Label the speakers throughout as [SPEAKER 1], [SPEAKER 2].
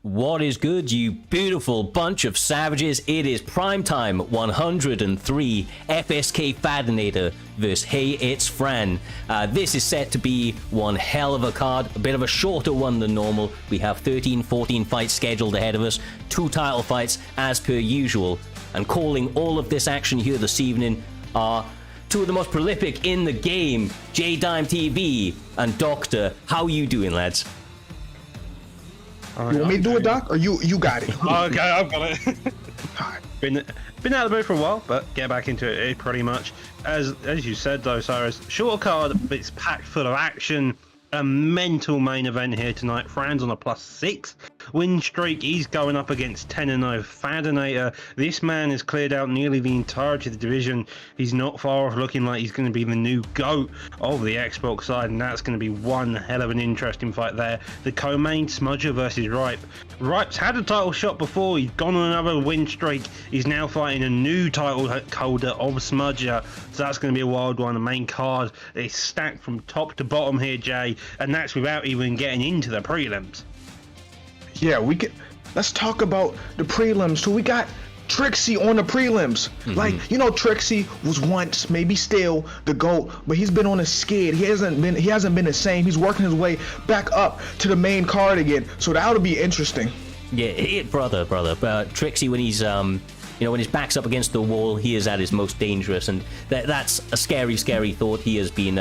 [SPEAKER 1] What is good, you beautiful bunch of savages? It is Primetime 103 FSK Fadinator versus Hey It's Fran. This is set to be one hell of a card, a bit of a shorter one than normal. We have 13-14 fights scheduled ahead of us, 2 title fights as per usual. And calling all of this action here this evening are 2 of the most prolific in the game, J-Dime TV and Doctor. How you doing, lads?
[SPEAKER 2] You want me to do it, Doc, or you got it?
[SPEAKER 3] Okay, I've got it. Been out of the booth for a while, but get back into it pretty much. As you said though, Cyrus, short card, but it's packed full of action. A mental main event here tonight. Fran's on a +6 win streak. He's going up against 10-0 Fadinator. This man has cleared out nearly the entirety of the division. He's not far off looking like he's going to be the new GOAT of the Xbox side, and that's going to be one hell of an interesting fight there. The co-main, Smudger versus Ripe. Ripe's had a title shot before. He's gone on another win streak. He's now fighting a new title holder of Smudger, so that's going to be a wild one. The main card is stacked from top to bottom here, Jay. And that's without even getting into the prelims.
[SPEAKER 2] Yeah, let's talk about the prelims too. We got Trixie on the prelims. Like, you know, Trixie was once, maybe still, the GOAT, but he's been on a skid. He hasn't been the same. He's working his way back up to the main card again. So that'll be interesting.
[SPEAKER 1] Yeah, brother. Trixie, when he's when his back's up against the wall, he is at his most dangerous, and that's a scary thought. He has been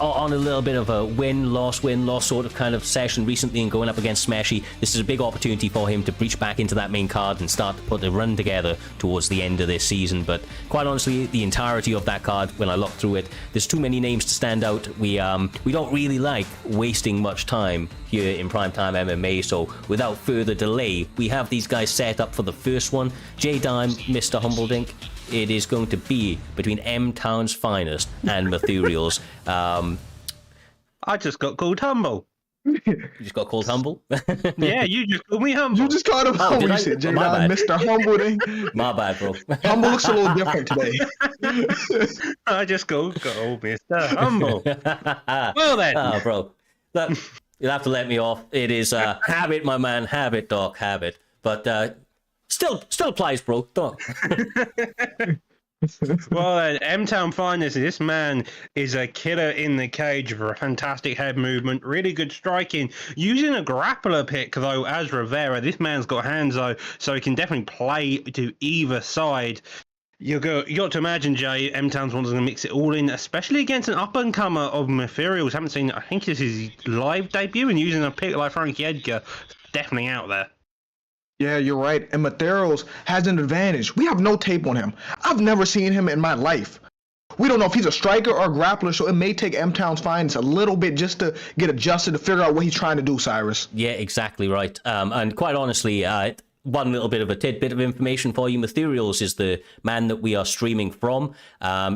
[SPEAKER 1] on a little bit of a win-loss sort of kind of session recently and going up against Smashy. This is a big opportunity for him to breach back into that main card and start to put the run together towards the end of this season. But quite honestly, the entirety of that card, when I look through it, there's too many names to stand out. We don't really like wasting much time here in Primetime MMA, so without further delay, we have these guys set up for the first one. J-Dime, Mr. Humbledink. It is going to be between M-Town's finest and Materials.
[SPEAKER 3] I just got called humble.
[SPEAKER 1] You just got called humble?
[SPEAKER 3] Yeah, you just called me humble.
[SPEAKER 2] You just called him humble. You said, J-Dime, Mr. Humble.
[SPEAKER 1] My bad, bro.
[SPEAKER 2] Humble looks a little different today.
[SPEAKER 3] I just called Mr. Humble. Well then.
[SPEAKER 1] Oh, bro. You'll have to let me off. It is habit, my man. Habit, Doc. Habit. But still applies, bro. Doc.
[SPEAKER 3] Well then, M-Town finest. This man is a killer in the cage for a fantastic head movement, really good striking, using a grappler pick though as Rivera. This man's got hands though, so he can definitely play to either side. You got to imagine, Jay, M-Town's one going to mix it all in, especially against an up-and-comer of Materials. Haven't seen, I think this is his live debut, and using a pick like Frankie Edgar, definitely out there.
[SPEAKER 2] Yeah, you're right. And Materials has an advantage. We have no tape on him. I've never seen him in my life. We don't know if he's a striker or a grappler, so it may take M-Town's finds a little bit just to get adjusted to figure out what he's trying to do, Cyrus.
[SPEAKER 1] Yeah, exactly right. And quite honestly, one little bit of a tidbit of information for you. Materials is the man that we are streaming from.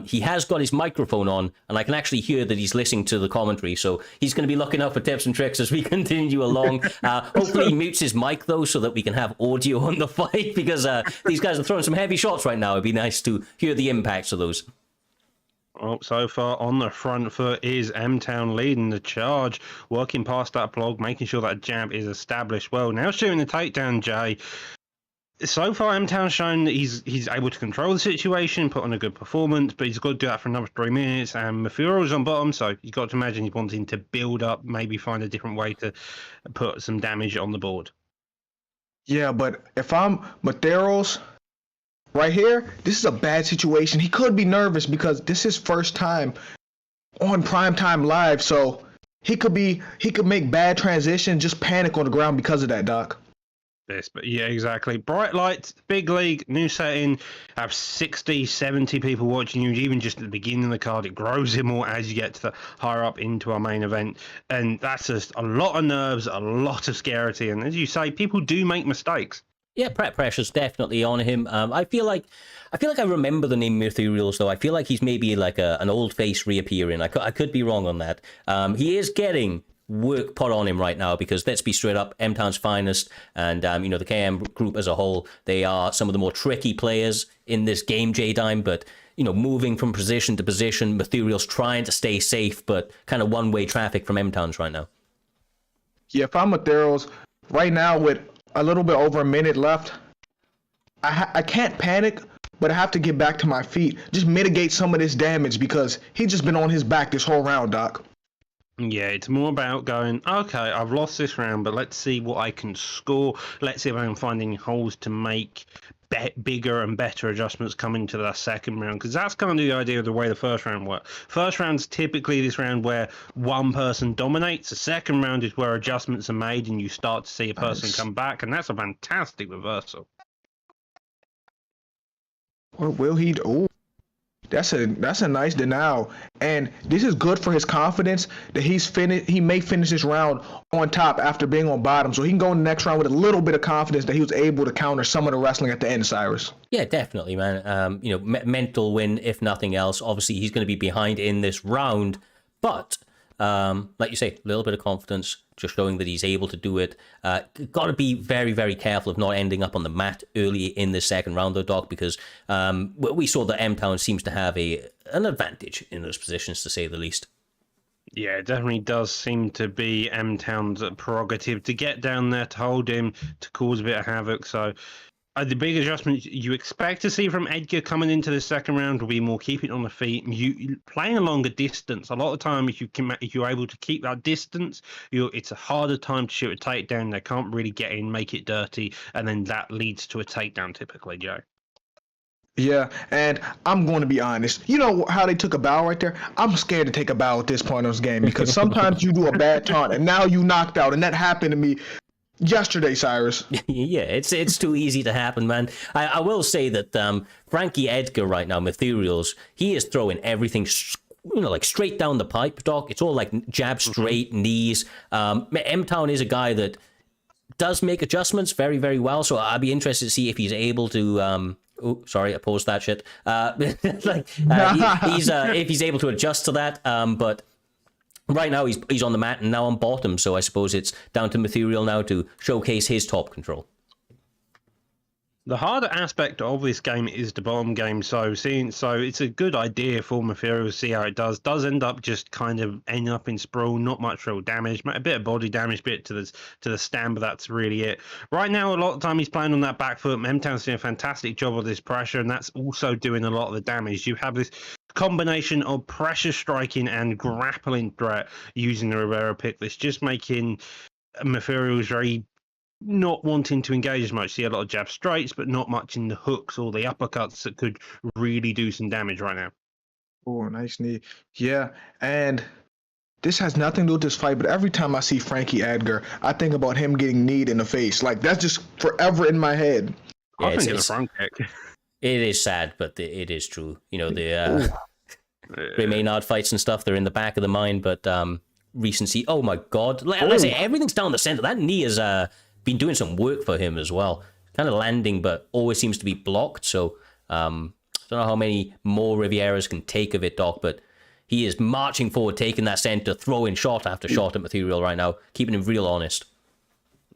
[SPEAKER 1] He has got his microphone on, and I can actually hear that he's listening to the commentary, so he's going to be looking out for tips and tricks as we continue along. Hopefully he mutes his mic, though, so that we can have audio on the fight, because these guys are throwing some heavy shots right now. It'd be nice to hear the impacts of those.
[SPEAKER 3] Well, so far on the front foot is M-Town leading the charge, working past that block, making sure that jab is established well. Now shooting the takedown, Jay. So far, M-Town's shown that he's able to control the situation, put on a good performance, but he's got to do that for another 3 minutes. And Materials on bottom, so you've got to imagine he's wanting to build up, maybe find a different way to put some damage on the board.
[SPEAKER 2] Yeah, but if I'm Materials right here, this is a bad situation. He could be nervous because this is his first time on Primetime Live, so he could make bad transitions, just panic on the ground because of that, Doc.
[SPEAKER 3] This, but yeah, exactly. Bright lights, big league, new setting, have 60, 70 people watching you, even just at the beginning of the card. It grows in more as you get to the higher up into our main event, and that's just a lot of nerves, a lot of scarcity, and as you say, people do make mistakes.
[SPEAKER 1] Yeah, prep pressure's definitely on him. I feel like I remember the name Materials, though. I feel like he's maybe like an old face reappearing. I could be wrong on that. He is getting work put on him right now, because let's be straight up, M-Town's finest and the KM group as a whole, they are some of the more tricky players in this game, J-Dime, but moving from position to position, Materials trying to stay safe, but kind of one-way traffic from M-Town's right now.
[SPEAKER 2] Yeah, if I'm Materials, right now with a little bit over a minute left, I can't panic, but I have to get back to my feet. Just mitigate some of this damage because he's just been on his back this whole round, Doc.
[SPEAKER 3] Yeah, it's more about going, okay, I've lost this round, but let's see what I can score. Let's see if I can find any holes to make bigger and better adjustments coming to the second round, because that's kind of the idea of the way the first round works. First round's typically this round where one person dominates. The second round is where adjustments are made and you start to see a person come back, and that's a fantastic reversal.
[SPEAKER 2] What will he do? Ooh, that's a nice denial, and this is good for his confidence that he may finish this round on top after being on bottom, so he can go in the next round with a little bit of confidence that he was able to counter some of the wrestling at the end, Cyrus.
[SPEAKER 1] Yeah, definitely, man. Mental win, if nothing else. Obviously, he's going to be behind in this round, but like you say, a little bit of confidence, just showing that he's able to do it. Got to be very, very careful of not ending up on the mat early in the second round, though, Doc, because we saw that M-Town seems to have an advantage in those positions, to say the least.
[SPEAKER 3] Yeah, it definitely does seem to be M-Town's prerogative to get down there, to hold him, to cause a bit of havoc. So the big adjustments you expect to see from Edgar coming into the second round will be more keeping on the feet, you playing a longer distance. A lot of the time, if you're able to keep that distance, it's a harder time to shoot a takedown. They can't really get in, make it dirty, and then that leads to a takedown typically, Joe.
[SPEAKER 2] Yeah, and I'm going to be honest. You know how they took a bow right there? I'm scared to take a bow at this point in this game because sometimes you do a bad taunt and now you knocked out, and that happened to me yesterday, Cyrus.
[SPEAKER 1] Yeah, it's too easy to happen, man. I will say that Frankie Edgar right now, Materials, he is throwing everything like straight down the pipe, Doc. It's all like jab straight, knees. M-Town is a guy that does make adjustments very, very well, so I'd be interested to see if he's able to... I paused that shit. If he's able to adjust to that, but... Right now, he's on the mat and now on bottom, so I suppose it's down to Material now to showcase his top control.
[SPEAKER 3] The harder aspect of this game is the bottom game, so it's a good idea for Material to see how it does. Does end up just kind of ending up in sprawl, not much real damage, a bit of body damage, bit to the stand, but that's really it. Right now, a lot of the time he's playing on that back foot. M-Town's doing a fantastic job of this pressure, and that's also doing a lot of the damage. You have this combination of pressure striking and grappling threat using the Rivera pick that's just making Materials very not wanting to engage as much. See a lot of jab straights, but not much in the hooks or the uppercuts that could really do some damage right now.
[SPEAKER 2] Oh, nice knee. Yeah, and this has nothing to do with this fight, but every time I see Frankie Edgar, I think about him getting kneed in the face. Like, that's just forever in my head.
[SPEAKER 3] Yeah, I think it's a front kick.
[SPEAKER 1] It is sad, but it is true. You know, the Ray Maynard fights and stuff, they're in the back of the mind, but recency, oh my God. Like I say, everything's down the center. That knee has been doing some work for him as well. Kind of landing, but always seems to be blocked. So I don't know how many more Rivieras can take of it, Doc, but he is marching forward, taking that center, throwing shot after shot at Material right now, keeping him real honest.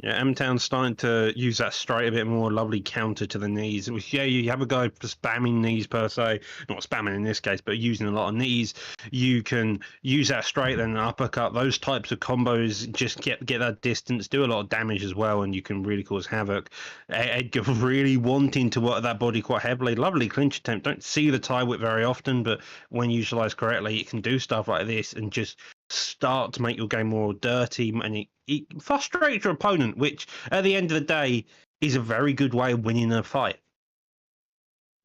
[SPEAKER 3] Yeah, M-Town's starting to use that straight a bit more. Lovely counter to the knees. Yeah, you have a guy for spamming knees per se. Not spamming in this case, but using a lot of knees. You can use that straight, then an uppercut. Those types of combos just get that distance, do a lot of damage as well, and you can really cause havoc. Edgar really wanting to work that body quite heavily. Lovely clinch attempt. Don't see the tie whip very often, but when utilized correctly, it can do stuff like this and just start to make your game more dirty, and it frustrates your opponent, which at the end of the day is a very good way of winning a fight.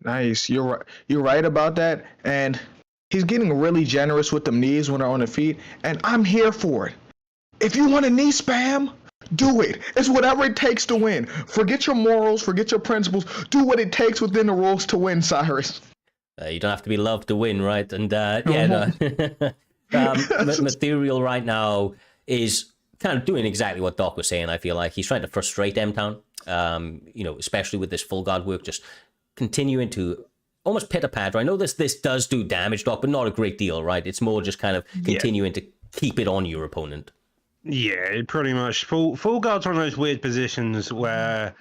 [SPEAKER 2] Nice. You're right about that. And he's getting really generous with them knees when they're on the feet, and I'm here for it. If you want a knee spam, do it. It's whatever it takes to win. Forget your morals, forget your principles. Do what it takes within the rules to win, Cyrus.
[SPEAKER 1] You don't have to be loved to win, right? And Material right now is kind of doing exactly what Doc was saying. I feel like he's trying to frustrate M-Town, especially with this full guard work, just continuing to almost pitter-patter. I know this does do damage, Doc, but not a great deal, right? It's more just kind of continuing to keep it on your opponent.
[SPEAKER 3] Yeah, pretty much. Full guard's one of those weird positions where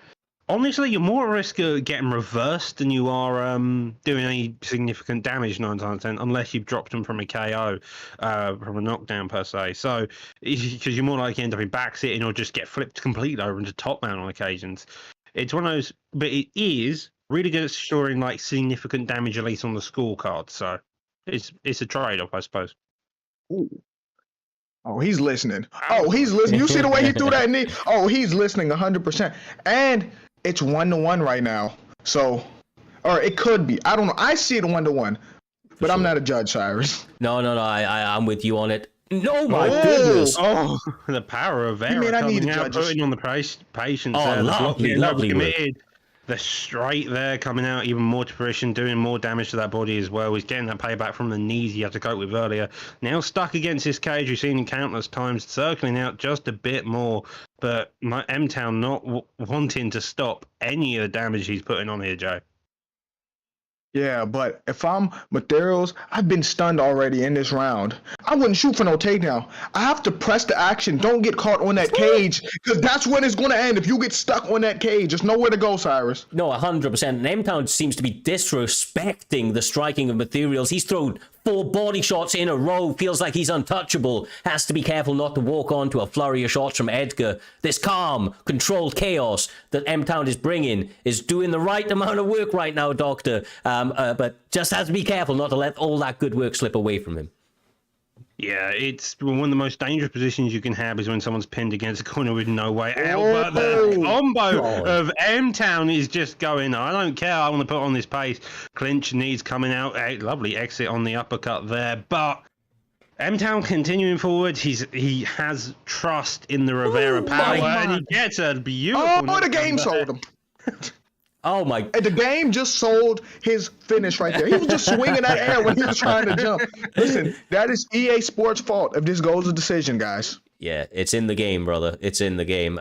[SPEAKER 3] honestly, you're more at risk of getting reversed than you are doing any significant damage 9 times out of 10, unless you've dropped them from a KO, from a knockdown per se. So, because you're more likely to end up in back sitting or just get flipped completely over into top mount on occasions. It's one of those, but it is really good at storing like significant damage, at least on the scorecard. So, it's a trade-off, I suppose.
[SPEAKER 2] Ooh. Oh, he's listening. Oh, he's listening. You see the way he threw that knee? Oh, he's listening 100%. And it's 1-1 right now. So, or it could be. I don't know. I see it 1-1, but sure. I'm not a judge, Cyrus.
[SPEAKER 1] No. I'm with you on it. No, my goodness.
[SPEAKER 3] Oh, the power of error coming out, putting on the patience.
[SPEAKER 1] Oh, lovely
[SPEAKER 3] committed. The straight there coming out even more to fruition, doing more damage to that body as well. He's getting that payback from the knees he had to cope with earlier. Now stuck against this cage, we've seen him countless times, circling out just a bit more. But M-Town not wanting to stop any of the damage he's putting on here, Joe.
[SPEAKER 2] Yeah, but if I'm Materials, I've been stunned already in this round. I wouldn't shoot for no takedown. I have to press the action. Don't get caught on that cage, because that's when it's going to end. If you get stuck on that cage, there's nowhere to go, Cyrus.
[SPEAKER 1] No, 100%. And M-Town seems to be disrespecting the striking of Materials. He's thrown 4 body shots in a row, feels like he's untouchable, has to be careful not to walk on to a flurry of shots from Edgar. This calm, controlled chaos that M-Town is bringing is doing the right amount of work right now, Doctor, but just has to be careful not to let all that good work slip away from him.
[SPEAKER 3] Yeah, it's one of the most dangerous positions you can have is when someone's pinned against a corner with no way out. But the combo of M-Town is just going, I don't care, I want to put on this pace. Clinch knees coming out, a lovely exit on the uppercut there. But M-Town continuing forward, he has trust in the Rivera power, and he gets a beautiful...
[SPEAKER 2] Oh, the game sold him.
[SPEAKER 1] Oh my!
[SPEAKER 2] And the game just sold his finish right there. He was just swinging that air when he was trying to jump. Listen, that is EA Sports' fault if this goes to decision, guys.
[SPEAKER 1] Yeah, it's in the game, brother. It's in the game.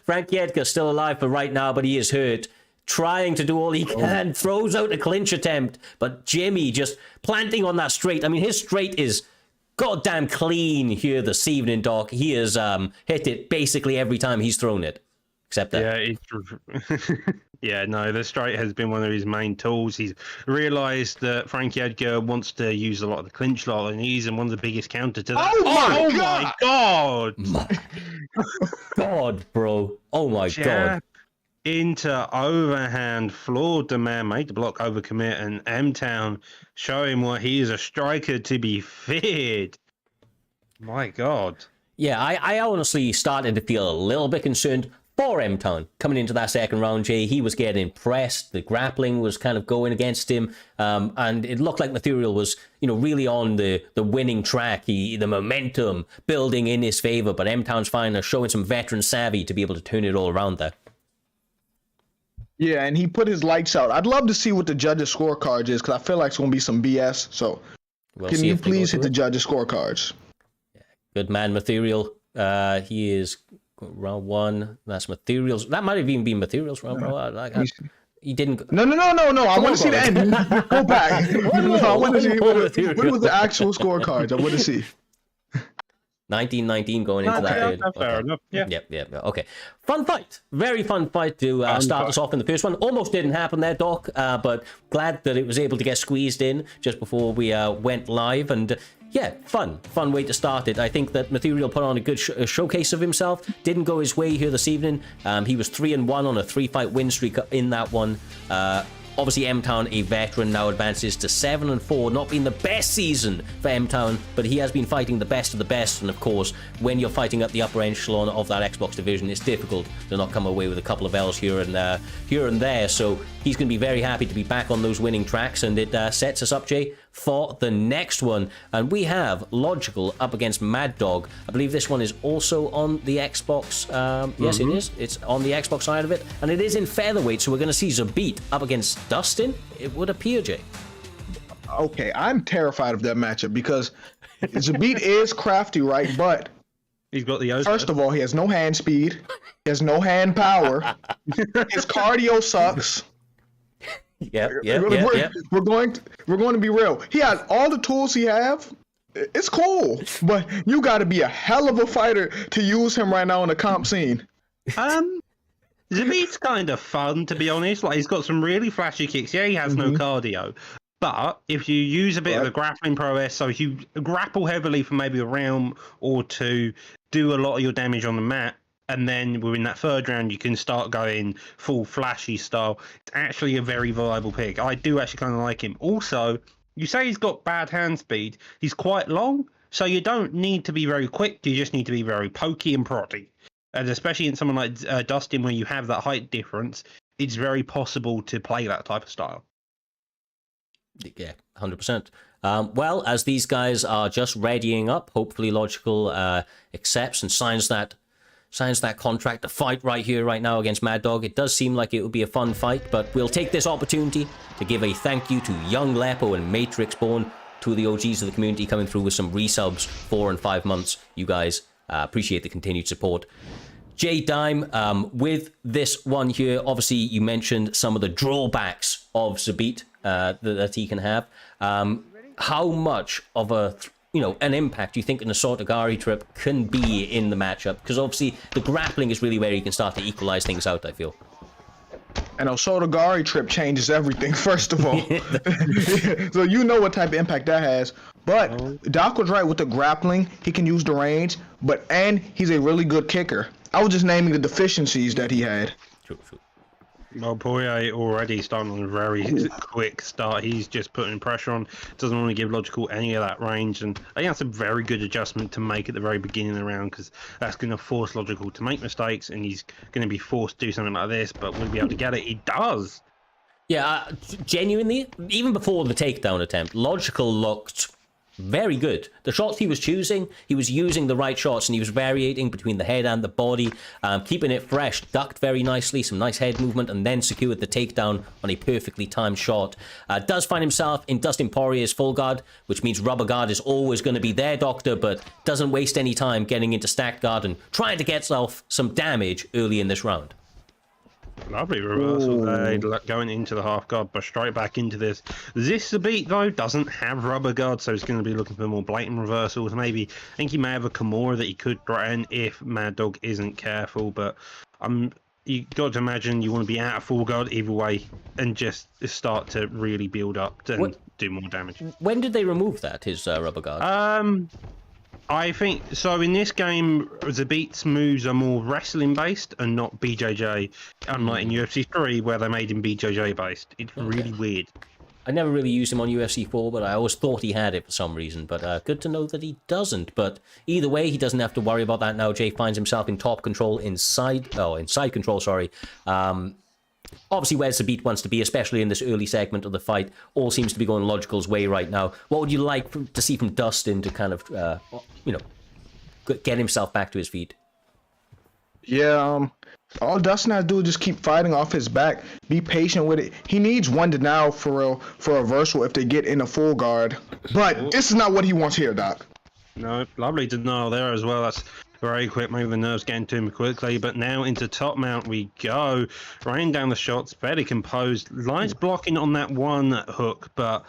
[SPEAKER 1] Frankie Edgar still alive for right now, but he is hurt. Trying to do all he can, throws out a clinch attempt, but Jimmy just planting on that straight. I mean, his straight is goddamn clean here this evening, Doc. He has hit it basically every time he's thrown it. Except that.
[SPEAKER 3] Yeah, no, the straight has been one of his main tools. He's realised that Frankie Edgar wants to use a lot of the clinch, a lot of the knees, and one of the biggest counter to that.
[SPEAKER 2] Oh my God!
[SPEAKER 1] My God, bro. Oh my God.
[SPEAKER 3] Into overhand, floored the man, made the block overcommit, and M-Town showing what he is a striker to be feared. My God.
[SPEAKER 1] Yeah, I honestly started to feel a little bit concerned for M-Town coming into that second round, Jay. He was getting pressed. The grappling was kind of going against him. And it looked like Material was, really on the winning track. The momentum building in his favor. But M-Town's finally showing some veteran savvy to be able to turn it all around there.
[SPEAKER 2] Yeah, and he put his lights out. I'd love to see what the judges' scorecards is, because I feel like it's going to be some BS. So can you please hit the judges' scorecards?
[SPEAKER 1] Yeah, good man, Material. He is... round 1, that's Materials. That might have even been Materials round, bro. He didn't.
[SPEAKER 2] No. I want to see the end. Go back. I want to see what was the actual scorecards. I want to see.
[SPEAKER 1] 19-19 going into that.
[SPEAKER 3] That's fair enough. Yeah.
[SPEAKER 1] Okay. Fun fight. Very fun fight to start us off in the first one. Almost didn't happen there, Doc, but glad that it was able to get squeezed in just before we went live. And yeah, fun way to start it. I think that Material put on a good showcase of himself. Didn't go his way here this evening. He was 3-1 on a 3-fight win streak in that one. Obviously, M-Town, a veteran, now advances to 7-4. Not been the best season for M-Town, but he has been fighting the best of the best. And of course, when you're fighting at the upper echelon of that Xbox division, it's difficult to not come away with a couple of L's here and there. So he's going to be very happy to be back on those winning tracks, and it sets us up, Jay, for the next one. And we have Logical up against Mad Dog. I believe this one is also on the Xbox. Yes, it is. It's on the Xbox side of it, and it is in featherweight, so we're going to see Zabit up against Dustin, it would appear, Jay.
[SPEAKER 2] Okay, I'm terrified of that matchup because Zabit is crafty, right? But
[SPEAKER 3] he's got the
[SPEAKER 2] first of all, he has no hand speed, he has no hand power, his cardio sucks. We're going to be real. He has all the tools he have. It's cool, but you got to be a hell of a fighter to use him right now in the comp scene.
[SPEAKER 3] Zabit's kind of fun, to be honest. Like, he's got some really flashy kicks. Yeah, he has no cardio. But if you use a bit of the grappling prowess, so if you grapple heavily for maybe a round or two, do a lot of your damage on the mat, and then within that third round, you can start going full flashy style. It's actually a very viable pick. I do actually kind of like him. Also, you say he's got bad hand speed. He's quite long, so you don't need to be very quick. You just need to be very pokey and proddy. And especially in someone like Dustin, where you have that height difference, it's very possible to play that type of style.
[SPEAKER 1] Yeah, 100%. Well, as these guys are just readying up, hopefully Logical accepts and signs that contract to fight right here, right now against Mad Dog. It does seem like it would be a fun fight, but we'll take this opportunity to give a thank you to Young Lapo and Matrix Born, two of the OGs of the community, coming through with some resubs 4 and 5 months. You guys appreciate the continued support. J Dime, with this one here, obviously you mentioned some of the drawbacks of Zabit that he can have. How much of an impact do you think an Assault Agari trip can be in the matchup? Because obviously the grappling is really where you can start to equalize things out, I feel.
[SPEAKER 2] An Assault Agari trip changes everything, first of all. So you know what type of impact that has. But Doc was right with the grappling. He can use the range, and he's a really good kicker. I was just naming the deficiencies that he had.
[SPEAKER 1] True.
[SPEAKER 3] Well, Poirier already starting on a very quick start. He's just putting pressure on. Doesn't want to give Logical any of that range. And I think that's a very good adjustment to make at the very beginning of the round, because that's going to force Logical to make mistakes, and he's going to be forced to do something like this. But will he be able to get it? He does.
[SPEAKER 1] Yeah, genuinely, even before the takedown attempt, Logical looked very good. The shots he was choosing, he was using the right shots, and he was variating between the head and the body, keeping it fresh, ducked very nicely, some nice head movement, and then secured the takedown on a perfectly timed shot. Does find himself in Dustin Poirier's full guard, which means rubber guard is always going to be there, Doctor, but doesn't waste any time getting into stacked guard and trying to get self some damage early in this round.
[SPEAKER 3] Lovely reversal there, going into the half guard, but straight back into this. This Zabit, though, doesn't have rubber guard, so he's going to be looking for more blatant reversals. Maybe, I think he may have a Kimura that he could threaten if Mad Dog isn't careful, but you got to imagine you want to be out of full guard either way and just start to really build up and do more damage.
[SPEAKER 1] When did they remove that, his rubber guard?
[SPEAKER 3] I think so. In this game, Zabit's moves are more wrestling based and not BJJ, unlike in UFC 3 where they made him BJJ based. It's really weird.
[SPEAKER 1] I never really used him on UFC 4, but I always thought he had it for some reason. But good to know that he doesn't. But either way, he doesn't have to worry about that now. Jay finds himself in top control, inside control, sorry. Obviously where Zabit wants to be, especially in this early segment of the fight. All seems to be going Logical's way right now. What would you like to see from Dustin to kind of, get himself back to his feet?
[SPEAKER 2] Yeah, all Dustin has to do is just keep fighting off his back. Be patient with it. He needs one to now for real for a reversal if they get in a full guard. But this is not what he wants here, Doc.
[SPEAKER 3] No, lovely denial there as well. That's very quick, maybe the nerves getting to him quickly, but now into top mount we go. Raining down the shots, fairly composed. Nice blocking on that one hook, but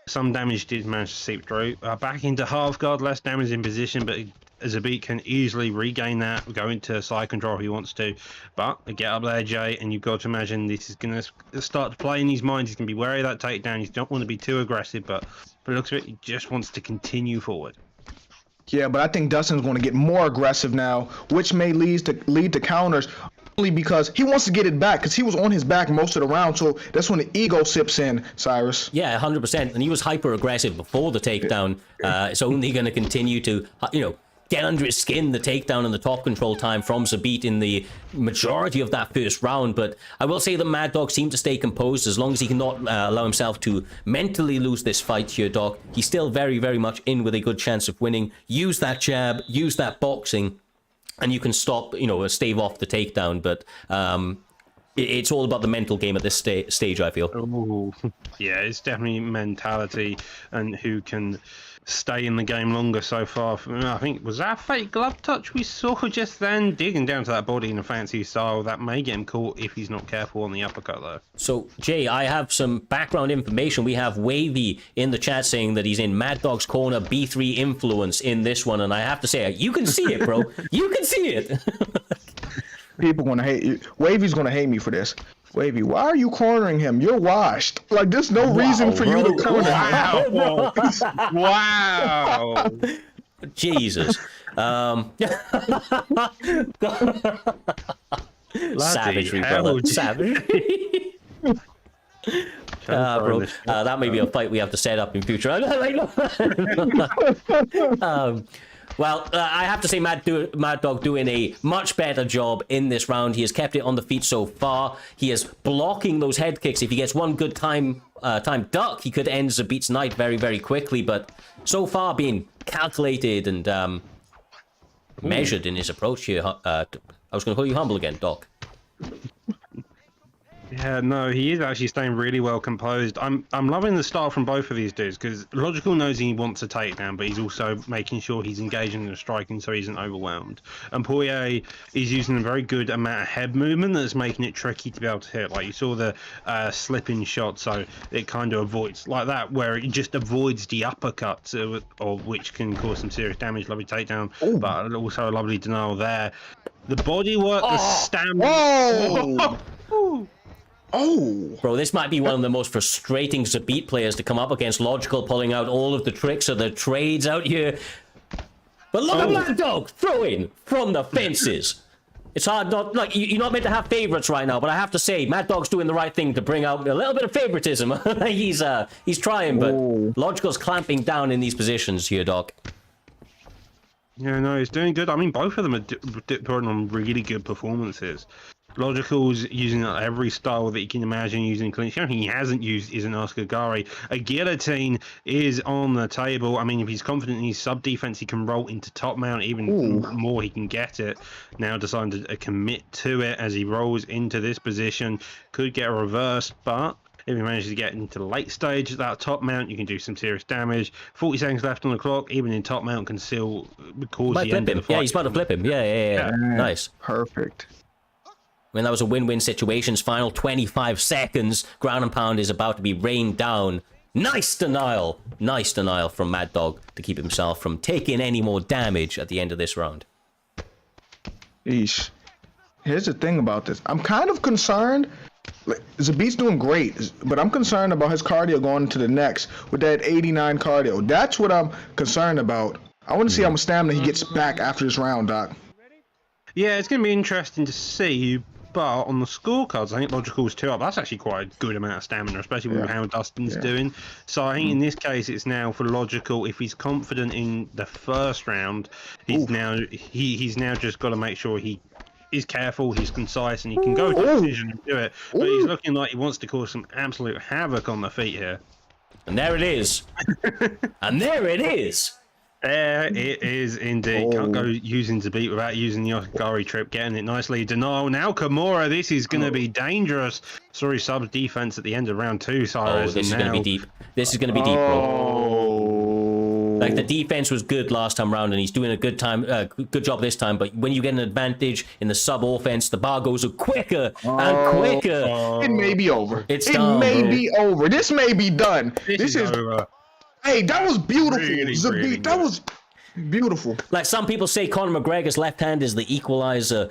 [SPEAKER 3] some damage did manage to seep through. Back into half guard, less damage in position, but Zabit can easily regain that, go into side control if he wants to. But get up there, Jay, and you've got to imagine this is going to start to play in his mind. He's going to be wary of that takedown. He don't want to be too aggressive, but for the looks of it, he just wants to continue forward.
[SPEAKER 2] Yeah, but I think Dustin's going to get more aggressive now, which may lead to counters, only because he wants to get it back, because he was on his back most of the round, so that's when the ego sips in, Cyrus.
[SPEAKER 1] Yeah, 100%, and he was hyper-aggressive before the takedown. It's only going to continue to, get under his skin, the takedown and the top control time from Zabit in the majority of that first round. But I will say that Mad Dog seemed to stay composed as long as he cannot allow himself to mentally lose this fight here, Doc. He's still very, very much in with a good chance of winning. Use that jab, use that boxing, and you can stop, stave off the takedown. But it's all about the mental game at this stage, I feel.
[SPEAKER 3] Ooh. Yeah, it's definitely mentality and who can stay in the game longer so far. I think, was that a fake glove touch we saw just then? Digging down to that body in a fancy style. That may get him caught if he's not careful on the uppercut, though.
[SPEAKER 1] So, Jay, I have some background information. We have Wavy in the chat saying that he's in Mad Dog's corner, B3 influence in this one. And I have to say, you can see it, bro. You can see it.
[SPEAKER 2] People gonna hate you. Wavy's gonna hate me for this. Wavy, why are you cornering him? You're washed. Like, there's no reason for you to corner him.
[SPEAKER 3] Wow.
[SPEAKER 1] Jesus. Savagery, brother. Savagery. Bro, that may be a fight we have to set up in future. Well, I have to say Mad Dog doing a much better job in this round. He has kept it on the feet so far. He is blocking those head kicks. If he gets one good time duck, he could end Zabit's night very, very quickly. But so far being calculated and measured in his approach here. I was going to call you humble again, Doc.
[SPEAKER 3] Yeah, no, he is actually staying really well composed. I'm loving the start from both of these dudes because Logical knows he wants a takedown, but he's also making sure he's engaging in the striking so he isn't overwhelmed. And Poirier is using a very good amount of head movement that's making it tricky to be able to hit. Like you saw the slipping shot, so it kind of avoids like that, where it just avoids the uppercuts, or which can cause some serious damage. Lovely takedown, but also a lovely denial there. The bodywork, the stamina.
[SPEAKER 1] Bro, this might be one of the most frustrating Zabit players to come up against. Logical pulling out all of the tricks of the trades out here. But look at Mad Dog throwing from the fences. It's hard not, like, you're not meant to have favorites right now, but I have to say, Mad Dog's doing the right thing to bring out a little bit of favoritism. He's trying, but Logical's clamping down in these positions here, Doc.
[SPEAKER 3] Yeah, no, he's doing good. I mean, both of them are putting on really good performances. Logical's using every style that you can imagine using clinch. The only thing he hasn't used is an Oscar Gari. A guillotine is on the table. I mean, if he's confident in his sub defense, he can roll into top mount. Even more, he can get it. Now deciding to commit to it as he rolls into this position. Could get a reverse, but if he manages to get into the late stage, that top mount, you can do some serious damage. 40 seconds left on the clock. Even in top mount can still cause the end of the fight.
[SPEAKER 1] Yeah, he's about to flip him. Yeah. Nice.
[SPEAKER 2] Perfect.
[SPEAKER 1] I mean, that was a win-win situation's final 25 seconds. Ground and pound is about to be rained down. Nice denial. Nice denial from Mad Dog to keep himself from taking any more damage at the end of this round.
[SPEAKER 2] Eesh. Here's the thing about this. I'm kind of concerned. Zabit's doing great, but I'm concerned about his cardio going to the next with that 89 cardio. That's what I'm concerned about. I want to see how much stamina he gets back after this round, Doc.
[SPEAKER 3] Yeah, it's going to be interesting to see. But on the scorecards, I think Logical's 2 up. That's actually quite a good amount of stamina, especially with how Dustin's doing. So I think in this case, it's now for Logical. If he's confident in the first round, he's now just got to make sure he is careful, he's concise, and he can go to decision and do it. But he's looking like he wants to cause some absolute havoc on the feet here.
[SPEAKER 1] And there it is. And there it is.
[SPEAKER 3] There it is indeed. Can't go using Zabit without using the Oscar trip. Getting it nicely. Denial. Now Kimura. This is going to be dangerous. Sorry, sub defense at the end of round 2, Cyrus.
[SPEAKER 1] This is going to be deep. This is going to be deep, bro. Like, the defense was good last time round, and he's doing a good job this time. But when you get an advantage in the sub offense, the bar goes quicker and quicker.
[SPEAKER 2] It may be over.
[SPEAKER 1] It may
[SPEAKER 2] be over. This may be done.
[SPEAKER 3] This is over.
[SPEAKER 2] Hey, that was beautiful.
[SPEAKER 3] Really
[SPEAKER 2] that was beautiful.
[SPEAKER 1] Like some people say, Conor McGregor's left hand is the equalizer.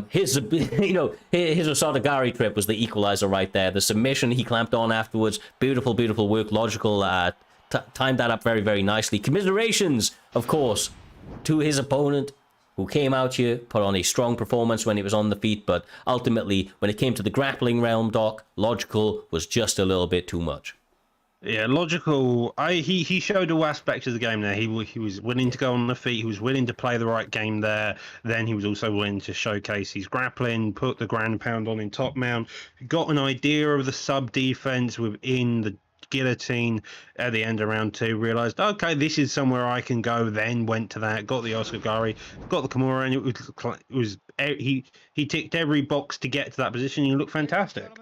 [SPEAKER 1] His Osada trip was the equalizer right there. The submission he clamped on afterwards, beautiful, beautiful work. Logical timed that up very, very nicely. Commiserations, of course, to his opponent, who came out here, put on a strong performance when he was on the feet, but ultimately, when it came to the grappling realm, Doc, Logical was just a little bit too much.
[SPEAKER 3] Yeah, Logical. He showed all aspects of the game there. He was willing to go on the feet. He was willing to play the right game there. Then he was also willing to showcase his grappling, put the ground and pound on in top mount. Got an idea of the sub defense within the guillotine at the end of round 2. Realized, okay, this is somewhere I can go. Then went to that. Got the Oscar Gari. Got the Kimura, and it was he ticked every box to get to that position. He looked fantastic.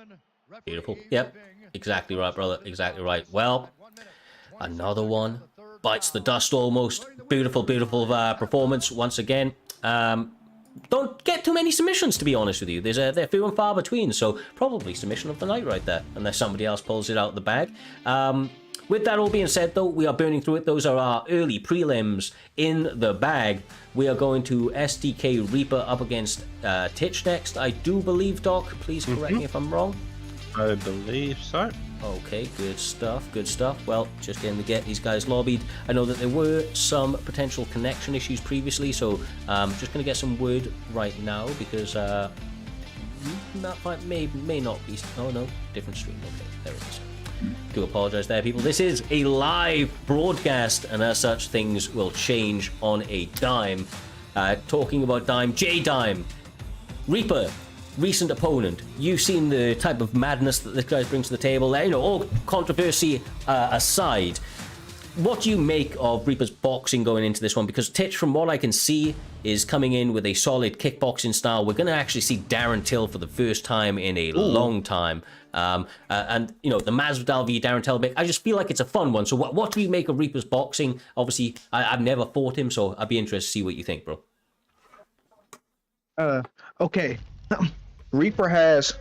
[SPEAKER 1] Beautiful. Yep. Exactly right, brother. Exactly right. Well, another one. Bites the dust almost. Beautiful, beautiful performance once again. Don't get too many submissions, to be honest with you. They're few and far between, so probably submission of the night right there, unless somebody else pulls it out of the bag. with that all being said, though, we are burning through it. Those are our early prelims in the bag. We are going to SDK Reaper up against Titch next. I do believe, Doc. Please correct me if I'm wrong.
[SPEAKER 3] I believe so.
[SPEAKER 1] Okay, good stuff, good stuff. Well, just getting to get these guys lobbied. I know that there were some potential connection issues previously, so just going to get some word right now because that may not be... Oh, no, different stream. Okay, there it is. Do apologize there, people. This is a live broadcast, and as such, things will change on a dime. Talking about dime, J-Dime. Reaper, recent opponent. You've seen the type of madness that this guy brings to the table. You know, all controversy aside, what do you make of Reaper's boxing going into this one? Because Titch, from what I can see, is coming in with a solid kickboxing style. We're going to actually see Darren Till for the first time in a long time. And, you know, the Masvidal v. Darren Till bit, I just feel like it's a fun one. So what do you make of Reaper's boxing? Obviously, I've never fought him, so I'd be interested to see what you think, bro.
[SPEAKER 2] Okay. Reaper has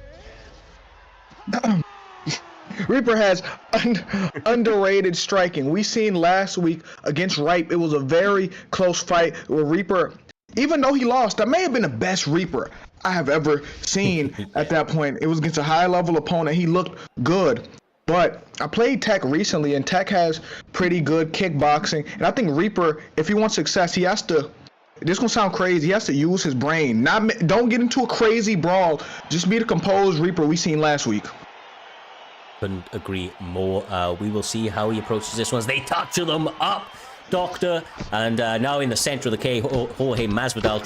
[SPEAKER 2] underrated striking. We seen last week against Ripe, it was a very close fight where Reaper, even though he lost, that may have been the best Reaper I have ever seen at that point. It was against a high-level opponent. He looked good. But I played Tech recently, and Tech has pretty good kickboxing. And I think Reaper, if he wants success, he has to... This gonna sound crazy. He has to use his brain. Don't get into a crazy brawl. Just be the composed Reaper we seen last week.
[SPEAKER 1] Couldn't agree more. We will see how he approaches this one as they touch them up, Doctor. And now in the center of the K, Jorge Masvidal.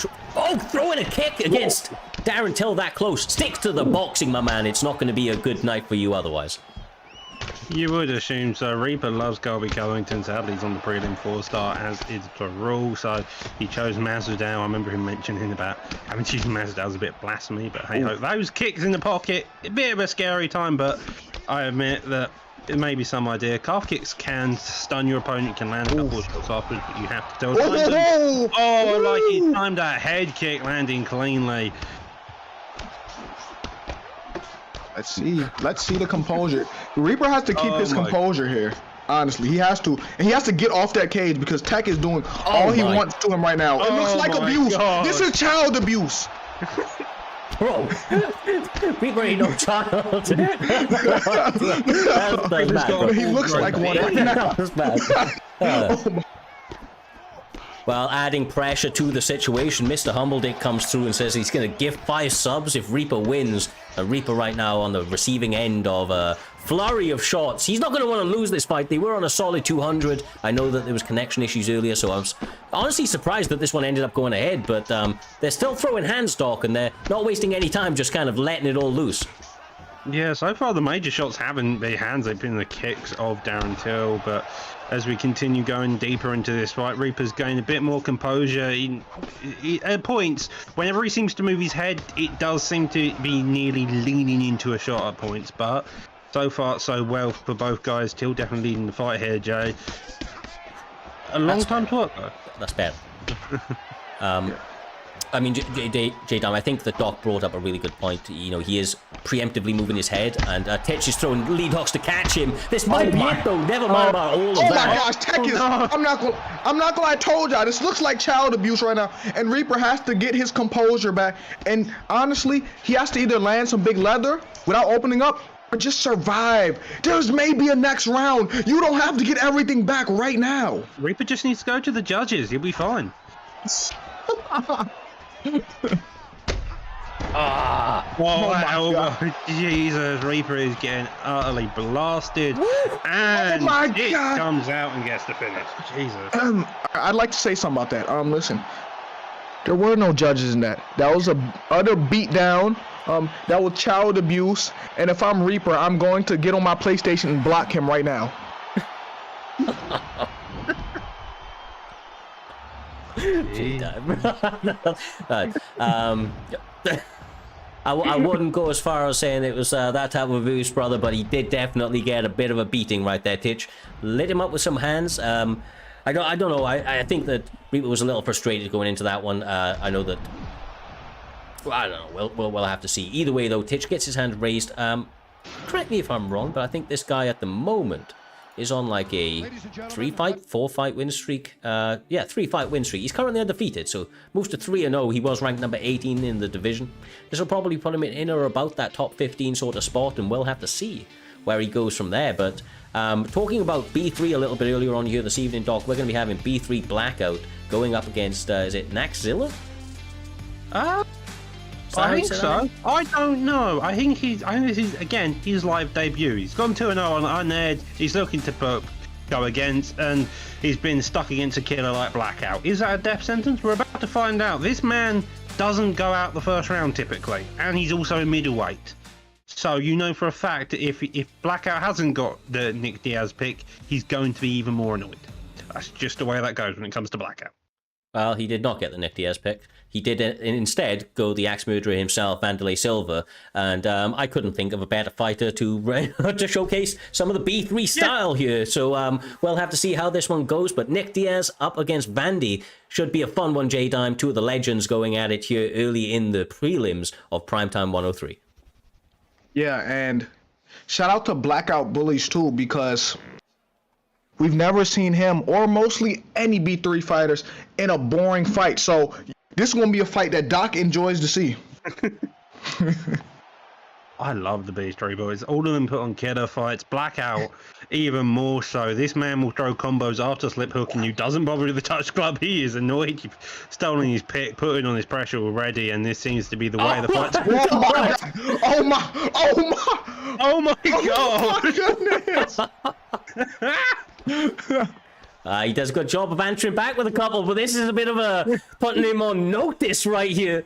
[SPEAKER 1] Throwing a kick against Darren Till that close. Stick to the boxing, my man. It's not going to be a good night for you otherwise.
[SPEAKER 3] You would assume so. Reaper loves Colby Covington. Sadly, he's on the prelim 4-star, as is the rule. So he chose Masvidal. I remember him mentioning about having to use Masvidal as a bit of blasphemy, but hey, those kicks in the pocket, a bit of a scary time, but I admit that it may be some idea. Calf kicks can stun your opponent. You can land a couple of shots afterwards, but you have to time them. Oh, like he timed that head kick landing cleanly.
[SPEAKER 2] Let's see the composure. Reaper has to keep his composure here. Honestly, he has to. And he has to get off that cage because Tech is doing all he wants to him right now. It looks like abuse. God. This is child abuse.
[SPEAKER 1] Bro, Reaper ain't no child.
[SPEAKER 2] He looks like one right now.
[SPEAKER 1] That's bad. Well, adding pressure to the situation, Mr. Humbledick comes through and says he's going to give 5 subs if Reaper wins. Reaper right now on the receiving end of a flurry of shots. He's not going to want to lose this fight. They were on a solid 200. I know that there was connection issues earlier, so I was honestly surprised that this one ended up going ahead, but they're still throwing hand stock, and they're not wasting any time, just kind of letting it all loose.
[SPEAKER 3] Yeah, so far the major shots haven't been hands, they've been the kicks of Darren Till, but as we continue going deeper into this fight, Reaper's gained a bit more composure. He, at points, whenever he seems to move his head, it does seem to be nearly leaning into a shot at points, but so far so well for both guys. Till definitely leading the fight here, Jay. A long time to work though.
[SPEAKER 1] That's bad. I mean, J-Dam, I think that Doc brought up a really good point. You know, he is preemptively moving his head, and Titch is throwing lead hooks to catch him. This might be it, though. Never mind about all of that.
[SPEAKER 2] Oh my gosh, Tech is... I'm not gonna... I told y'all, this looks like child abuse right now, and Reaper has to get his composure back, and honestly, he has to either land some big leather without opening up, or just survive. There's maybe a next round. You don't have to get everything back right now.
[SPEAKER 3] Reaper just needs to go to the judges. He'll be fine. Jesus, Reaper is getting utterly blasted. And it comes out and gets the finish. Jesus.
[SPEAKER 2] I'd like to say something about that. Listen, there were no judges in that. That was a utter beatdown. That was child abuse. And if I'm Reaper, I'm going to get on my PlayStation and block him right now.
[SPEAKER 1] I wouldn't go as far as saying it was that type of abuse, brother, but he did definitely get a bit of a beating right there, Titch. Lit him up with some hands. I don't know. I think that Reaper was a little frustrated going into that one. I know that. Well, I don't know. We'll have to see. Either way, though, Titch gets his hand raised. Correct me if I'm wrong, but I think this guy at the moment is on like a 3-fight, 4-fight win streak. Yeah, 3-fight win streak. He's currently undefeated, so moves to 3-0. He was ranked number 18 in the division. This will probably put him in or about that top 15 sort of spot, and we'll have to see where he goes from there. But talking about B3 a little bit earlier on here this evening, Doc, we're going to be having B3 Blackout going up against, is it Nazilla?
[SPEAKER 3] I think so. I don't know. I think this is, again, his live debut. He's gone 2-0 on unaired. He's looking to go against, and he's been stuck against a killer like Blackout. Is that a death sentence? We're about to find out. This man doesn't go out the first round typically, and he's also a middleweight. So you know for a fact that if Blackout hasn't got the Nick Diaz pick, he's going to be even more annoyed. That's just the way that goes when it comes to Blackout.
[SPEAKER 1] Well, he did not get the Nick Diaz pick. He did instead go the Axe Murderer himself, Vandalay Silva, and I couldn't think of a better fighter to to showcase some of the B3 style here. So we'll have to see how this one goes. But Nick Diaz up against Vandy should be a fun one, J-Dime. Two of the legends going at it here early in the prelims of Primetime 103.
[SPEAKER 2] Yeah, and shout out to Blackout Bullies too, because we've never seen him or mostly any B3 fighters in a boring fight. So this is going to be a fight that Doc enjoys to see.
[SPEAKER 3] I love the B3 boys. All of them put on killer fights. Blackout, even more so. This man will throw combos after slip hooking you. Doesn't bother with the touch club. He is annoyed. You've stolen his pick, putting on his pressure already, and this seems to be the way the fight's
[SPEAKER 2] Oh my God. Oh my. Oh my.
[SPEAKER 3] Oh my God.
[SPEAKER 2] Oh my goodness.
[SPEAKER 1] He does a good job of answering back with a couple, but this is a bit of a putting him on notice right here.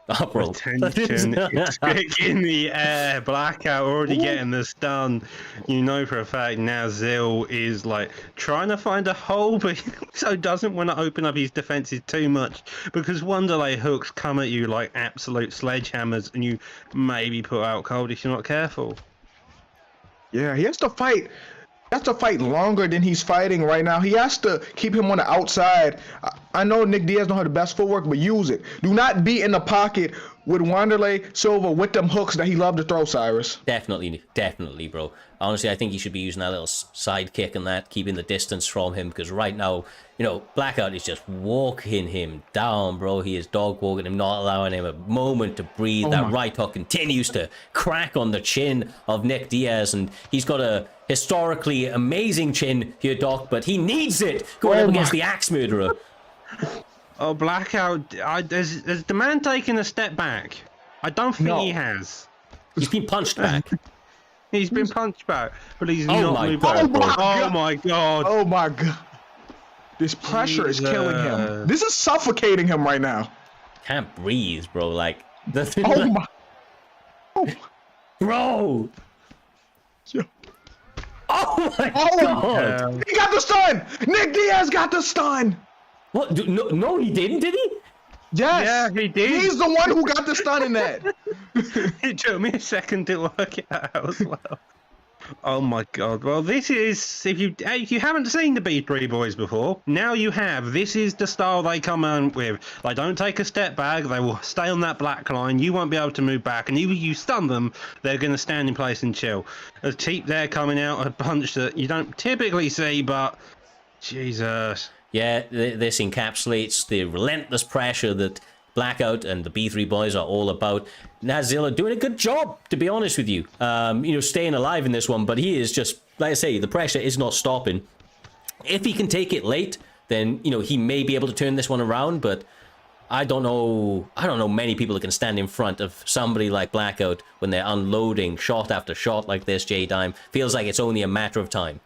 [SPEAKER 1] Oh, bro.
[SPEAKER 3] Tension is big in the air. Blackout already getting the stun. You know for a fact Nazilla is like trying to find a hole, but he also doesn't want to open up his defenses too much, because Wanderlei hooks come at you like absolute sledgehammers, and you maybe put out cold if you're not careful.
[SPEAKER 2] Yeah, he has to fight. He has to fight longer than he's fighting right now. He has to keep him on the outside. I know Nick Diaz don't have the best footwork, but use it. Do not be in the pocket with Wanderlei Silva with them hooks that he loved to throw, Cyrus.
[SPEAKER 1] Definitely, bro. Honestly, I think he should be using that little side kick and that, keeping the distance from him, because right now, you know, Blackout is just walking him down, bro. He is dog walking him, not allowing him a moment to breathe. That right hook continues to crack on the chin of Nick Diaz, and he's got a historically amazing chin here, Doc, but he needs it going up against the Axe Murderer.
[SPEAKER 3] Oh, Blackout, has the man taken a step back? I don't think he has.
[SPEAKER 1] He's been punched back.
[SPEAKER 3] He's been punched back, but he's
[SPEAKER 1] Oh
[SPEAKER 3] not
[SPEAKER 1] my
[SPEAKER 3] moved
[SPEAKER 1] God,
[SPEAKER 3] back.
[SPEAKER 1] bro.
[SPEAKER 3] Oh my God.
[SPEAKER 2] Oh my God. This pressure is killing him. This is suffocating him right now.
[SPEAKER 1] Can't breathe, bro. Like,
[SPEAKER 2] Oh my. Oh,
[SPEAKER 1] bro.
[SPEAKER 2] yeah.
[SPEAKER 1] Oh my
[SPEAKER 2] Oh,
[SPEAKER 1] God.
[SPEAKER 2] he got the stun. Nick Diaz got the stun.
[SPEAKER 1] What? No, he didn't, did he?
[SPEAKER 2] Yes.
[SPEAKER 3] Yeah, he did.
[SPEAKER 2] He's the one who got the stun in that.
[SPEAKER 3] It took me a second to work it out as well. Oh my God. Well, this is, if you haven't seen the B3 boys before, now you have. This is the style they come in with. They don't take a step back. They will stay on that black line. You won't be able to move back. And even if you stun them, they're going to stand in place and chill. A Teep there coming out, a punch that you don't typically see, but Jesus.
[SPEAKER 1] Yeah, this encapsulates the relentless pressure that Blackout and the B3 boys are all about. Nazilla doing a good job, to be honest with you. You know, staying alive in this one, but he is just, like I say, the pressure is not stopping. If he can take it late, then, you know, he may be able to turn this one around, but I don't know many people that can stand in front of somebody like Blackout when they're unloading shot after shot like this, J-Dime. Feels like it's only a matter of time.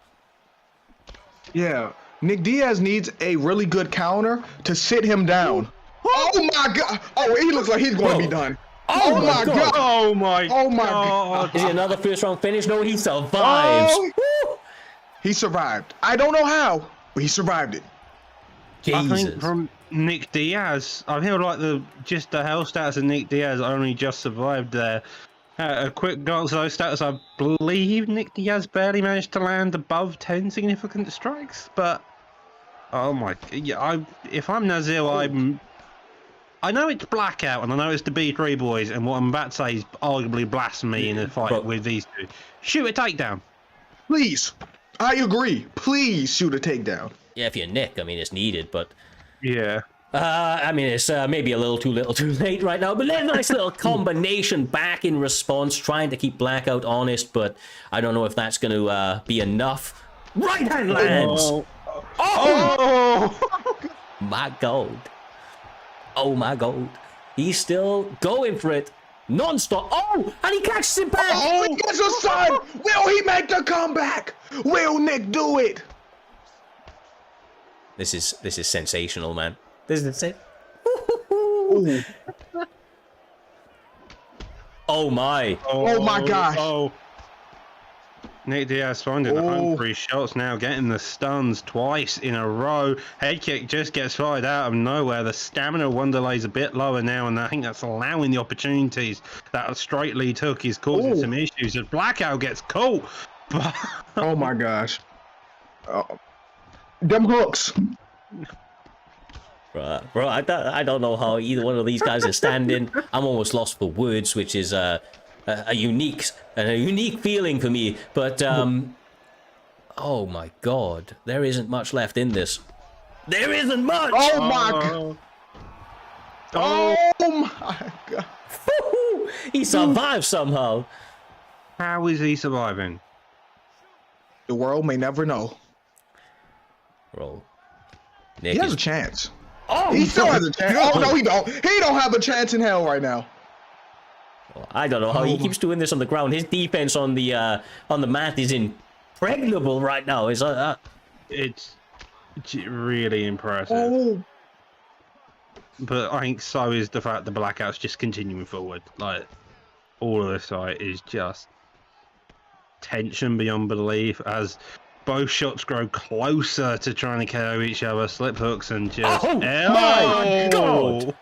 [SPEAKER 2] Yeah. Nick Diaz needs a really good counter to sit him down. Oh my God! Oh, he looks like he's going to be done. Oh my God!
[SPEAKER 3] Oh my
[SPEAKER 2] God!
[SPEAKER 1] Is it another first round finish? No, he survives.
[SPEAKER 2] Oh. He survived. I don't know how, but he survived it.
[SPEAKER 1] Jesus.
[SPEAKER 3] I think from Nick Diaz, I feel like the health stats of Nick Diaz only just survived there. A quick glance at those stats, I believe Nick Diaz barely managed to land above 10 significant strikes, but oh my, yeah, if I'm Nazilla, I know it's Blackout, and I know it's the B3 boys, and what I'm about to say is arguably blasphemy in a fight with these two. Shoot a takedown.
[SPEAKER 2] Please. I agree. Please shoot a takedown.
[SPEAKER 1] Yeah, if you're Nick, I mean, it's needed, but...
[SPEAKER 3] Yeah.
[SPEAKER 1] I mean, it's maybe a little too late right now, but a nice little combination back in response, trying to keep Blackout honest, but I don't know if that's going to be enough. Right hand lands! Oh! My God. Oh, my God. He's still going for it. Non-stop. Oh, and he catches it back.
[SPEAKER 2] Oh, he gets a son. Will he make the comeback? Will Nick do it?
[SPEAKER 1] This is sensational, man. This is it. Oh my.
[SPEAKER 2] Oh my gosh.
[SPEAKER 3] Oh. Nick Diaz finding the home free shots now, getting the stuns twice in a row. Head kick just gets fired out of nowhere. The stamina Wanderlay's a bit lower now, and I think that's allowing the opportunities that Straight Lee took is causing some issues. As Blackout gets caught.
[SPEAKER 2] Oh my gosh. Them hooks.
[SPEAKER 1] Bro, I don't know how either one of these guys is standing. I'm almost lost for words, which is a unique feeling for me. But oh my God, there isn't much left in this. There isn't much.
[SPEAKER 2] Oh my God. Oh my God.
[SPEAKER 1] He survived somehow.
[SPEAKER 3] How is he surviving?
[SPEAKER 2] The world may never know.
[SPEAKER 1] Bro,
[SPEAKER 2] Nick he has a chance.
[SPEAKER 1] Oh,
[SPEAKER 2] he still has a chance. Oh no, he don't. He don't have a chance in hell right now.
[SPEAKER 1] I don't know how he keeps doing this on the ground. His defense on the mat is impregnable right now.
[SPEAKER 3] It's really impressive.
[SPEAKER 2] Oh.
[SPEAKER 3] But I think so is the fact the Blackout's just continuing forward. Like, all of this fight is just tension beyond belief as both shots grow closer to trying to KO each other. Slip hooks and just...
[SPEAKER 1] Oh my God!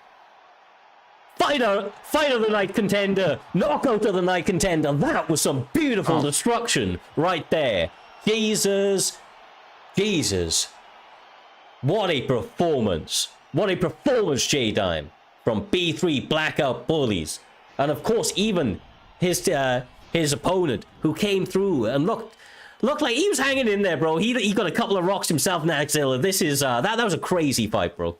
[SPEAKER 1] Fight of the night contender, knockout of the night contender. That was some beautiful destruction right there. Jesus. What a performance. What a performance, J-Dime, from B3 Blackout Bullies. And of course, even his opponent who came through and looked like he was hanging in there, bro. He got a couple of rocks himself, Nazilla. This is that was a crazy fight, bro.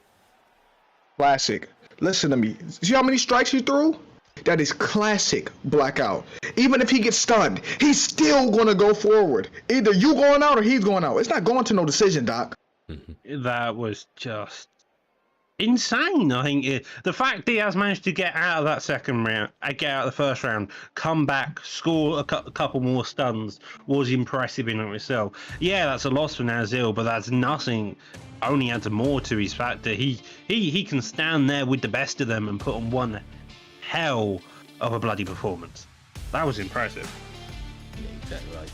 [SPEAKER 2] Classic. Listen to me. See how many strikes he threw? That is classic Blackout. Even if he gets stunned, he's still gonna go forward. Either you going out or he's going out. It's not going to no decision, Doc.
[SPEAKER 3] That was just insane. I think the fact Diaz managed to get out of that second round, get out of the first round, come back, score a couple more stuns was impressive in itself. Yeah, that's a loss for Nazilla, but that's nothing. Only adds more to his factor. He can stand there with the best of them and put on one hell of a bloody performance. That was impressive.
[SPEAKER 1] Yeah, exactly right.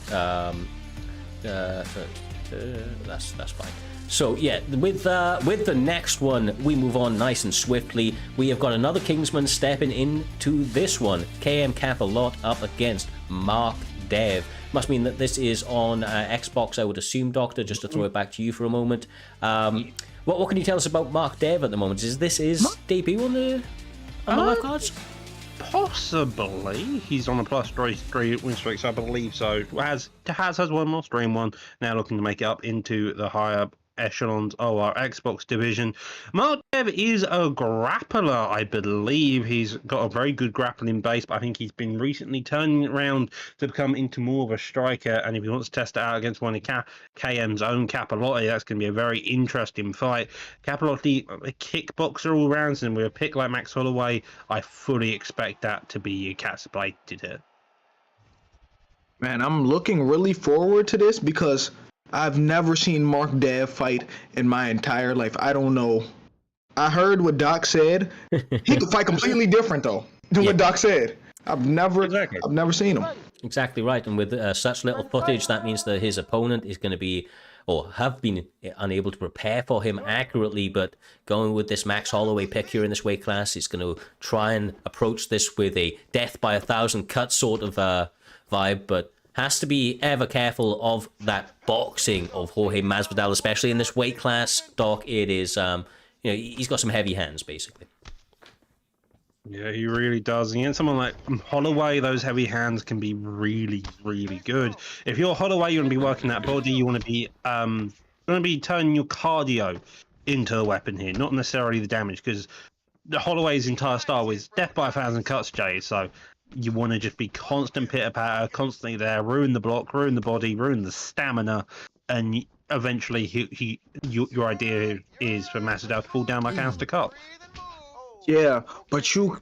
[SPEAKER 1] That's fine. So yeah, with the next one, we move on nice and swiftly. We have got another Kingsman stepping into this one. KM Capillary up against Mark Dev. Must mean that this is on Xbox, I would assume, Doctor, just to throw it back to you for a moment. What can you tell us about Mark Dev at the moment? Is this his debut on the live cards?
[SPEAKER 3] Possibly. He's on a +3 win streak, so I believe so. Has one more stream one, now looking to make it up into the higher echelons of our Xbox division. Mark Dev is a grappler, I believe. He's got a very good grappling base, but I think he's been recently turning it around to become into more of a striker, and if he wants to test it out against one of KM's own Capillary, that's going to be a very interesting fight. Capillary, a kickboxer all round, and with a pick like Max Holloway, I fully expect that to be cat's plated here.
[SPEAKER 2] Man, I'm looking really forward to this because I've never seen Mark Dev fight in my entire life. I don't know. I heard what Doc said. He could fight completely different though than what Doc said. I've never seen him.
[SPEAKER 1] Exactly right. And with such little footage, that means that his opponent is going to be, or have been, unable to prepare for him accurately. But going with this Max Holloway pick here in this weight class, he's going to try and approach this with a death by 1,000 cuts sort of vibe, but has to be ever careful of that boxing of Jorge Masvidal, especially in this weight class. Doc, it is, he's got some heavy hands, basically.
[SPEAKER 3] Yeah, he really does. Against someone like Holloway, those heavy hands can be really, really good. If you're Holloway, you want to be working that body. You want to be turning your cardio into a weapon here, not necessarily the damage, because the Holloway's entire style is death by 1,000 cuts, Jay. So you want to just be constant pitter patter, constantly there, ruin the block, ruin the body, ruin the stamina, and eventually your idea is for Masvidal to fall down like Alistair Cobb.
[SPEAKER 2] Yeah, but you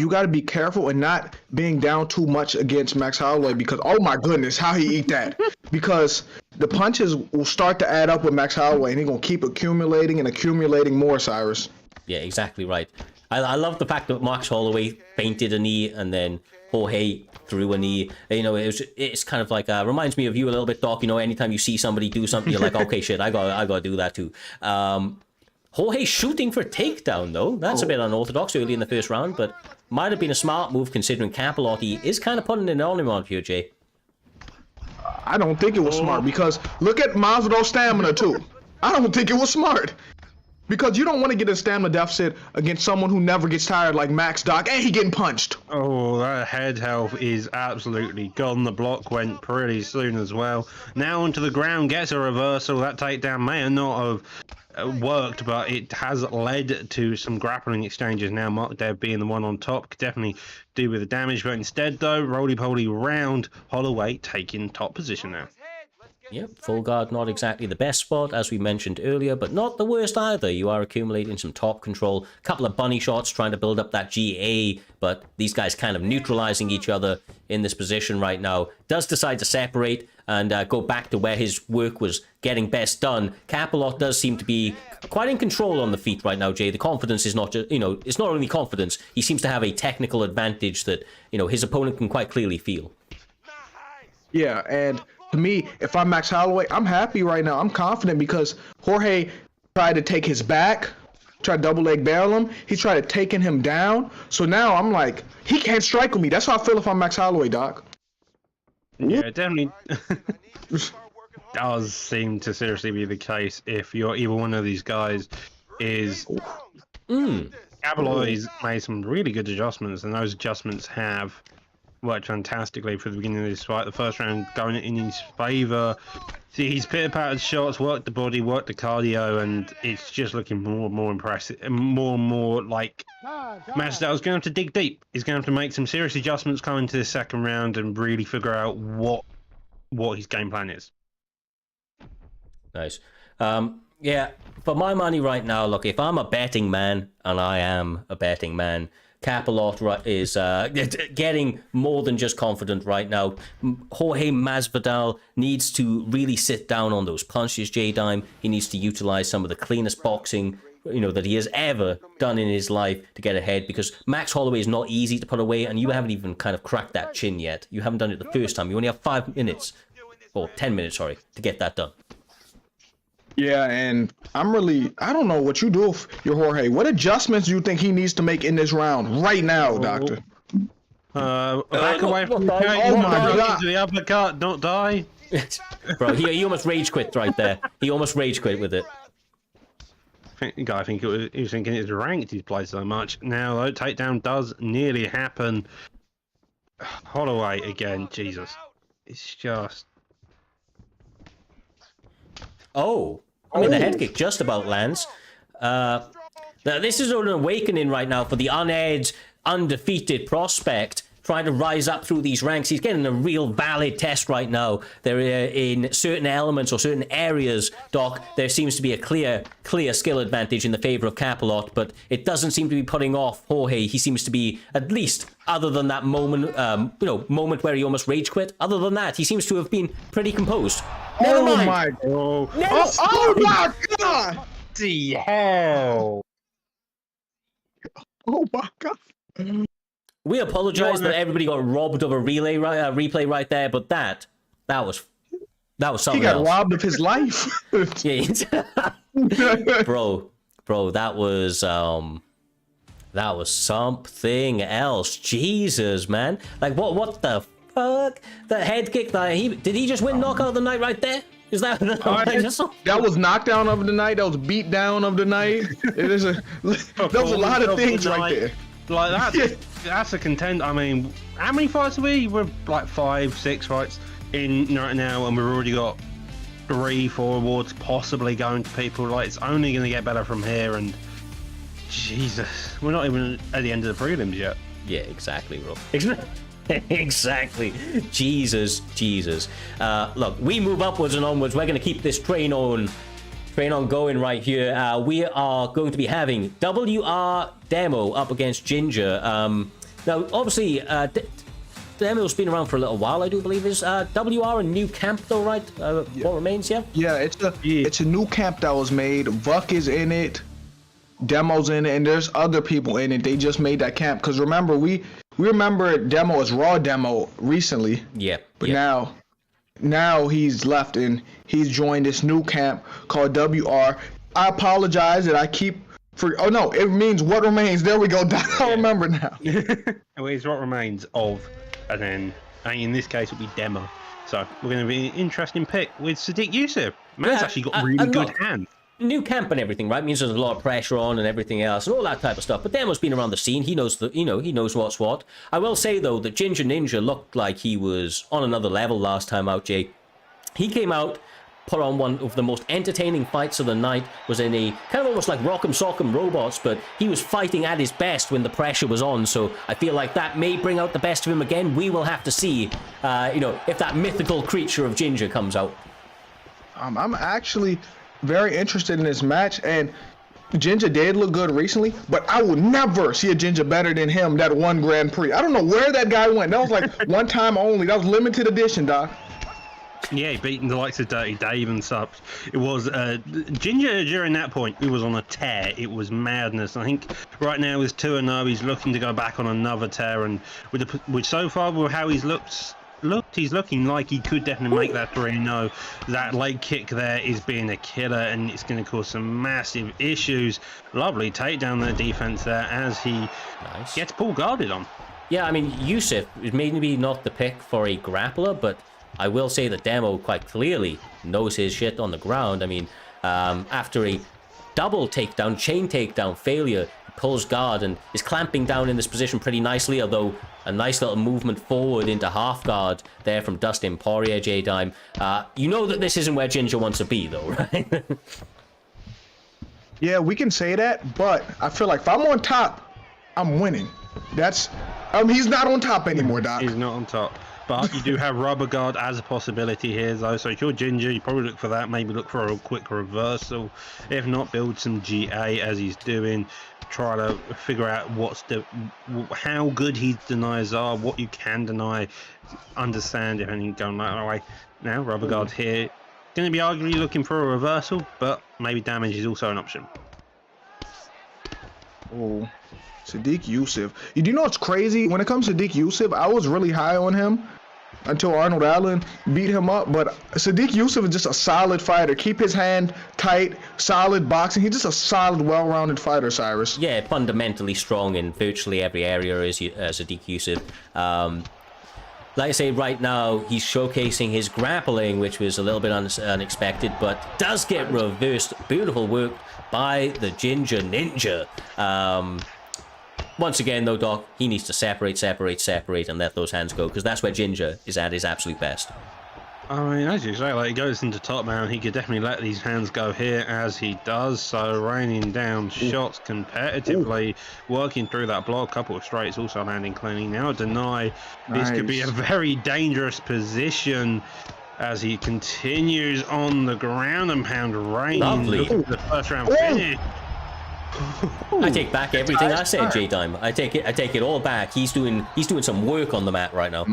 [SPEAKER 2] got to be careful and not being down too much against Max Holloway because, oh my goodness, how he eat that. Because the punches will start to add up with Max Holloway, and he's going to keep accumulating and accumulating more, Cyrus.
[SPEAKER 1] Yeah, exactly right. I love the fact that Max Holloway feinted a knee and then Jorge threw a knee. You know, it's kind of like reminds me of you a little bit, Doc. You know, anytime you see somebody do something, you're like, okay, shit, I got to do that too. Jorge shooting for takedown though. That's a bit unorthodox early in the first round, but might have been a smart move considering Capillary is kind of putting it on him on here, Jay.
[SPEAKER 2] I don't think it was smart because look at Masvidal's stamina too. I don't think it was smart. Because you don't want to get a stamina deficit against someone who never gets tired like Max, Doc, and he getting punched.
[SPEAKER 3] Oh, that head health is absolutely gone. The block went pretty soon as well. Now onto the ground, gets a reversal. That takedown may not have worked, but it has led to some grappling exchanges. Now Mark Dev being the one on top could definitely do with the damage, but instead though, roly-poly round, Holloway taking top position now.
[SPEAKER 1] Yep, full guard, not exactly the best spot, as we mentioned earlier, but not the worst either. You are accumulating some top control, a couple of bunny shots trying to build up that GA, but these guys kind of neutralizing each other in this position right now. Does decide to separate and go back to where his work was getting best done. Capillary does seem to be quite in control on the feet right now, Jay. The confidence is not just, you know, it's not only confidence, he seems to have a technical advantage that, you know, his opponent can quite clearly feel.
[SPEAKER 2] Yeah, and to me, if I'm Max Holloway, I'm happy right now. I'm confident because Jorge tried to take his back, tried to double leg barrel him. He tried to taking him down. So now I'm like, he can't strike with me. That's how I feel if I'm Max Holloway, Doc.
[SPEAKER 3] Yeah, it definitely does seem to seriously be the case if you're either one of these guys is... Capillary's made some really good adjustments, and those adjustments have worked fantastically for the beginning of this fight. The first round going in his favour. See, he's pitter-pattered shots, worked the body, worked the cardio, and it's just looking more and more impressive, and more like Masvidal's going to have to dig deep. He's going to have to make some serious adjustments coming to the second round and really figure out what his game plan is.
[SPEAKER 1] Nice. Yeah, for my money right now, look, if I'm a betting man, and I am a betting man, Capillary is getting more than just confident right now. Jorge Masvidal needs to really sit down on those punches, J-Dime. He needs to utilize some of the cleanest boxing, you know, that he has ever done in his life to get ahead, because Max Holloway is not easy to put away, and you haven't even kind of cracked that chin yet. You haven't done it the first time. You only have 5 minutes, or 10 minutes, sorry, to get that done.
[SPEAKER 2] Yeah, and I don't know what you do if you're Jorge. What adjustments do you think he needs to make in this round right now, Doctor?
[SPEAKER 3] Back away from the
[SPEAKER 2] oh my God.
[SPEAKER 3] the uppercut, don't die.
[SPEAKER 1] Bro, he almost rage quit right there. He almost rage quit with it.
[SPEAKER 3] I think he was thinking it's ranked he's played so much. Now, though, takedown does nearly happen. Holloway again, Jesus. It's just...
[SPEAKER 1] Oh, I mean, the head kick just about lands. This is an awakening right now for the unedged, undefeated prospect trying to rise up through these ranks. He's getting a real valid test right now. There, in certain elements or certain areas, Doc, there seems to be a clear skill advantage in the favor of Capillary, but it doesn't seem to be putting off Jorge. He seems to be, at least, other than that moment, moment where he almost rage quit. Other than that, he seems to have been pretty composed. Never mind.
[SPEAKER 2] My God.
[SPEAKER 3] Oh
[SPEAKER 2] My God!
[SPEAKER 3] the hell!
[SPEAKER 2] Oh my God!
[SPEAKER 1] We apologize that everybody got robbed of a replay right there, but that was something
[SPEAKER 2] He got
[SPEAKER 1] else.
[SPEAKER 2] robbed of his life.
[SPEAKER 1] Yeah, bro, that was something else. Jesus, man, like what the fuck? The head kick that did he just win knockout of the night right there? Is that
[SPEAKER 2] That was knockdown of the night. That was beat down of the night. There was a lot of things right there.
[SPEAKER 3] Like that's a contend. I mean, how many fights are we? We're like 5, 6 fights in right now, and we've already got 3, 4 awards possibly going to people. Like, it's only going to get better from here. And Jesus, we're not even at the end of the prelims yet.
[SPEAKER 1] Yeah, exactly, Rob. Exactly. Jesus. Look, we move upwards and onwards. We're going to keep this train on going right here. We are going to be having WR Demo up against Ginger. Now, obviously, Demo's been around for a little while, I do believe. Is WR a new camp, though, right? What remains, yeah?
[SPEAKER 2] Yeah, it's a new camp that was made. Vuck is in it, Demo's in it, and there's other people in it. They just made that camp. Because remember, we remember Demo as Raw Demo recently.
[SPEAKER 1] Yeah.
[SPEAKER 2] But now he's left and he's joined this new camp called WR. I apologize that I keep oh no, it means what remains. There we go. I remember now.
[SPEAKER 3] It's what remains of, and then in this case it'll be Demo. So we're going to be an interesting pick with Sadiq Yusuf. Man's actually got really good hands.
[SPEAKER 1] New camp and everything, right? Means there's a lot of pressure on and everything else and all that type of stuff. But Demo's been around the scene. He knows he knows what's what. I will say though that Ginger Ninja looked like he was on another level last time out, Jay. He came out, put on one of the most entertaining fights of the night, was in a kind of almost like Rock'em Sock'em Robots, but he was fighting at his best when the pressure was on. So I feel like that may bring out the best of him again. We will have to see, if that mythical creature of Ginger comes out.
[SPEAKER 2] I'm actually very interested in this match, and Ginger did look good recently, but I will never see a Ginger better than him that one Grand Prix. I don't know where that guy went. That was like one time only. That was limited edition, Doc.
[SPEAKER 3] Yeah, beating the likes of Dirty Dave and such. It was Ginger during that point. He was on a tear. It was madness. I think right now he's 2-0. He's looking to go back on another tear, and with so far with how he's looked, he's looking like he could definitely make that 3-0. That leg kick there is being a killer, and it's going to cause some massive issues. Lovely takedown there, defense there, as he gets Paul guarded on.
[SPEAKER 1] Yeah, I mean, Yusuf is maybe not the pick for a grappler, but I will say that Demo quite clearly knows his shit on the ground. I mean, after a double takedown, chain takedown failure, he pulls guard and is clamping down in this position pretty nicely, although a nice little movement forward into half guard there from Dustin Poirier, J-Dime. You know that this isn't where Ginger wants to be, though, right?
[SPEAKER 2] Yeah, we can say that, but I feel like if I'm on top, I'm winning. He's not on top anymore, Doc.
[SPEAKER 3] He's not on top. But you do have rubber guard as a possibility here, though. So if you're Ginger, you probably look for that. Maybe look for a quick reversal. If not, build some GA as he's doing. Try to figure out how good his deniers are, what you can deny. Understand if anything going that way. Now, rubber guard here. Going to be arguably looking for a reversal, but maybe damage is also an option.
[SPEAKER 2] Oh, Sadiq Yusuf. You do know what's crazy? When it comes to Sadiq Yusuf, I was really high on him until Arnold Allen beat him up. But Sadiq Yusuf is just a solid fighter. Keep his hand tight, solid boxing. He's just a solid, well-rounded fighter, Cyrus.
[SPEAKER 1] Yeah, fundamentally strong in virtually every area is Sadiq Yusuf. Like I say, right now, he's showcasing his grappling, which was a little bit unexpected, but does get reversed. Beautiful work by the Ginger Ninja. Once again, though, Doc, he needs to separate, and let those hands go, because that's where Ginger is at his absolute best.
[SPEAKER 3] I mean, as you say, like, he goes into top mount, he could definitely let these hands go here, as he does, so raining down shots competitively, working through that block, couple of straights, also landing cleanly. Now deny. This could be a very dangerous position as he continues on the ground and pound raining.
[SPEAKER 1] Lovely.
[SPEAKER 3] The first round finish.
[SPEAKER 1] I take back everything I said, J-Dime. I take it all back. He's doing some work on the mat right now.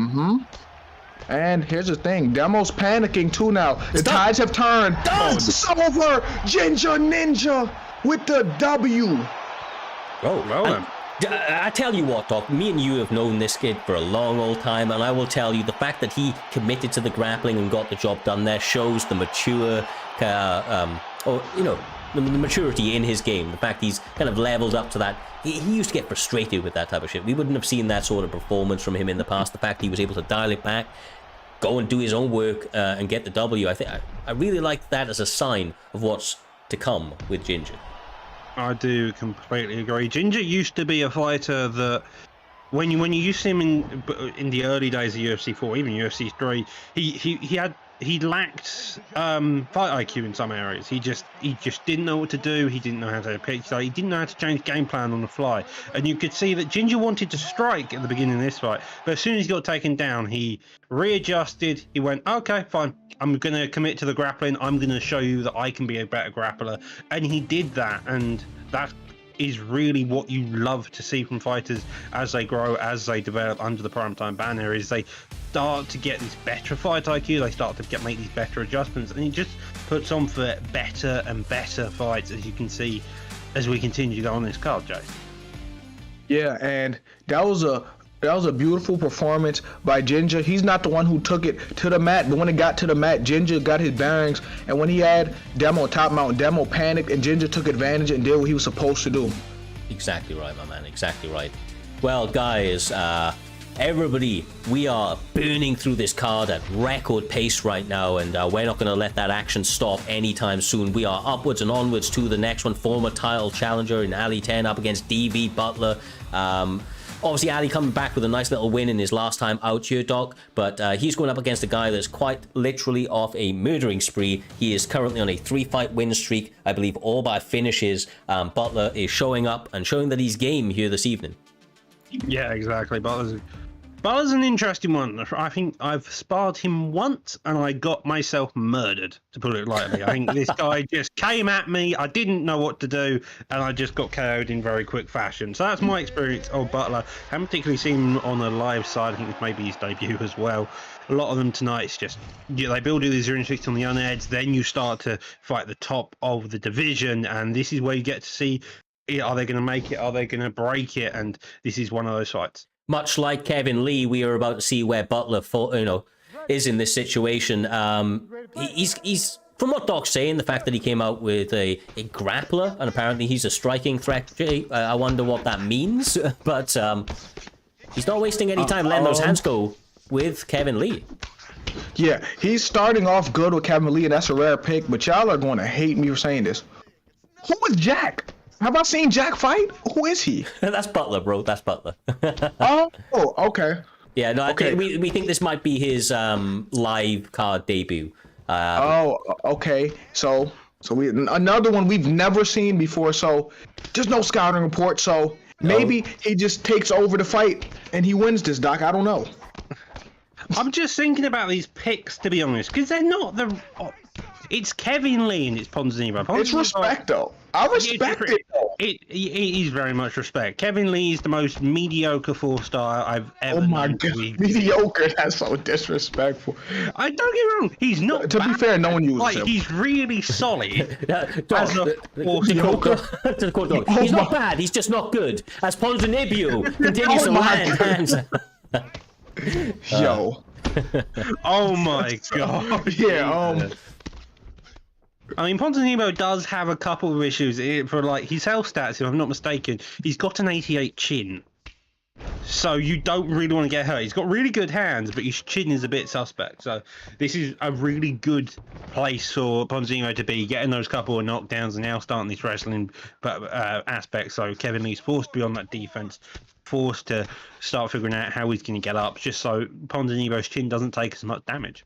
[SPEAKER 2] And here's the thing, Demo's panicking too now. The tides have turned. It's over. Ginger Ninja with the W.
[SPEAKER 1] Oh, I tell you what, Doc, me and you have known this kid for a long old time, and I will tell you, the fact that he committed to the grappling and got the job done there shows the mature, the maturity in his game. The fact he's kind of leveled up to that. He used to get frustrated with that type of shit. We wouldn't have seen that sort of performance from him in the past. The fact he was able to dial it back, go and do his own work, and get the W. I really like that as a sign of what's to come with Ginger.
[SPEAKER 3] I do completely agree. Ginger used to be a fighter that, when you used to him in the early days of UFC 4, even UFC 3, he lacked fight IQ in some areas. He just didn't know what to do. He didn't know how to pitch. So he didn't know how to change game plan on the fly. And you could see that Ginger wanted to strike at the beginning of this fight, but as soon as he got taken down, he readjusted. He went, okay, fine. I'm going to commit to the grappling. I'm going to show you that I can be a better grappler. And he did that, and that is really what you love to see from fighters as they grow, as they develop under the PrimeTime banner, is they start to get this better fight IQ, they start to make these better adjustments, and it just puts on for better and better fights, as you can see as we continue to go on this card, Jay.
[SPEAKER 2] Yeah, and that was a beautiful performance by Ginger. He's not the one who took it to the mat, but when it got to the mat, Ginger got his bearings, and when he had Demo top mount, Demo panicked, and Ginger took advantage and did what he was supposed to do.
[SPEAKER 1] Exactly right, my man. Exactly right. Well, guys, everybody, we are burning through this card at record pace right now, and we're not going to let that action stop anytime soon. We are upwards and onwards to the next one. Former title challenger in Ali 10 up against DV Butler. Obviously, Ali coming back with a nice little win in his last time out here, Doc, but he's going up against a guy that's quite literally off a murdering spree. He is currently on a 3-fight win streak, I believe all by finishes. Butler is showing up and showing that he's game here this evening.
[SPEAKER 3] Yeah, exactly. Butler's an interesting one. I think I've sparred him once and I got myself murdered, to put it lightly. I think this guy just came at me. I didn't know what to do, and I just got KO'd in very quick fashion. So that's my experience of Butler. I haven't particularly seen him on the live side. I think it's maybe his debut as well. A lot of them tonight, it's just, they build you these 0-6 on the unedge, then you start to fight the top of the division, and this is where you get to see, are they going to make it? Are they going to break it? And this is one of those fights.
[SPEAKER 1] Much like Kevin Lee, we are about to see where Butler, is in this situation. He's from what Doc's saying, the fact that he came out with a grappler, and apparently he's a striking threat. I wonder what that means, but he's not wasting any time letting those hands go with Kevin Lee.
[SPEAKER 2] Yeah, he's starting off good with Kevin Lee, and that's a rare pick, but y'all are going to hate me for saying this. Who is Jack? Have I seen Jack fight? Who is he?
[SPEAKER 1] That's Butler, bro. That's Butler.
[SPEAKER 2] Oh, okay.
[SPEAKER 1] Yeah, no, okay. We think this might be his live card debut.
[SPEAKER 2] Okay. So we another one we've never seen before. So there's no scouting report. So maybe he just takes over the fight and he wins this, Doc. I don't know.
[SPEAKER 3] I'm just thinking about these picks, to be honest, because they're not the. It's Kevin Lee and it's Ponzinibbio.
[SPEAKER 2] It's respect, though. I respect it, though.
[SPEAKER 3] It is very much respect. Kevin Lee is the most mediocre 4-star I've ever known.
[SPEAKER 2] Oh my God, mediocre? That's so disrespectful.
[SPEAKER 3] I don't get me wrong. He's not.
[SPEAKER 2] To be fair, no one uses him.
[SPEAKER 3] He's really solid.
[SPEAKER 1] Mediocre. He's not bad. He's just not good. As Ponzinibbio continues to land hands.
[SPEAKER 2] Yo.
[SPEAKER 3] Oh my God.
[SPEAKER 2] Yeah.
[SPEAKER 3] I mean, Ponzinibbio does have a couple of issues for his health stats. If I'm not mistaken, he's got an 88 chin, so you don't really want to get hurt. He's got really good hands, but his chin is a bit suspect. So this is a really good place for Ponzinibbio to be, getting those couple of knockdowns and now starting this wrestling aspect. So Kevin Lee's forced to be on that defense, forced to start figuring out how he's going to get up, just so Ponzinibbio's chin doesn't take as much damage.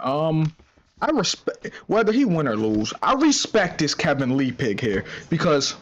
[SPEAKER 2] I respect whether he win or lose. I respect this Kevin Lee pick here because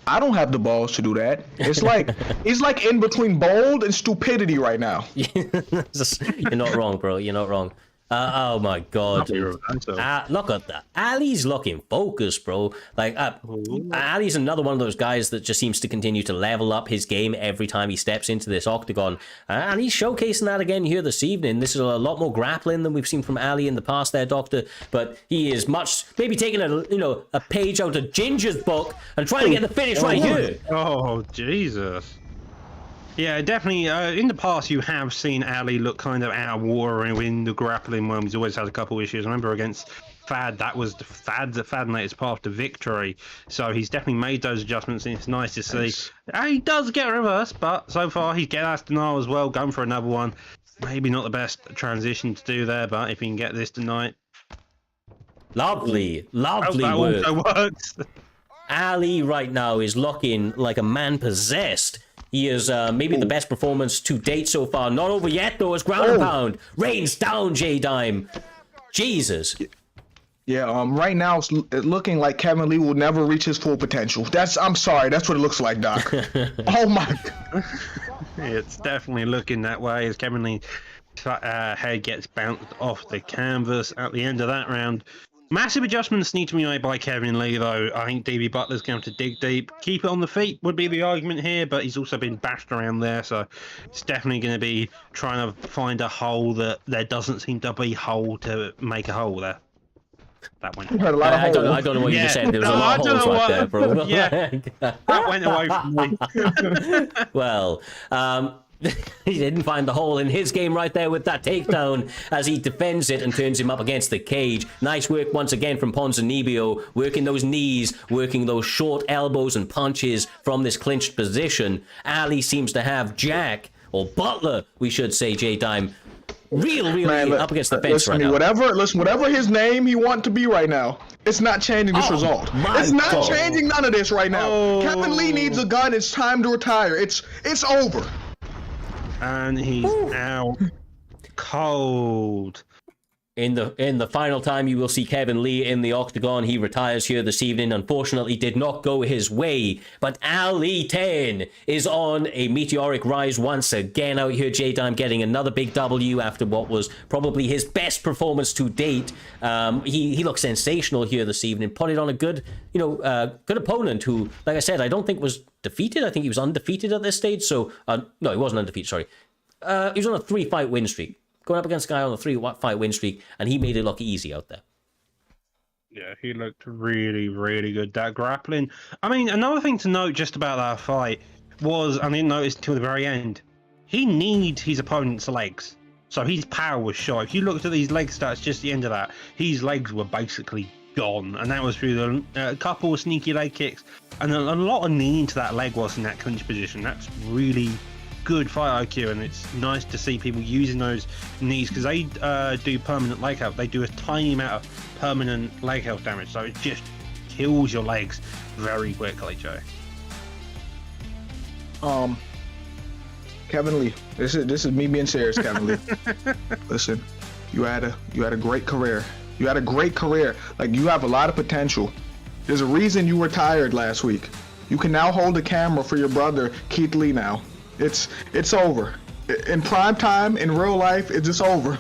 [SPEAKER 2] I don't have the balls to do that. It's like he's like in between bold and stupidity right now.
[SPEAKER 1] You're not wrong, bro. You're not wrong. Oh my God. Look at that. Ali's looking focused, bro. Ali's another one of those guys that just seems to continue to level up his game every time he steps into this octagon. And he's showcasing that again here this evening. This is a lot more grappling than we've seen from Ali in the past there, Doctor. But he is maybe taking a page out of Ginger's book and trying to get the finish right here.
[SPEAKER 3] Oh, Jesus. Yeah, definitely. In the past, you have seen Ali look kind of out of water in the grappling realm. He's always had a couple of issues. I remember against Fad, that was the Fadinator's path to victory. So he's definitely made those adjustments, and it's nice to see. He does get reversed, but so far he's getting Astonal as well, going for another one. Maybe not the best transition to do there, but if he can get this tonight.
[SPEAKER 1] Lovely
[SPEAKER 3] That
[SPEAKER 1] work.
[SPEAKER 3] also works.
[SPEAKER 1] Ali right now is looking like a man possessed. He is maybe the best performance to date so far. Not over yet, though, as ground and pound rains down J-Dime. Jesus.
[SPEAKER 2] Yeah, right now it's looking like Kevin Lee will never reach his full potential. I'm sorry, that's what it looks like, Doc. Oh my God.
[SPEAKER 3] It's definitely looking that way as Kevin Lee's head gets bounced off the canvas at the end of that round. Massive adjustments need to be made by Kevin Lee, though. I think DB Butler's going to dig deep. Keep it on the feet would be the argument here, but he's also been bashed around there, so it's definitely going to be trying to find a hole that there doesn't seem to be hole to make a hole there. That went.
[SPEAKER 2] Heard a lot of
[SPEAKER 1] I don't know what you just said. There was a lot of holes right there, bro.
[SPEAKER 3] Yeah, that went away from me.
[SPEAKER 1] Well, he didn't find the hole in his game right there with that takedown as he defends it and turns him up against the cage. Nice work once again from Ponzinibbio, working those knees, working those short elbows and punches from this clinched position. Ali seems to have Jack, or Butler, we should say, J-Dime, really up against the fence right now.
[SPEAKER 2] Whatever his name he wants to be right now, it's not changing this result. It's not changing none of this right now. Kevin Lee needs a gun. It's time to retire. It's over.
[SPEAKER 3] And he's out cold.
[SPEAKER 1] In the final time you will see Kevin Lee in the octagon. He retires here this evening. Unfortunately, did not go his way. But Ali 10 is on a meteoric rise once again out here. J-Dime getting another big W after what was probably his best performance to date. He looks sensational here this evening. Put it on a good opponent who, like I said, I don't think was defeated. I think he was undefeated at this stage. So, no, he wasn't undefeated, sorry. He was on a 3-fight win streak. Going up against a guy on a 3-fight win streak, and he made it look easy out there.
[SPEAKER 3] Yeah, he looked really, really good. That grappling. I mean, another thing to note just about that fight was, I didn't notice until the very end, he needs his opponent's legs. So his power was shot. If you looked at these leg stats just the end of that, his legs were basically gone. And that was through a couple of sneaky leg kicks. And a lot of knee into that leg was in that clinch position. That's really good fight IQ, and it's nice to see people using those knees because they do permanent leg health. They do a tiny amount of permanent leg health damage, so it just kills your legs very quickly, Joe.
[SPEAKER 2] Kevin Lee, this is me being serious, Kevin Lee. Listen, you had a great career. You had a great career. Like, you have a lot of potential. There's a reason you retired last week. You can now hold the camera for your brother Keith Lee now. It's over. In prime time, in real life, it's just over.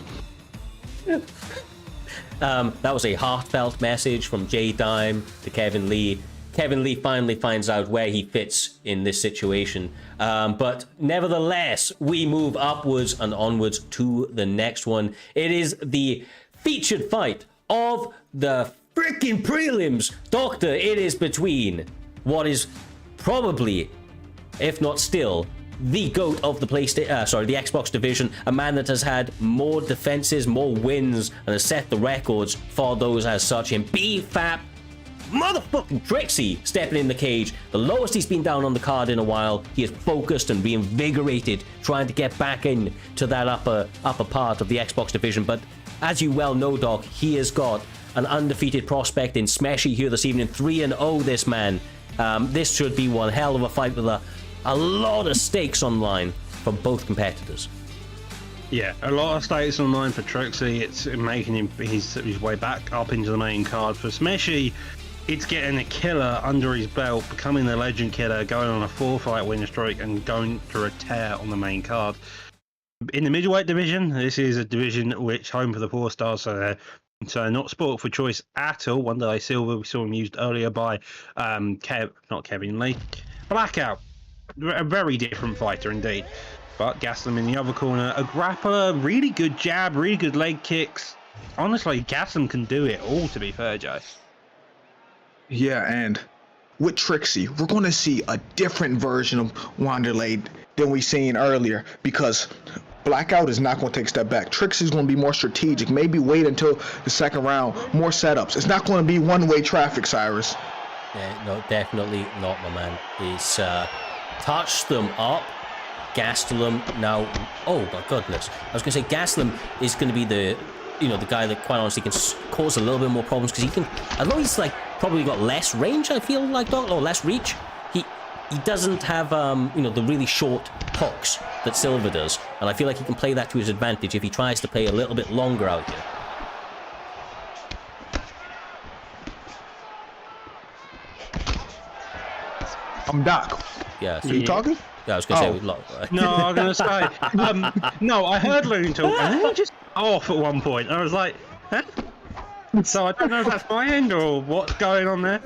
[SPEAKER 1] That was a heartfelt message from J-Dime to Kevin Lee. Kevin Lee finally finds out where he fits in this situation. But nevertheless, we move upwards and onwards to the next one. It is the featured fight of the freaking prelims. Doctor, it is between what is probably, if not still, the GOAT of the the Xbox division, a man that has had more defenses, more wins, and has set the records for those as such in BFAP motherfucking Trixie stepping in the cage. The lowest he's been down on the card in a while. He is focused and reinvigorated, trying to get back in to that upper part of the Xbox division. But as you well know, Doc, he has got an undefeated prospect in Smashy here this evening. 3-0 this man. This should be one hell of a fight with a lot of stakes online for both competitors.
[SPEAKER 3] Yeah, a lot of stakes online for Trixie. It's making him his way back up into the main card. For Smashy, it's getting a killer under his belt, becoming the legend killer, going on a 4-fight win streak and going through a tear on the main card. In the middleweight division, this is a division which home for the 4 stars, so not sport for choice at all. One Day Silver, we saw him used earlier by not Kevin Lee. Blackout. A very different fighter indeed. But Gaslam in the other corner, a grappler, really good jab, really good leg kicks. Honestly, Gaslam can do it all, to be fair, Joe.
[SPEAKER 2] Yeah, and with Trixie, we're going to see a different version of Wanderlei than we seen earlier, because Blackout is not going to take a step back. Trixie's going to be more strategic, maybe wait until the second round, more setups. It's not going to be one-way traffic, Cyrus.
[SPEAKER 1] Yeah, no, definitely not, my man. It's touched them up. Gastelum now, oh my goodness. I was going to say Gastelum is going to be the guy that quite honestly can cause a little bit more problems because he can, although he's like probably got less range, I feel like, or less reach, he doesn't have the really short hooks that Silver does, and I feel like he can play that to his advantage if he tries to play a little bit longer out here.
[SPEAKER 2] I'm Doc.
[SPEAKER 1] Yeah. So
[SPEAKER 2] you talking?
[SPEAKER 1] Yeah, I was gonna say.
[SPEAKER 3] No, I was gonna say. No, I heard Loon talk, and then he just off at one point. I was like, huh? So I don't know if that's my end or what's going on there.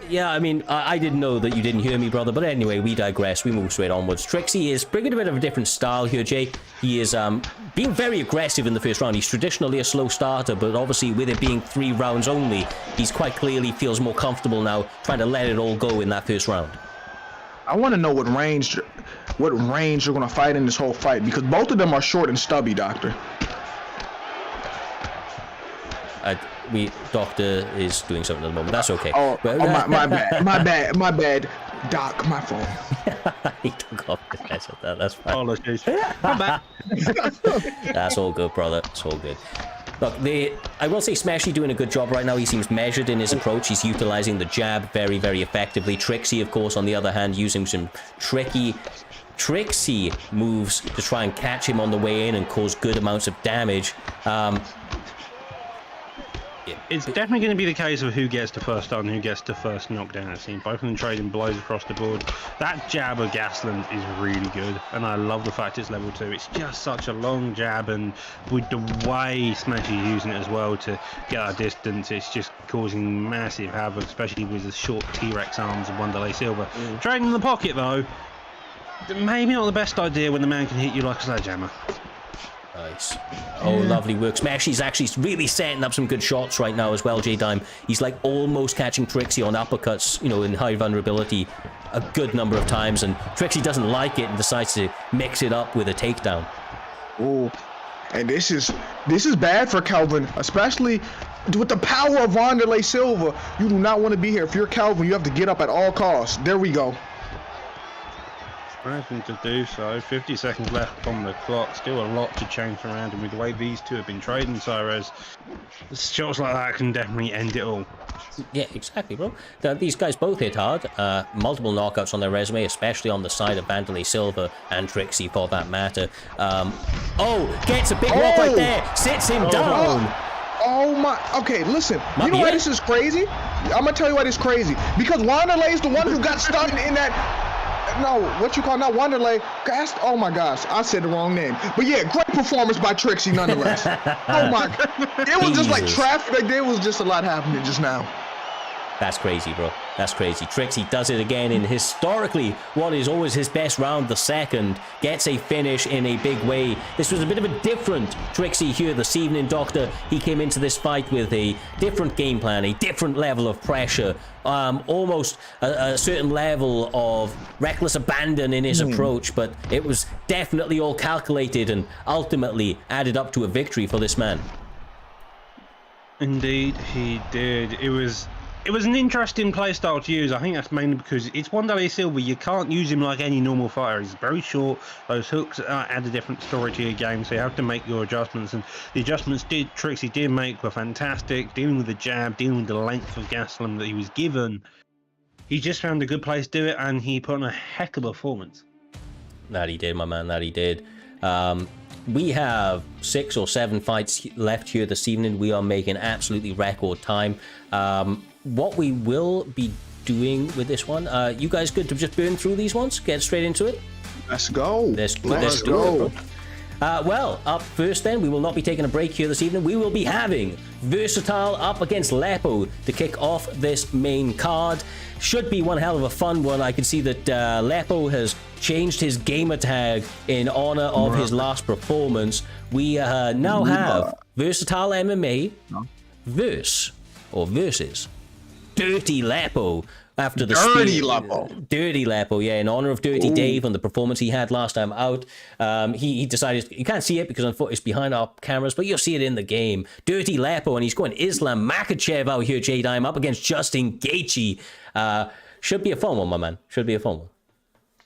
[SPEAKER 1] Yeah, I mean, I didn't know that you didn't hear me, brother. But anyway, we digress. We move straight onwards. Trixie is bringing a bit of a different style here, Jay. He is being very aggressive in the first round. He's traditionally a slow starter, but obviously with it being 3 rounds only, he's quite clearly feels more comfortable now trying to let it all go in that first round.
[SPEAKER 2] I want to know what range you're gonna fight in this whole fight, because both of them are short and stubby, Doctor.
[SPEAKER 1] Doctor is doing something at the moment. That's okay.
[SPEAKER 2] My bad, Doc, my fault.
[SPEAKER 1] He took off his mess at that. That's fine.
[SPEAKER 3] Apologies. I'm back.
[SPEAKER 1] That's all good, brother. It's all good. Look, I will say Smashy doing a good job right now. He seems measured in his approach. He's utilizing the jab very, very effectively. Trixie, of course, on the other hand, using some Trixie moves to try and catch him on the way in and cause good amounts of damage.
[SPEAKER 3] It's definitely going to be the case of who gets the first start and who gets the first knockdown. It seems both of them trading blows across the board. That jab of Gasland is really good, and I love the fact it's level 2. It's just such a long jab, and with the way Smashy is using it as well to get our distance, it's just causing massive havoc, especially with the short T-Rex arms of Wanderlei Silva. Trading in the pocket, though, maybe not the best idea when the man can hit you like a sledgehammer.
[SPEAKER 1] Nice. Oh, lovely work. Smashy's actually really setting up some good shots right now as well, J-Dime. He's like almost catching Trixie on uppercuts, in high vulnerability a good number of times, and Trixie doesn't like it and decides to mix it up with a takedown.
[SPEAKER 2] Oh, and this is bad for Calvin, especially with the power of Wanderlei Silva. You do not want to be here. If you're Calvin, you have to get up at all costs. There we go.
[SPEAKER 3] Managing to do so. 50 seconds left on the clock. Still a lot to change around, and with the way these two have been trading, Cyrez, shots like that can definitely end it all.
[SPEAKER 1] Yeah, exactly, bro. These guys both hit hard. Multiple knockouts on their resume, especially on the side of Wanderlei Silva and Trixie, for that matter. Gets a big walk right there. Sits him down.
[SPEAKER 2] Oh my, okay, listen, you know why this is crazy? I'm gonna tell you why this is crazy. Because Wanderlei is the one who got stunned in that. No, what you call not Wanderlei? Oh my gosh, I said the wrong name. But yeah, great performance by Trixie nonetheless. Oh my, it was just like traffic. Like, there was just a lot happening just now.
[SPEAKER 1] That's crazy, bro. That's crazy. Trixie does it again in historically what is always his best round, the second. Gets a finish in a big way. This was a bit of a different Trixie here this evening, Doctor. He came into this fight with a different game plan, a different level of pressure, almost a certain level of reckless abandon in his approach, but it was definitely all calculated and ultimately added up to a victory for this man.
[SPEAKER 3] Indeed, he did. It was an interesting playstyle to use. I think that's mainly because it's Wanderlei Silva. You can't use him like any normal fighter. He's very short. Those hooks add a different story to your game, so you have to make your adjustments. And the adjustments Trixie did make were fantastic. Dealing with the jab, dealing with the length of Gaslam that he was given. He just found a good place to do it, and he put on a heck of a performance.
[SPEAKER 1] That he did, my man. That he did. We have 6 or 7 fights left here this evening. We are making absolutely record time. What we will be doing with this one, you guys good to just burn through these ones? Get straight into it?
[SPEAKER 2] Let's go.
[SPEAKER 1] Let's do it, bro. Well, up first then, we will not be taking a break here this evening. We will be having Versatile up against Lapo to kick off this main card. Should be one hell of a fun one. I can see that Lapo has changed his gamer tag in honor of his last performance. We now have Versatile MMA versus Dirty Lapo after the Dirty Lapo, yeah, in honor of Dirty Dave and the performance he had last time out. He decided, you can't see it because unfortunately it's behind our cameras, but you'll see it in the game. Dirty Lapo, and he's going Islam Makhachev out here, J-Dime, up against Justin Gaethje. Should be a fun one, my man. Should be a fun one.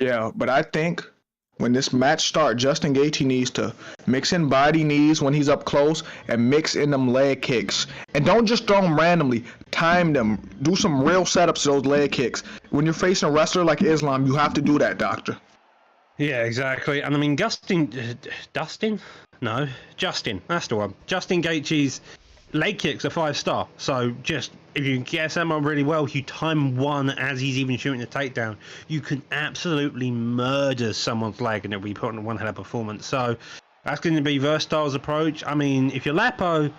[SPEAKER 2] Yeah, but I think When this match starts, Justin Gaethje needs to mix in body knees when he's up close and mix in them leg kicks. And don't just throw them randomly. Time them. Do some real setups to those leg kicks. When you're facing a wrestler like Islam, you have to do that, doctor.
[SPEAKER 3] Yeah, exactly. And I mean, Justin, that's the one. Justin Gaethje's leg kicks are 5-star. So just if you get someone really well, you time one as he's even shooting the takedown, you can absolutely murder someone's leg and it'll be put on one hell of a performance. So that's going to be Versatile's approach. I mean, if you're Lapo,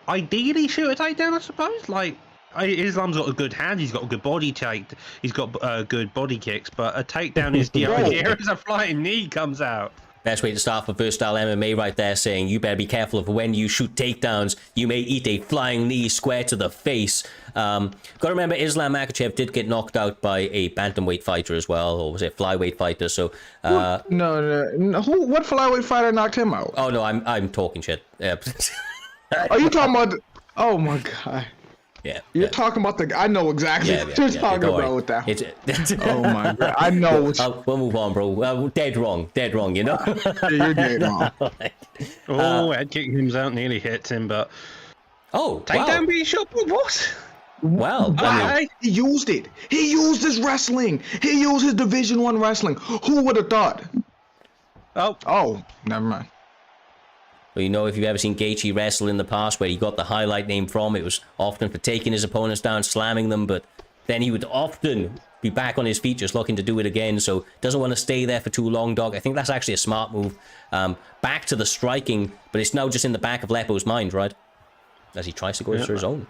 [SPEAKER 3] ideally shoot a takedown, I suppose. Like, Islam's got a good hand, he's got a good body take, he's got good body kicks, but a takedown is the idea as a flying knee comes out.
[SPEAKER 1] Best way to start for Versatile MMA right there, saying you better be careful of when you shoot takedowns. You may eat a flying knee square to the face. Got to remember, Islam Makhachev did get knocked out by a bantamweight fighter as well, or was it flyweight fighter? So
[SPEAKER 2] no. What flyweight fighter knocked him out?
[SPEAKER 1] Oh no, I'm talking shit. Yeah.
[SPEAKER 2] Are you talking about? Oh my god.
[SPEAKER 1] Yeah,
[SPEAKER 2] you're talking about the. I know exactly what you're talking about with that. Oh my god, I know.
[SPEAKER 1] We'll move on, bro. Dead wrong, you know.
[SPEAKER 2] You're dead wrong.
[SPEAKER 3] Head kick comes out, nearly hits him, but
[SPEAKER 1] takedown
[SPEAKER 3] being shot. What?
[SPEAKER 1] Well,
[SPEAKER 2] he used it. He used his wrestling. He used his Division I wrestling. Who would have thought? Oh, never mind.
[SPEAKER 1] Well, you know, if you've ever seen Gaethje wrestle in the past, where he got the highlight name from, it was often for taking his opponents down, slamming them, but then he would often be back on his feet just looking to do it again, so doesn't want to stay there for too long, dog. I think that's actually a smart move. Back to the striking, but it's now just in the back of Lapo's mind, right? As he tries to go for his own.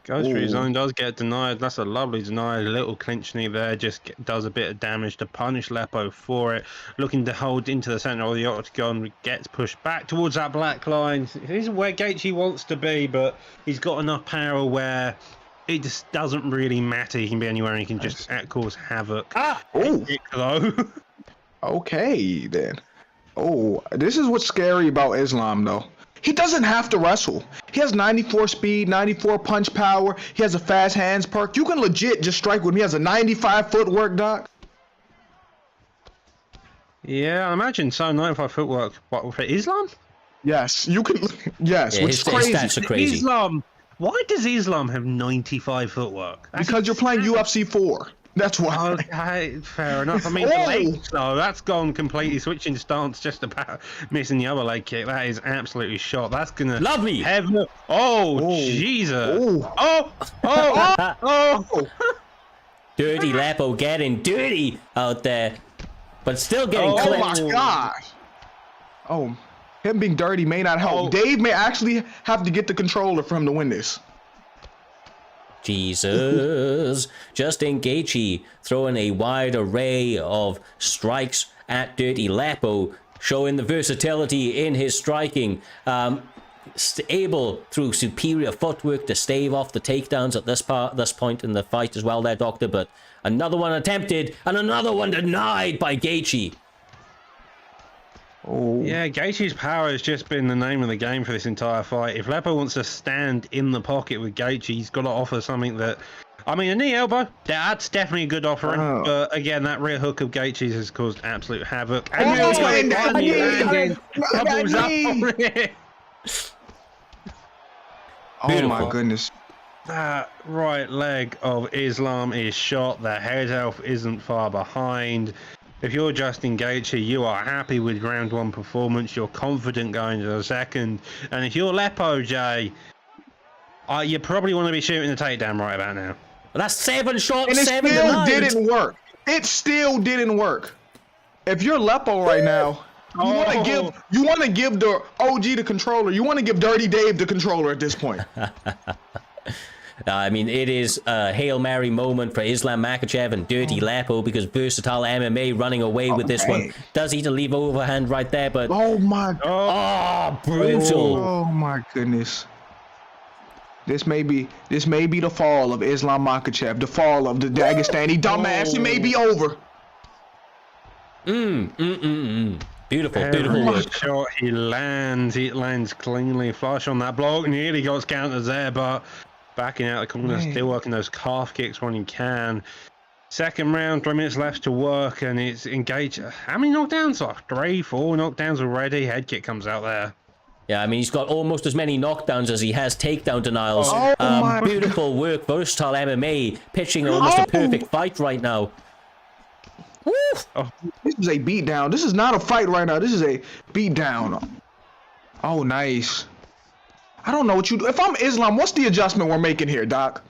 [SPEAKER 3] Goes for his own, does get denied. That's a lovely deny. A little clinch knee there, just does a bit of damage to punish Lapo for it. Looking to hold into the center of the octagon, gets pushed back towards that black line. This is where Gaethje wants to be, but he's got enough power where it just doesn't really matter. He can be anywhere and he can just cause havoc.
[SPEAKER 2] Okay, then. Oh, this is what's scary about Islam, though. He doesn't have to wrestle. He has 94 speed, 94 punch power. He has a fast hands perk. You can legit just strike with him. He has a 95 footwork, doc.
[SPEAKER 3] Yeah, I imagine so. 95 footwork. What, for Islam?
[SPEAKER 2] Yes, you can. Yes,
[SPEAKER 1] yeah,
[SPEAKER 2] which is crazy.
[SPEAKER 1] His stats are crazy.
[SPEAKER 3] Islam. Why does Islam have 95 footwork?
[SPEAKER 2] Because you're playing UFC 4. That's why.
[SPEAKER 3] Okay, fair enough. I mean, the legs, though, that's gone completely switching stance, just about missing the other leg kick. That is absolutely shot. That's gonna
[SPEAKER 1] lovely.
[SPEAKER 3] Jesus! Oh!
[SPEAKER 1] Dirty Lapo getting dirty out there, but still getting clipped.
[SPEAKER 2] Oh my gosh! Oh, him being dirty may not help. Dave may actually have to get the controller for him to win this.
[SPEAKER 1] Jesus. Justin Gaethje throwing a wide array of strikes at Dirty Lapo, showing the versatility in his striking. Able, through superior footwork, to stave off the takedowns at this point in the fight as well there, Doctor, but another one attempted and another one denied by Gaethje.
[SPEAKER 2] Oh.
[SPEAKER 3] Yeah, Gaethje's power has just been the name of the game for this entire fight. If Lapo wants to stand in the pocket with Gaethje, he's got to offer something that... I mean, a knee elbow, that's definitely a good offering. But again, that rear hook of Gaethje's has caused absolute havoc. And
[SPEAKER 2] oh my goodness.
[SPEAKER 3] That right leg of Islam is shot. The head health isn't far behind. If you're Justin Gaethje, you are happy with round one performance. You're confident going to the second. And if you're Lapo, Jay, you probably want to be shooting the takedown right about now.
[SPEAKER 1] Well, that's 7 shots,
[SPEAKER 2] and it
[SPEAKER 1] 7
[SPEAKER 2] still
[SPEAKER 1] denied.
[SPEAKER 2] didn't work. It still didn't work. If you're Lapo right now, you want to give the OG the controller. You want to give Dirty Dave the controller at this point.
[SPEAKER 1] I mean, it is a Hail Mary moment for Islam Makhachev and Dirty Lapo, because Versatile MMA running away with this one. Does eat a leave overhand right there, but...
[SPEAKER 2] Oh my...
[SPEAKER 1] Oh, brutal.
[SPEAKER 2] Oh my goodness. This may be the fall of Islam Makhachev, the fall of the Dagestani dumbass. It may be over.
[SPEAKER 1] Beautiful work.
[SPEAKER 3] Shot, he lands cleanly, flush on that block, nearly got counters there, but backing out the corner, still working those calf kicks when he can. Second round, 3 minutes left to work, and it's engaged. How many knockdowns? Like 3, 4 knockdowns already. Head kick comes out there.
[SPEAKER 1] Yeah, I mean, he's got almost as many knockdowns as he has takedown denials.
[SPEAKER 2] Oh my
[SPEAKER 1] Beautiful work, versatile MMA, pitching almost a perfect fight right now. Woo!
[SPEAKER 3] Oh,
[SPEAKER 2] This is a beatdown. This is not a fight right now. This is a beatdown. Oh, nice. I don't know what you do. If I'm Islam, what's the adjustment we're making here, Doc?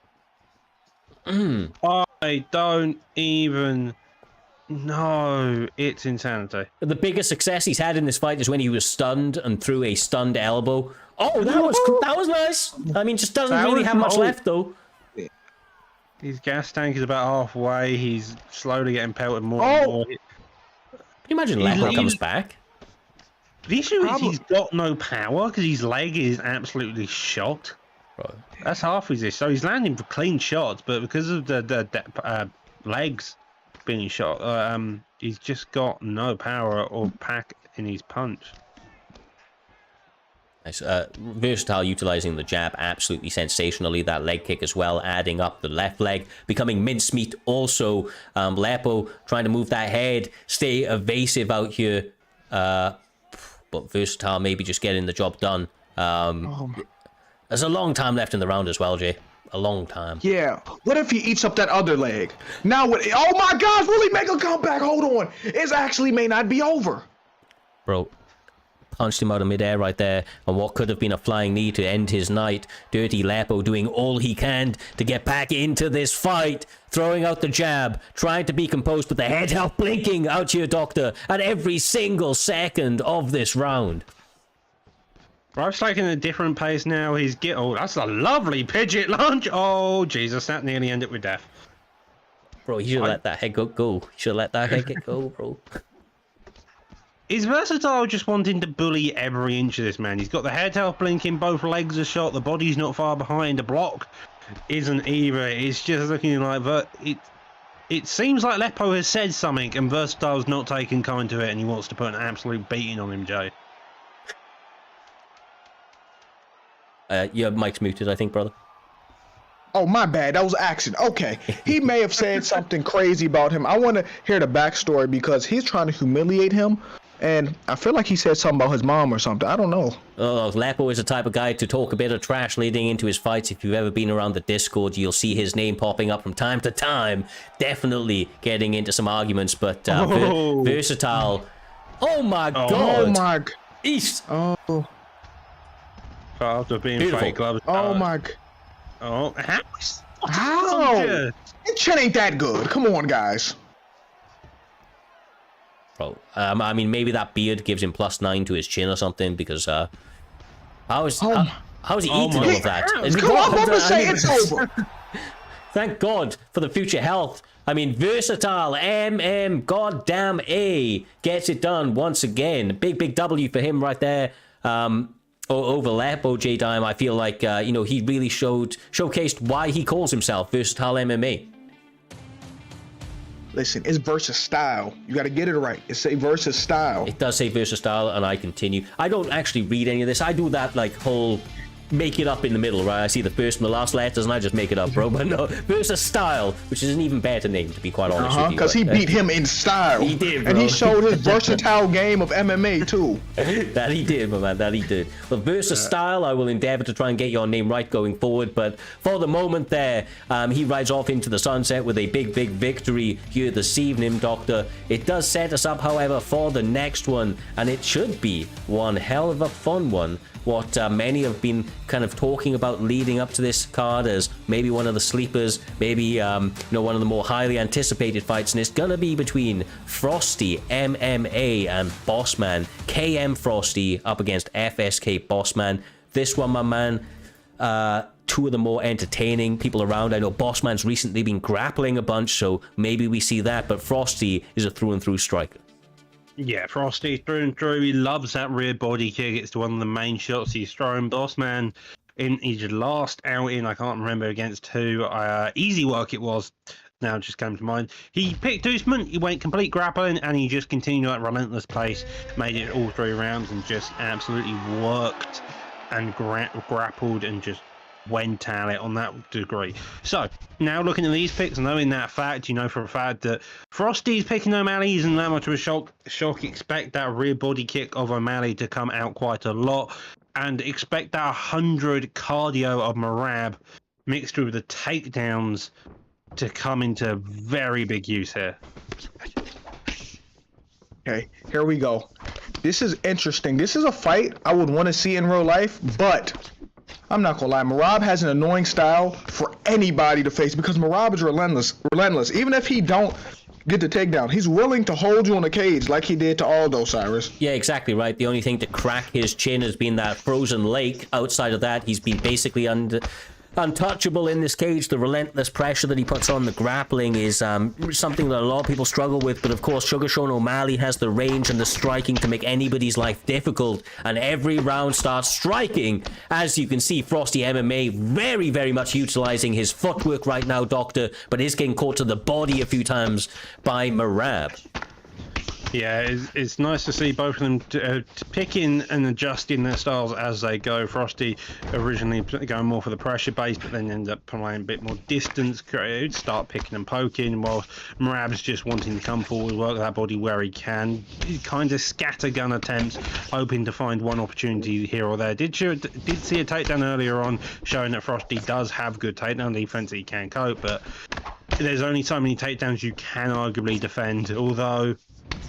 [SPEAKER 3] I don't even know. It's insanity.
[SPEAKER 1] The biggest success he's had in this fight is when he was stunned and threw a stunned elbow. Oh, that was nice. I mean, just doesn't really have much left though.
[SPEAKER 3] His gas tank is about halfway. He's slowly getting pelted more and more.
[SPEAKER 1] Can you imagine Lapo comes back?
[SPEAKER 3] The issue is he's got no power because his leg is absolutely shot.
[SPEAKER 1] Right.
[SPEAKER 3] That's half his issue. So he's landing for clean shots, but because of the legs being shot, he's just got no power or pack in his punch.
[SPEAKER 1] Nice. Versatile utilizing the jab absolutely sensationally. That leg kick as well, adding up the left leg, becoming mincemeat also. Lapo trying to move that head, stay evasive out here. But Versatile maybe just getting the job done. There's a long time left in the round as well, Jay. A long time.
[SPEAKER 2] Yeah. What if he eats up that other leg? Now what? Oh my gosh, will he make a comeback? Hold on. It actually may not be over.
[SPEAKER 1] Bro, punched him out of midair right there, and what could have been a flying knee to end his night. Dirty Lapo doing all he can to get back into this fight, throwing out the jab, trying to be composed, but the head health blinking out here, Doctor, at every single second of this round.
[SPEAKER 3] Rife's taking a different pace now. Oh, that's a lovely pidget lunge. Oh, Jesus, that nearly ended with death.
[SPEAKER 1] Bro, you should let that head go. You should let that head get go, bro.
[SPEAKER 3] Is Versatile just wanting to bully every inch of this man? He's got the head health blinking, both legs are shot, the body's not far behind, the block isn't either. It's just looking like it seems like Lapo has said something and Versatile's not taking kind to it and he wants to put an absolute beating on him, Joe.
[SPEAKER 1] Your mic's muted, I think, brother.
[SPEAKER 2] Oh, my bad. That was accident. Okay. He may have said something crazy about him. I want to hear the backstory because he's trying to humiliate him. And I feel like he said something about his mom or something. I don't know.
[SPEAKER 1] Oh, Lapo is the type of guy to talk a bit of trash leading into his fights. If you've ever been around the Discord, you'll see his name popping up from time to time. Definitely getting into some arguments, but Versatile. Oh, my God.
[SPEAKER 2] Oh, my.
[SPEAKER 1] East.
[SPEAKER 2] Oh.
[SPEAKER 3] After being
[SPEAKER 1] Beautiful.
[SPEAKER 3] fake gloves.
[SPEAKER 2] Oh, my.
[SPEAKER 3] Oh,
[SPEAKER 2] How? That shit ain't that good. Come on, guys.
[SPEAKER 1] Bro, I mean, maybe that beard gives him +9 to his chin or something, because how is he eating all of that?
[SPEAKER 2] Come on, I'm gonna say it's over.
[SPEAKER 1] Thank God for the future health. I mean, Versatile goddamn A gets it done once again. Big W for him right there. Over Lapo, J-Dime, I feel like, he really showcased why he calls himself Versatile MMA.
[SPEAKER 2] Listen, it's versus style. You got to get it right. It's a versus style.
[SPEAKER 1] It does say versus style, and I continue. I don't actually read any of this. I do that, whole make it up in the middle, right? I see the first and the last letters, and I just make it up, bro. But no, versus style, which is an even better name, to be quite honest with you.
[SPEAKER 2] Because he beat him in style.
[SPEAKER 1] He did, bro.
[SPEAKER 2] And he showed his versatile game of MMA, too.
[SPEAKER 1] That he did, my man. That he did. Well, versus style, I will endeavor to try and get your name right going forward. But for the moment there, he rides off into the sunset with a big victory here this evening, Doctor. It does set us up, however, for the next one. And it should be one hell of a fun one. What many have been kind of talking about leading up to this card as maybe one of the sleepers, maybe one of the more highly anticipated fights, and it's gonna be between Frosty MMA and Bossman. KM Frosty up against FSK Bossman. This one, my man, two of the more entertaining people around. I know Bossman's recently been grappling a bunch, so maybe we see that, but Frosty is a through and through striker.
[SPEAKER 3] Yeah, Frosty through and through. He loves that rear body kick. It's one of the main shots he's throwing. Bossman in his last outing, I can't remember against who. Easy Work it was. Now it just came to mind. He picked Usman. He went complete grappling, and he just continued at relentless pace. Made it all 3 rounds and just absolutely worked and grappled and just went at it on that degree. So now looking at these picks, knowing that fact, you know for a fact that Frosty's picking O'Malley isn't that much of a shock. Expect that rear body kick of O'Malley to come out quite a lot, and expect that 100 cardio of Marab mixed with the takedowns to come into very big use here.
[SPEAKER 2] Okay, here we go. This is interesting. This is a fight I would want to see in real life, but I'm not gonna lie. Marab has an annoying style for anybody to face because Marab is relentless. Even if he don't get the takedown, he's willing to hold you in a cage like he did to Aldo, Cyrus.
[SPEAKER 1] Yeah, exactly right. The only thing to crack his chin has been that frozen lake. Outside of that, he's been basically untouchable in this cage. The relentless pressure that he puts on the grappling is something that a lot of people struggle with, but of course Sugar Sean O'Malley has the range and the striking to make anybody's life difficult, and every round starts striking. As you can see, Frosty MMA very, very much utilizing his footwork right now, Doctor, but is getting caught to the body a few times by Marab.
[SPEAKER 3] Yeah, it's nice to see both of them picking and adjusting their styles as they go. Frosty originally going more for the pressure base, but then ends up playing a bit more distance, start picking and poking, while Marab's just wanting to come forward, work that body where he can, kind of scattergun attempts, hoping to find one opportunity here or there. Did see a takedown earlier on, showing that Frosty does have good takedown defense that he can cope, but there's only so many takedowns you can arguably defend, although,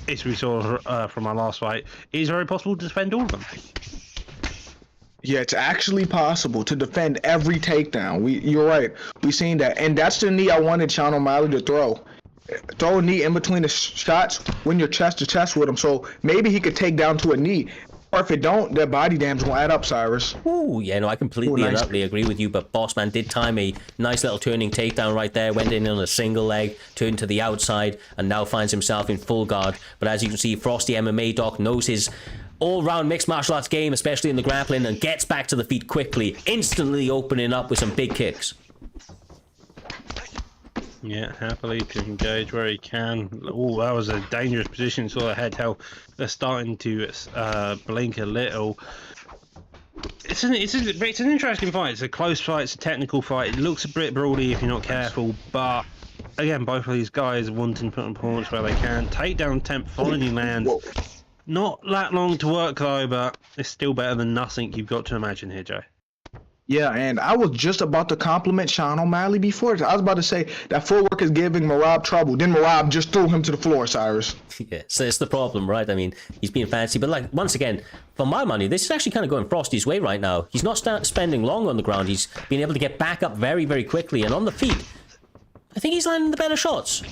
[SPEAKER 3] as we saw from our last fight, it is very possible to defend all of them.
[SPEAKER 2] Yeah, it's actually possible to defend every takedown. You're right. We've seen that. And that's the knee I wanted Sean O'Malley to throw. Throw a knee in between the shots when you're chest to chest with him. So maybe he could take down to a knee. Or if it don't, that body damage will add up, Cyrus.
[SPEAKER 1] Ooh, yeah, no, I completely and utterly agree with you, but Bossman did time a nice little turning takedown right there, went in on a single leg, turned to the outside, and now finds himself in full guard. But as you can see, Frosty MMA Doc knows his all-round mixed martial arts game, especially in the grappling, and gets back to the feet quickly, instantly opening up with some big kicks.
[SPEAKER 3] Yeah, happily to engage where he can. Oh, that was a dangerous position. Saw the head how they're starting to blink a little. It's an interesting fight. It's a close fight. It's a technical fight. It looks a bit brawly if you're not careful, but again, both of these guys wanting to put on points where they can. Takedown attempt finally lands. Not that long to work though, but it's still better than nothing you've got to imagine here, Joe.
[SPEAKER 2] Yeah, and I was just about to compliment Sean O'Malley before. I was about to say that footwork is giving Marab trouble. Then Marab just threw him to the floor, Cyrus.
[SPEAKER 1] Yeah, so it's the problem, right? I mean, he's being fancy, but like, once again, for my money, this is actually kind of going Frosty's way right now. He's not spending long on the ground. He's been able to get back up very, very quickly, and on the feet, I think he's landing the better shots.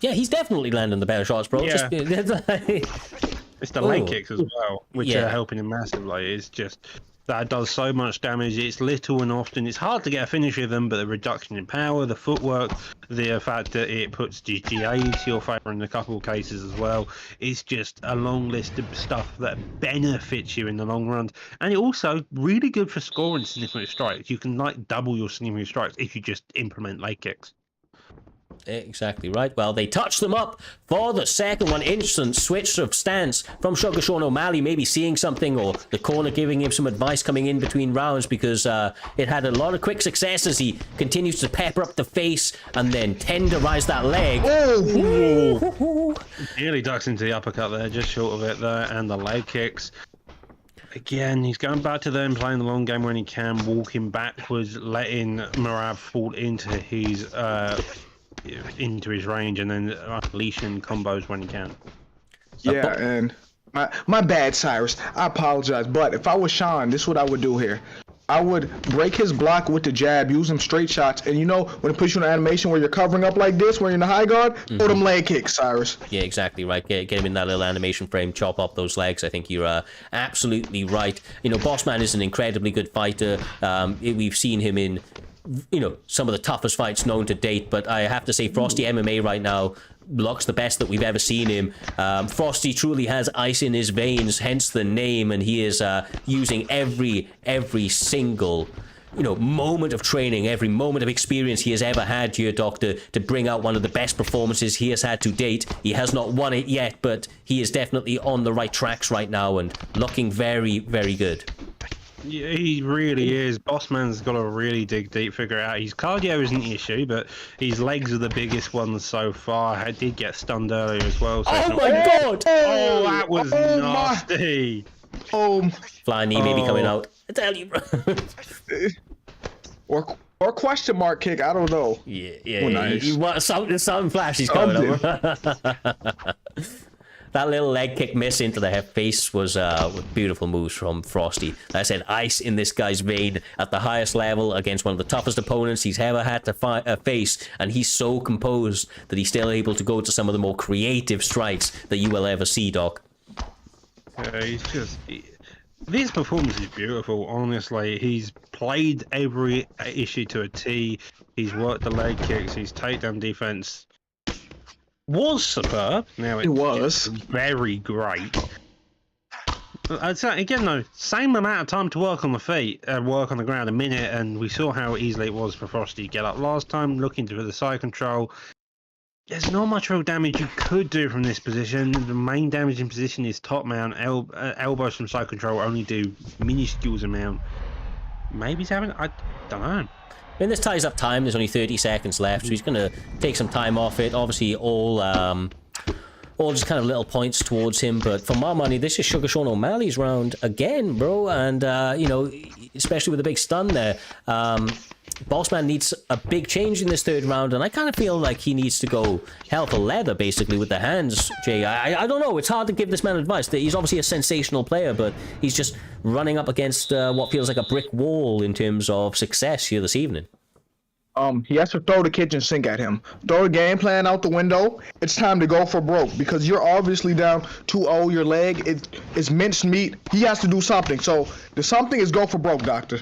[SPEAKER 1] Yeah, he's definitely landing the better shots, bro.
[SPEAKER 3] Yeah. It's the leg kicks as well, which are helping him massively. It's just that does so much damage. It's little and often. It's hard to get a finish with them, but the reduction in power, the footwork, the fact that it puts GGA into your favour in a couple of cases as well. It's just a long list of stuff that benefits you in the long run. And it also really good for scoring significant strikes. You can like double your significant strikes if you just implement leg kicks.
[SPEAKER 1] Exactly right. Well, they touch them up for the second one. Instant switch of stance from Sugar Sean O'Malley, maybe seeing something, or the corner giving him some advice coming in between rounds, because it had a lot of quick success as he continues to pepper up the face and then tenderize that leg.
[SPEAKER 2] Oh!
[SPEAKER 3] Nearly ducks into the uppercut there, just short of it there, and the leg kicks. Again, he's going back to them, playing the long game when he can, walking backwards, letting Marab fall into his range, and then unleashing combos when he can.
[SPEAKER 2] Yeah, and my bad, Cyrus. I apologize, but if I was Sean, this is what I would do here. I would break his block with the jab, use them straight shots, and you know when it puts you in an animation where you're covering up like this, where you're in the high guard, throw them leg kicks, Cyrus.
[SPEAKER 1] Yeah, exactly right. Get him in that little animation frame, chop up those legs. I think you're absolutely right. You know, Bossman is an incredibly good fighter. We've seen him in, you know, some of the toughest fights known to date, but I have to say Frosty MMA right now looks the best that we've ever seen him. Frosty truly has ice in his veins, hence the name, and he is using every single, you know, moment of training, every moment of experience he has ever had here, Doctor, to bring out one of the best performances he has had to date. He has not won it yet, but he is definitely on the right tracks right now and looking very, very good.
[SPEAKER 3] Yeah, he really is. Bossman's got to really dig deep, figure it out. His cardio isn't the issue, but his legs are the biggest ones so far. I did get stunned earlier as well. So
[SPEAKER 1] Oh my god!
[SPEAKER 3] Oh, that was
[SPEAKER 2] Oh,
[SPEAKER 3] nasty.
[SPEAKER 1] Flying knee may be coming out. I tell you, bro.
[SPEAKER 2] Or question mark kick. I don't know.
[SPEAKER 1] Yeah.
[SPEAKER 2] Nice.
[SPEAKER 1] You want something flashy's coming over. That little leg kick miss into the face was beautiful moves from Frosty. Like I said, ice in this guy's vein at the highest level against one of the toughest opponents he's ever had to face, and he's so composed that he's still able to go to some of the more creative strikes that you will ever see, Doc.
[SPEAKER 3] Yeah, he's just... This performance is beautiful, honestly. He's played every issue to a T. He's worked the leg kicks. His takedown defense was superb. Now it was very great. I'd say, again, though, same amount of time to work on the feet, work on the ground a minute, and we saw how easily it was for Frosty to get up last time, looking for the side control. There's not much real damage you could do from this position. The main damaging position is top mount. Elbows from side control only do minuscule amount. Maybe he's having... I don't know.
[SPEAKER 1] I mean, this ties up time. There's only 30 seconds left, so he's going to take some time off it. Obviously, all just kind of little points towards him. But for my money, this is Sugar Sean O'Malley's round again, bro. And, you know, especially with the big stun there. Bossman needs a big change in this third round, and I kind of feel like he needs to go hell for leather, basically, with the hands, Jay. I don't know. It's hard to give this man advice. He's obviously a sensational player, but he's just running up against what feels like a brick wall in terms of success here this evening.
[SPEAKER 2] He has to throw the kitchen sink at him. Throw the game plan out the window. It's time to go for broke because you're obviously down 2-0. Your leg is minced meat. He has to do something. So the something is go for broke, Doctor.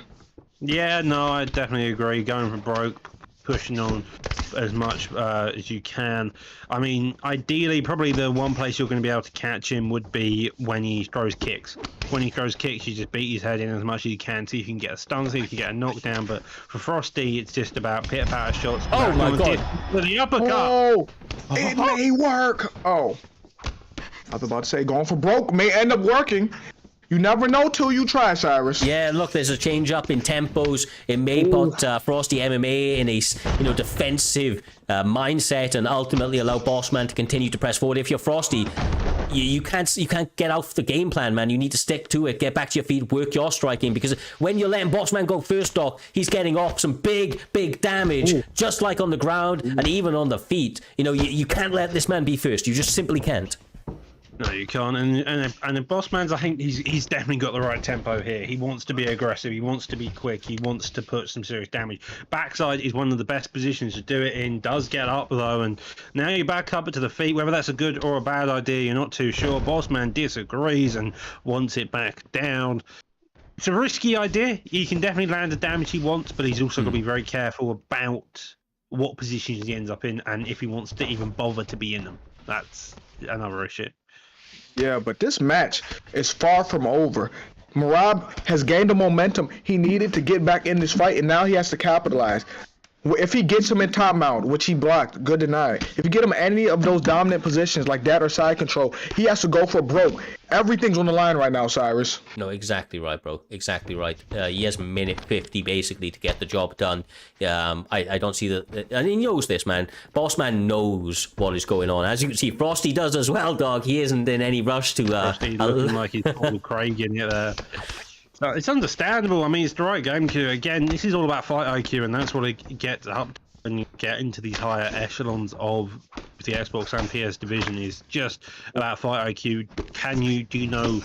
[SPEAKER 3] Yeah, no, I definitely agree. Going for broke, pushing on as much as you can. I mean, ideally, probably the one place you're going to be able to catch him would be when he throws kicks. When he throws kicks, you just beat his head in as much as you can, see if you can get a stun, see if you can get a knockdown. But for Frosty, it's just about pitter-patter shots.
[SPEAKER 1] Oh my god!
[SPEAKER 3] With the uppercut!
[SPEAKER 2] Oh, it may work. Oh, I was about to say going for broke may end up working. You never know till you try, Cyrus.
[SPEAKER 1] Yeah, look, there's a change up in tempos. It may put Frosty MMA in a defensive mindset and ultimately allow Bossman to continue to press forward. If you're Frosty, you can't get off the game plan, man. You need to stick to it. Get back to your feet. Work your striking, because when you're letting Bossman go first, Doc, he's getting off some big damage, just like on the ground and even on the feet. You know, you can't let this man be first. You just simply can't.
[SPEAKER 3] No, you can't. And the Bossman's, I think he's definitely got the right tempo here. He wants to be aggressive. He wants to be quick. He wants to put some serious damage. Backside is one of the best positions to do it in. Does get up though, and now you back up to the feet. Whether that's a good or a bad idea, you're not too sure. Bossman disagrees and wants it back down. It's a risky idea. He can definitely land the damage he wants, but he's also got to be very careful about what positions he ends up in and if he wants to even bother to be in them. That's another issue.
[SPEAKER 2] Yeah, but this match is far from over. Merab has gained the momentum he needed to get back in this fight, and now he has to capitalize. If he gets him in top mount, which he blocked, good deny. If you get him any of those dominant positions like that or side control, he has to go for broke. Everything's on the line right now, Cyrus.
[SPEAKER 1] No, exactly right, bro. Exactly right. He has minute 50 basically to get the job done. I don't see that. And he knows this, man. Bossman knows what is going on. As you can see, Frosty does as well, dog. He isn't in any rush to.
[SPEAKER 3] Frosty's looking like he's Paul Craig in it there. It's understandable. I mean, it's the right game cue. Again, this is all about fight IQ, and that's what it gets up when you get into these higher echelons of the Xbox and PS division. Is just about fight IQ. Do you know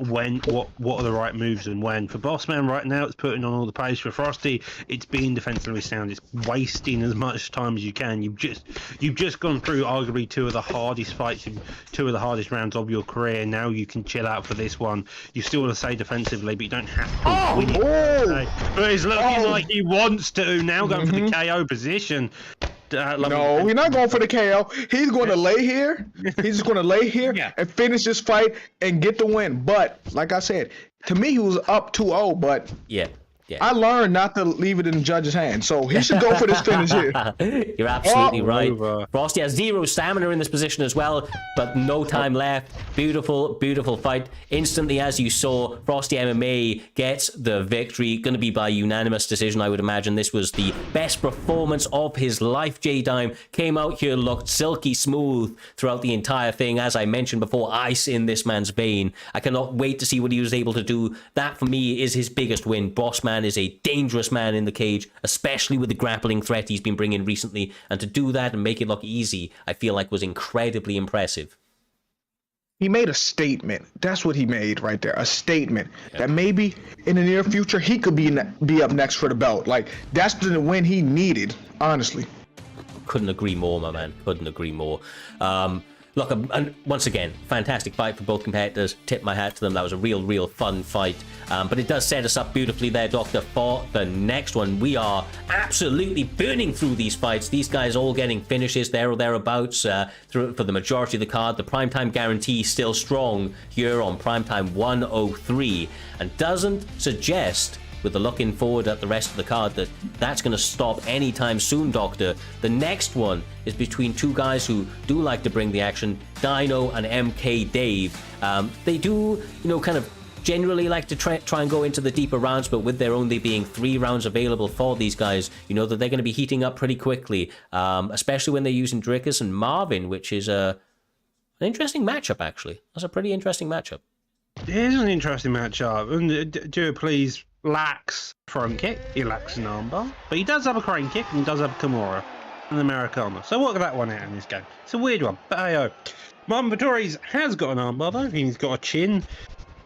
[SPEAKER 3] when, what are the right moves and when? For Bossman right now, it's putting on all the pace. For Frosty, it's being defensively sound. It's wasting as much time as you can. You've just gone through arguably two of the hardest fights, two of the hardest rounds of your career. Now you can chill out for this one. You still want to say defensively, but you don't have to win it. But it's looking like he wants to now, going for the KO position.
[SPEAKER 2] No, he's not going for the KO. He's going to lay here. He's just going to lay here and finish this fight and get the win. But like I said, to me, he was up 2-0. But
[SPEAKER 1] yeah,
[SPEAKER 2] I learned not to leave it in the judge's hand, so he should go for this finish here.
[SPEAKER 1] You're absolutely right.
[SPEAKER 3] Over.
[SPEAKER 1] Frosty has 0 stamina in this position as well, but no time left. Beautiful, beautiful fight. Instantly, as you saw, Frosty MMA gets the victory. Going to be by unanimous decision, I would imagine. This was the best performance of his life. J-Dime came out here, looked silky smooth throughout the entire thing. As I mentioned before, ice in this man's vein. I cannot wait to see what he was able to do. That, for me, is his biggest win. Boss Man is a dangerous man in the cage, especially with the grappling threat he's been bringing recently, and to do that and make it look easy, I feel like was incredibly impressive.
[SPEAKER 2] He made a statement. That's what he made right there. A statement that maybe in the near future he could be up next for the belt. Like, that's the win he needed, honestly.
[SPEAKER 1] Couldn't agree more, my man. Couldn't agree more. Look, and once again, fantastic fight for both competitors. Tip my hat to them. That was a real fun fight. But it does set us up beautifully there, Doctor, for the next one. We are absolutely burning through these fights. These guys all getting finishes there or thereabouts for the majority of the card. The primetime guarantee still strong here on Primetime 103, and doesn't suggest, with the looking forward at the rest of the card, that that's going to stop anytime soon, Doctor. The next one is between two guys who do like to bring the action, Dino and MK Dave. They do, kind of generally like to try and go into the deeper rounds, but with there only being 3 rounds available for these guys, you know that they're going to be heating up pretty quickly, especially when they're using Drickus and Marvin, which is an interesting matchup, actually. That's a pretty interesting matchup.
[SPEAKER 3] It is an interesting matchup. And do please lacks front kick, he lacks an armbar, but he does have a crane kick and he does have a Kimura and an Americana. So work that one out in this game. It's a weird one, but hey, Marvin Vittori's has got an armbar though. He's got a chin.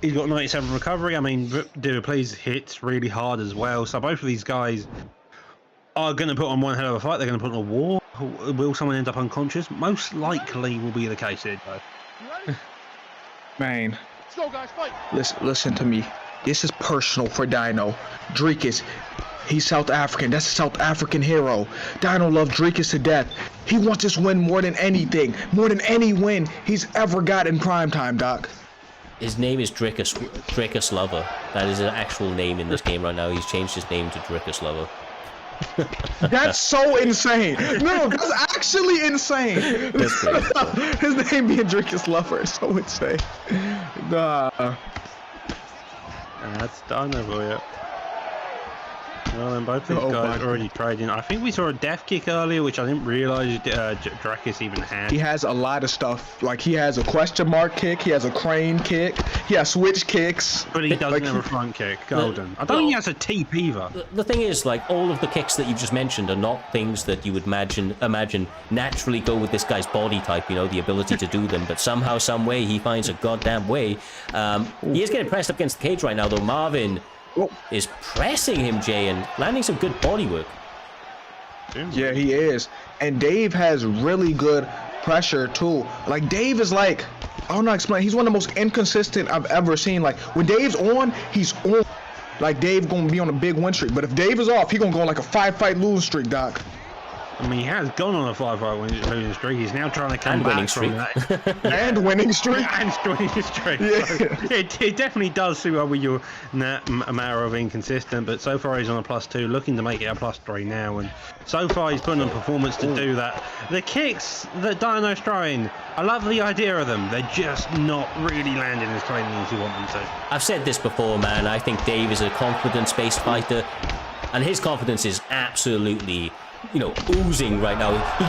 [SPEAKER 3] He's got 97 recovery. I mean, do please hits really hard as well. So both of these guys are going to put on one hell of a fight. They're going to put on a war. Will someone end up unconscious? Most likely will be the case here, though.
[SPEAKER 2] Man,
[SPEAKER 4] let's go, guys, fight.
[SPEAKER 2] Listen to me. This is personal for Dino. Drickus, he's South African. That's a South African hero. Dino loves Drickus to death. He wants this win more than anything. More than any win he's ever got in primetime, Doc.
[SPEAKER 1] His name is Drickus Lover. That is an actual name in this game right now. He's changed his name to Drickus Lover.
[SPEAKER 2] That's so insane. No, that's actually insane.
[SPEAKER 1] That's
[SPEAKER 2] His name being Drickus Lover is so insane.
[SPEAKER 3] And that's done over you. Well, then both these guys are already trading. I think we saw a death kick earlier, which I didn't realize Dracus even had.
[SPEAKER 2] He has a lot of stuff. Like, he has a question mark kick, he has a crane kick, he has switch kicks.
[SPEAKER 3] But he doesn't have a front kick. Golden. I don't think he has a teep either.
[SPEAKER 1] The thing is, like, all of the kicks that you've just mentioned are not things that you would imagine naturally go with this guy's body type, the ability to do them. But somehow, some way, he finds a goddamn way. He is getting pressed up against the cage right now, though. Marvin is pressing him, Jay, and landing some good body work.
[SPEAKER 2] Yeah, he is. And Dave has really good pressure, too. Like, Dave is like, I don't know how to explain. He's one of the most inconsistent I've ever seen. Like, when Dave's on, he's on. Like, Dave gonna be on a big win streak. But if Dave is off, he gonna go on like a 5-fight losing streak, Doc.
[SPEAKER 3] I mean, he has gone on a 5-fight winning streak. He's now trying to come back from that.
[SPEAKER 2] And winning streak.
[SPEAKER 3] And winning streak.
[SPEAKER 2] Yeah.
[SPEAKER 3] So it definitely does suit up with your matter of inconsistent, but so far he's on a +2, looking to make it a +3 now, and so far he's putting on performance to do that. The kicks that Dino's throwing, I love the idea of them. They're just not really landing as cleanly as you want them to.
[SPEAKER 1] I've said this before, man. I think Dave is a confidence-based fighter, and his confidence is absolutely oozing right now. He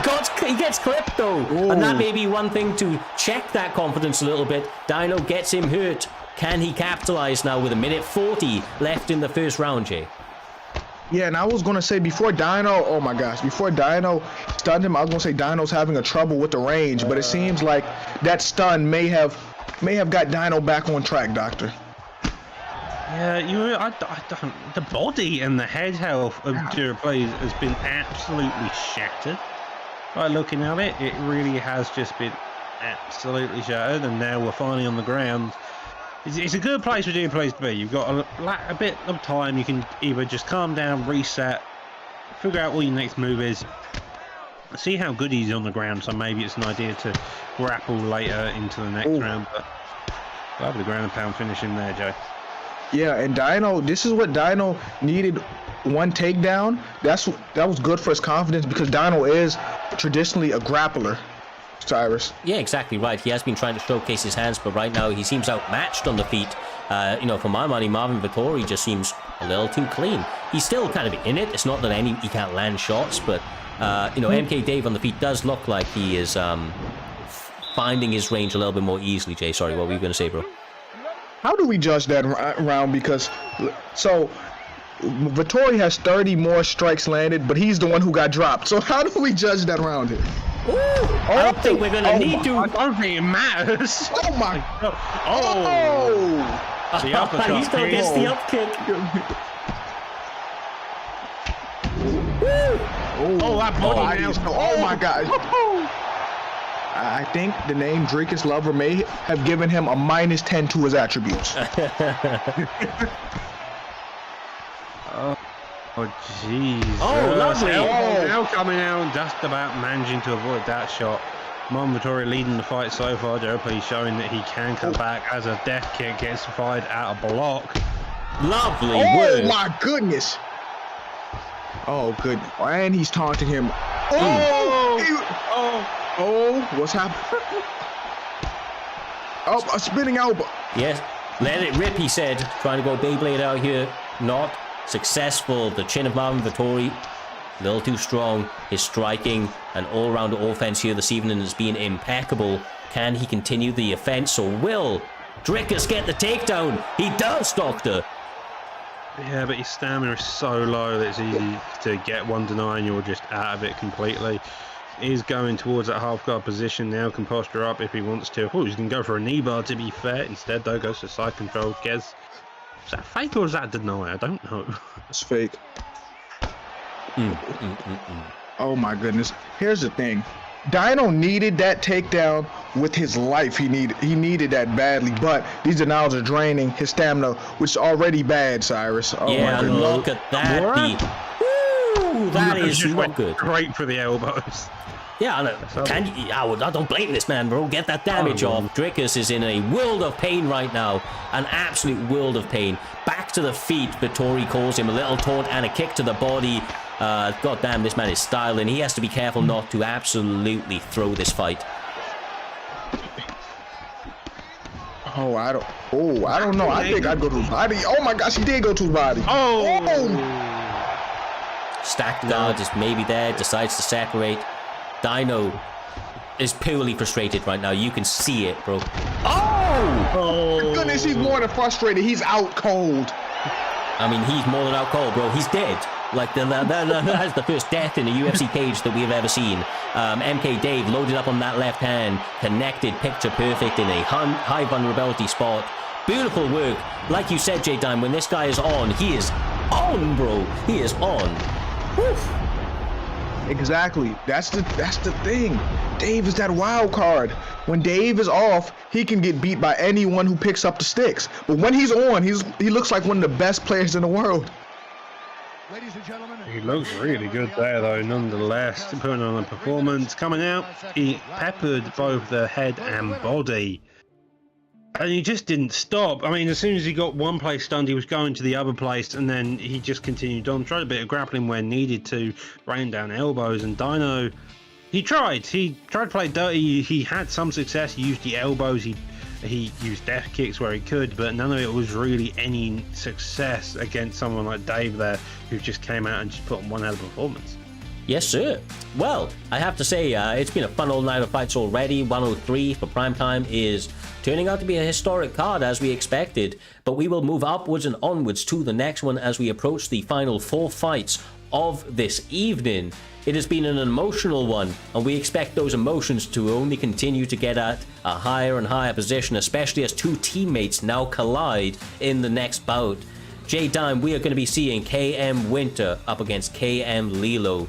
[SPEAKER 1] gets clipped though. Ooh. And that may be one thing to check that confidence a little bit. Dino gets him hurt. Can he capitalize now with 1:40 left in the first round, Jay?
[SPEAKER 2] Yeah, and I was gonna say before Dino stunned him, I was gonna say Dino's having a trouble with the range, but it seems like that stun may have got Dino back on track, Doctor.
[SPEAKER 3] Yeah, the body and the head health of Duraplays has been absolutely shattered. By looking at it, it really has just been absolutely shattered, and now we're finally on the ground. It's a good place for Duraplays to be. You've got a bit of time. You can either just calm down, reset, figure out what your next move is, see how good he's on the ground, so maybe it's an idea to grapple later into the next round. But lovely ground and pound finish in there, Joe.
[SPEAKER 2] Yeah, and Dino, this is what Dino needed. One takedown. That was good for his confidence because Dino is traditionally a grappler. Cyrus.
[SPEAKER 1] Yeah, exactly right. He has been trying to showcase his hands, but right now he seems outmatched on the feet. For my money, Marvin Vettori just seems a little too clean. He's still kind of in it. It's not that he can't land shots, but MK Dave on the feet does look like he is finding his range a little bit more easily. Jay, sorry, what were you going to say, bro?
[SPEAKER 2] How do we judge that round? Because Vettori has 30 more strikes landed, but he's the one who got dropped. So how do we judge that round here?
[SPEAKER 1] Ooh, I don't think we're gonna need to.
[SPEAKER 3] I don't think it matters.
[SPEAKER 2] Oh my god!
[SPEAKER 3] Oh! The uppercut.
[SPEAKER 1] He still gets the up kick.
[SPEAKER 3] That body now.
[SPEAKER 2] Oh my god! I think the name Drakus Lover may have given him a -10 to his attributes.
[SPEAKER 3] Oh, jeez.
[SPEAKER 1] Oh, lovely.
[SPEAKER 3] Now coming out and just about managing to avoid that shot. Marvin Vettori leading the fight so far. Hopefully showing that he can come back as a death kick gets fired out of block.
[SPEAKER 1] Lovely
[SPEAKER 2] Oh,
[SPEAKER 1] work.
[SPEAKER 2] my goodness. Oh, good. And he's taunting him. What's happening? Oh, a spinning elbow.
[SPEAKER 1] Yes, let it rip, he said. Trying to go Beyblade out here. Not successful. The chin of Marvin Vettori, a little too strong. His striking and all-round offense here this evening has been impeccable. Can he continue the offense, or will Drakus get the takedown? He does, Doctor.
[SPEAKER 3] Yeah, but his stamina is so low that it's easy to get one deny and you're just out of it completely. He's going towards that half guard position now, can posture up if he wants to. Oh, he's going to go for a knee bar to be fair. Instead, though, goes to side control. Gets. Is that fake or is that deny? I don't know.
[SPEAKER 2] It's fake. Oh my goodness. Here's the thing. Dino needed that takedown with his life. He needed that badly, but these denials are draining his stamina, which is already bad, Cyrus. Oh
[SPEAKER 1] yeah,
[SPEAKER 2] my goodness.
[SPEAKER 1] look at that. That is not good.
[SPEAKER 3] Great for the elbows.
[SPEAKER 1] Yeah, I know. I don't blame this man, bro. Get that damage off. Drakus is in a world of pain right now. An absolute world of pain. Back to the feet. Vettori calls him a little taunt and a kick to the body. God damn, this man is styling. He has to be careful not to absolutely throw this fight.
[SPEAKER 2] I don't know. I think I'd go to his body. Oh my gosh, he did go to his body.
[SPEAKER 1] Stacked guard is maybe there. Decides to separate. Dino is purely frustrated right now. You can see it, bro.
[SPEAKER 2] Oh my goodness, he's more than frustrated. He's out cold.
[SPEAKER 1] I mean, he's more than out cold, bro. He's dead. Like, that's the first death in a UFC cage that we've ever seen. MK Dave loaded up on that left hand, connected picture perfect in a high vulnerability spot. Beautiful work. Like you said, J-Dime, when this guy is on, he is on, bro. He is on. Whew.
[SPEAKER 2] Exactly. That's the thing. Dave is that wild card. When Dave is off, he can get beat by anyone who picks up the sticks. But when he's on, he looks like one of the best players in the world.
[SPEAKER 4] Ladies and gentlemen,
[SPEAKER 3] He looks really good there, though, nonetheless. Putting on a performance. Coming out, he peppered both the head and body. And he just didn't stop. I mean, as soon as he got one place stunned, he was going to the other place, and then he just continued on. Tried a bit of grappling where needed to, rain down elbows, and Dino, he tried to play dirty. He had some success. He used the elbows. He used death kicks where he could, but none of it was really any success against someone like Dave there, who just came out and just put on one hell of a performance.
[SPEAKER 1] Yes, sir. Well, I have to say, it's been a fun old night of fights already. 103 for Primetime is turning out to be a historic card as we expected, but we will move upwards and onwards to the next one as we approach the final 4 fights of this evening. It has been an emotional one, and we expect those emotions to only continue to get at a higher and higher position, especially as 2 teammates now collide in the next bout. J-Dime, we are going to be seeing KM Winter up against KM Lilo.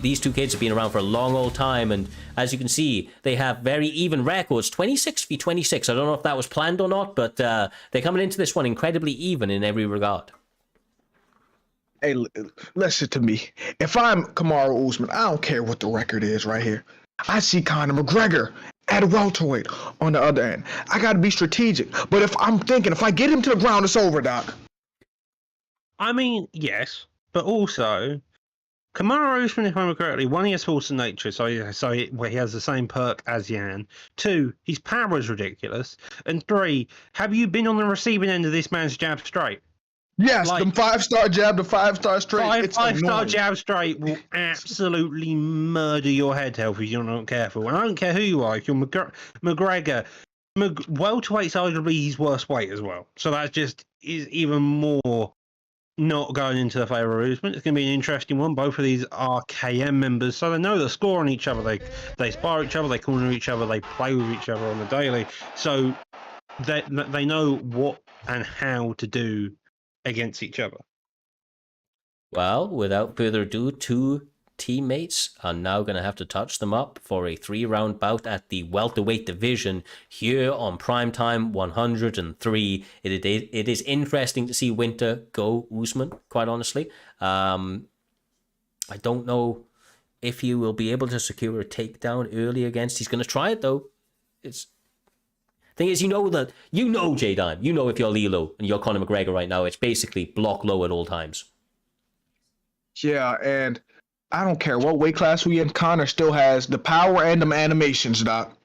[SPEAKER 1] These 2 kids have been around for a long old time, and as you can see, they have very even records, 26 v 26. I don't know if that was planned or not, but they're coming into this one incredibly even in every regard.
[SPEAKER 2] Hey, listen to me. If I'm Kamaru Usman, I don't care what the record is right here. I see Conor McGregor at welterweight on the other end. I got to be strategic. But if I get him to the ground, it's over, Doc.
[SPEAKER 3] I mean, yes, but also Kamaru Usman, if I remember correctly, one, he has force of nature, so he has the same perk as Yan. 2, his power is ridiculous. And 3, have you been on the receiving end of this man's jab straight?
[SPEAKER 2] Yes,
[SPEAKER 3] Like,
[SPEAKER 2] the 5-star jab, the 5-star straight.
[SPEAKER 3] Five-star jab straight will absolutely murder your head health if you're not careful. And I don't care who you are, if you're McGregor, welterweight's arguably his worst weight as well. So that just is even more not going into the favour of Usman. It's going to be an interesting one. Both of these are KM members, so they know the score on each other. They spar each other, they corner each other, they play with each other on the daily. So they know what and how to do against each other.
[SPEAKER 1] Well, without further ado, 2 teammates are now going to have to touch them up for a 3-round bout at the welterweight division here on Primetime 103. It is interesting to see Winter go Usman, quite honestly. I don't know if he will be able to secure a takedown early against. He's going to try it, though. Thing is, J Dime, if you're Lilo and you're Conor McGregor right now, it's basically block low at all times.
[SPEAKER 2] Yeah, and I don't care what weight class we in, Conor still has the power and the animations, Doc.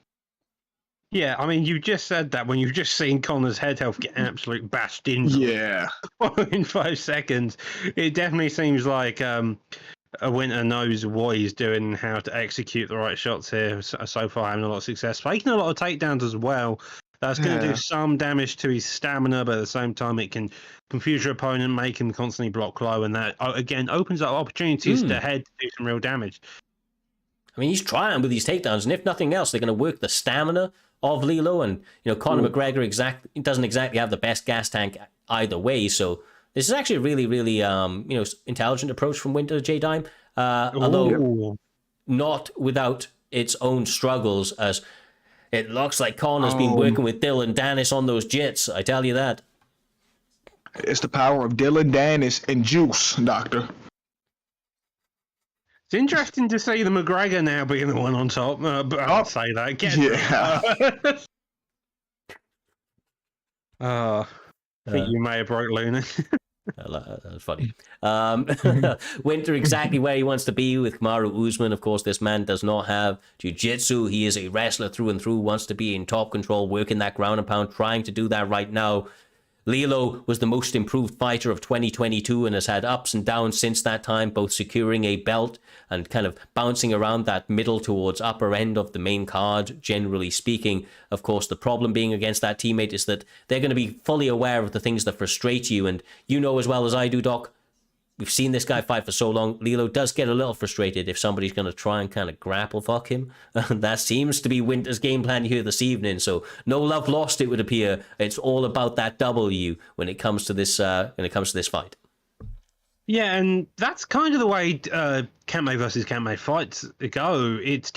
[SPEAKER 3] Yeah, I mean, you just said that when you've just seen Conor's head health get absolutely bashed in in 5 seconds. It definitely seems like a Winter knows what he's doing and how to execute the right shots here. So far, having a lot of success. Taking a lot of takedowns as well. That's going to do some damage to his stamina, but at the same time, it can confuse your opponent, make him constantly block low, and that, again, opens up opportunities to head to do some real damage.
[SPEAKER 1] I mean, he's trying with these takedowns, and if nothing else, they're going to work the stamina of Lilo, and Conor McGregor doesn't exactly have the best gas tank either way, so this is actually a really, really intelligent approach from Winter J Dime, although not without its own struggles, as it looks like Conor's been working with Dylan Dennis on those jits, I tell you that.
[SPEAKER 2] It's the power of Dylan Dennis and Juice, Doctor.
[SPEAKER 3] It's interesting to see the McGregor now being the one on top, but I'll say that. I think you may have broke Luna.
[SPEAKER 1] That's funny. Winter exactly where he wants to be with Kamaru Usman. Of course, this man does not have jiu-jitsu. He is a wrestler through and through, wants to be in top control, working that ground and pound, trying to do that right now. Lilo was the most improved fighter of 2022 and has had ups and downs since that time, both securing a belt and kind of bouncing around that middle towards upper end of the main card, generally speaking. Of course, the problem being against that teammate is that they're going to be fully aware of the things that frustrate you. And you know as well as I do, Doc, we've seen this guy fight for so long. Lilo does get a little frustrated if somebody's going to try and kind of grapple fuck him. That seems to be Winter's game plan here this evening. So no love lost, it would appear. It's all about that W when it comes to this. Fight.
[SPEAKER 3] Yeah, and that's kind of the way Campmate versus Campmate fights go. It's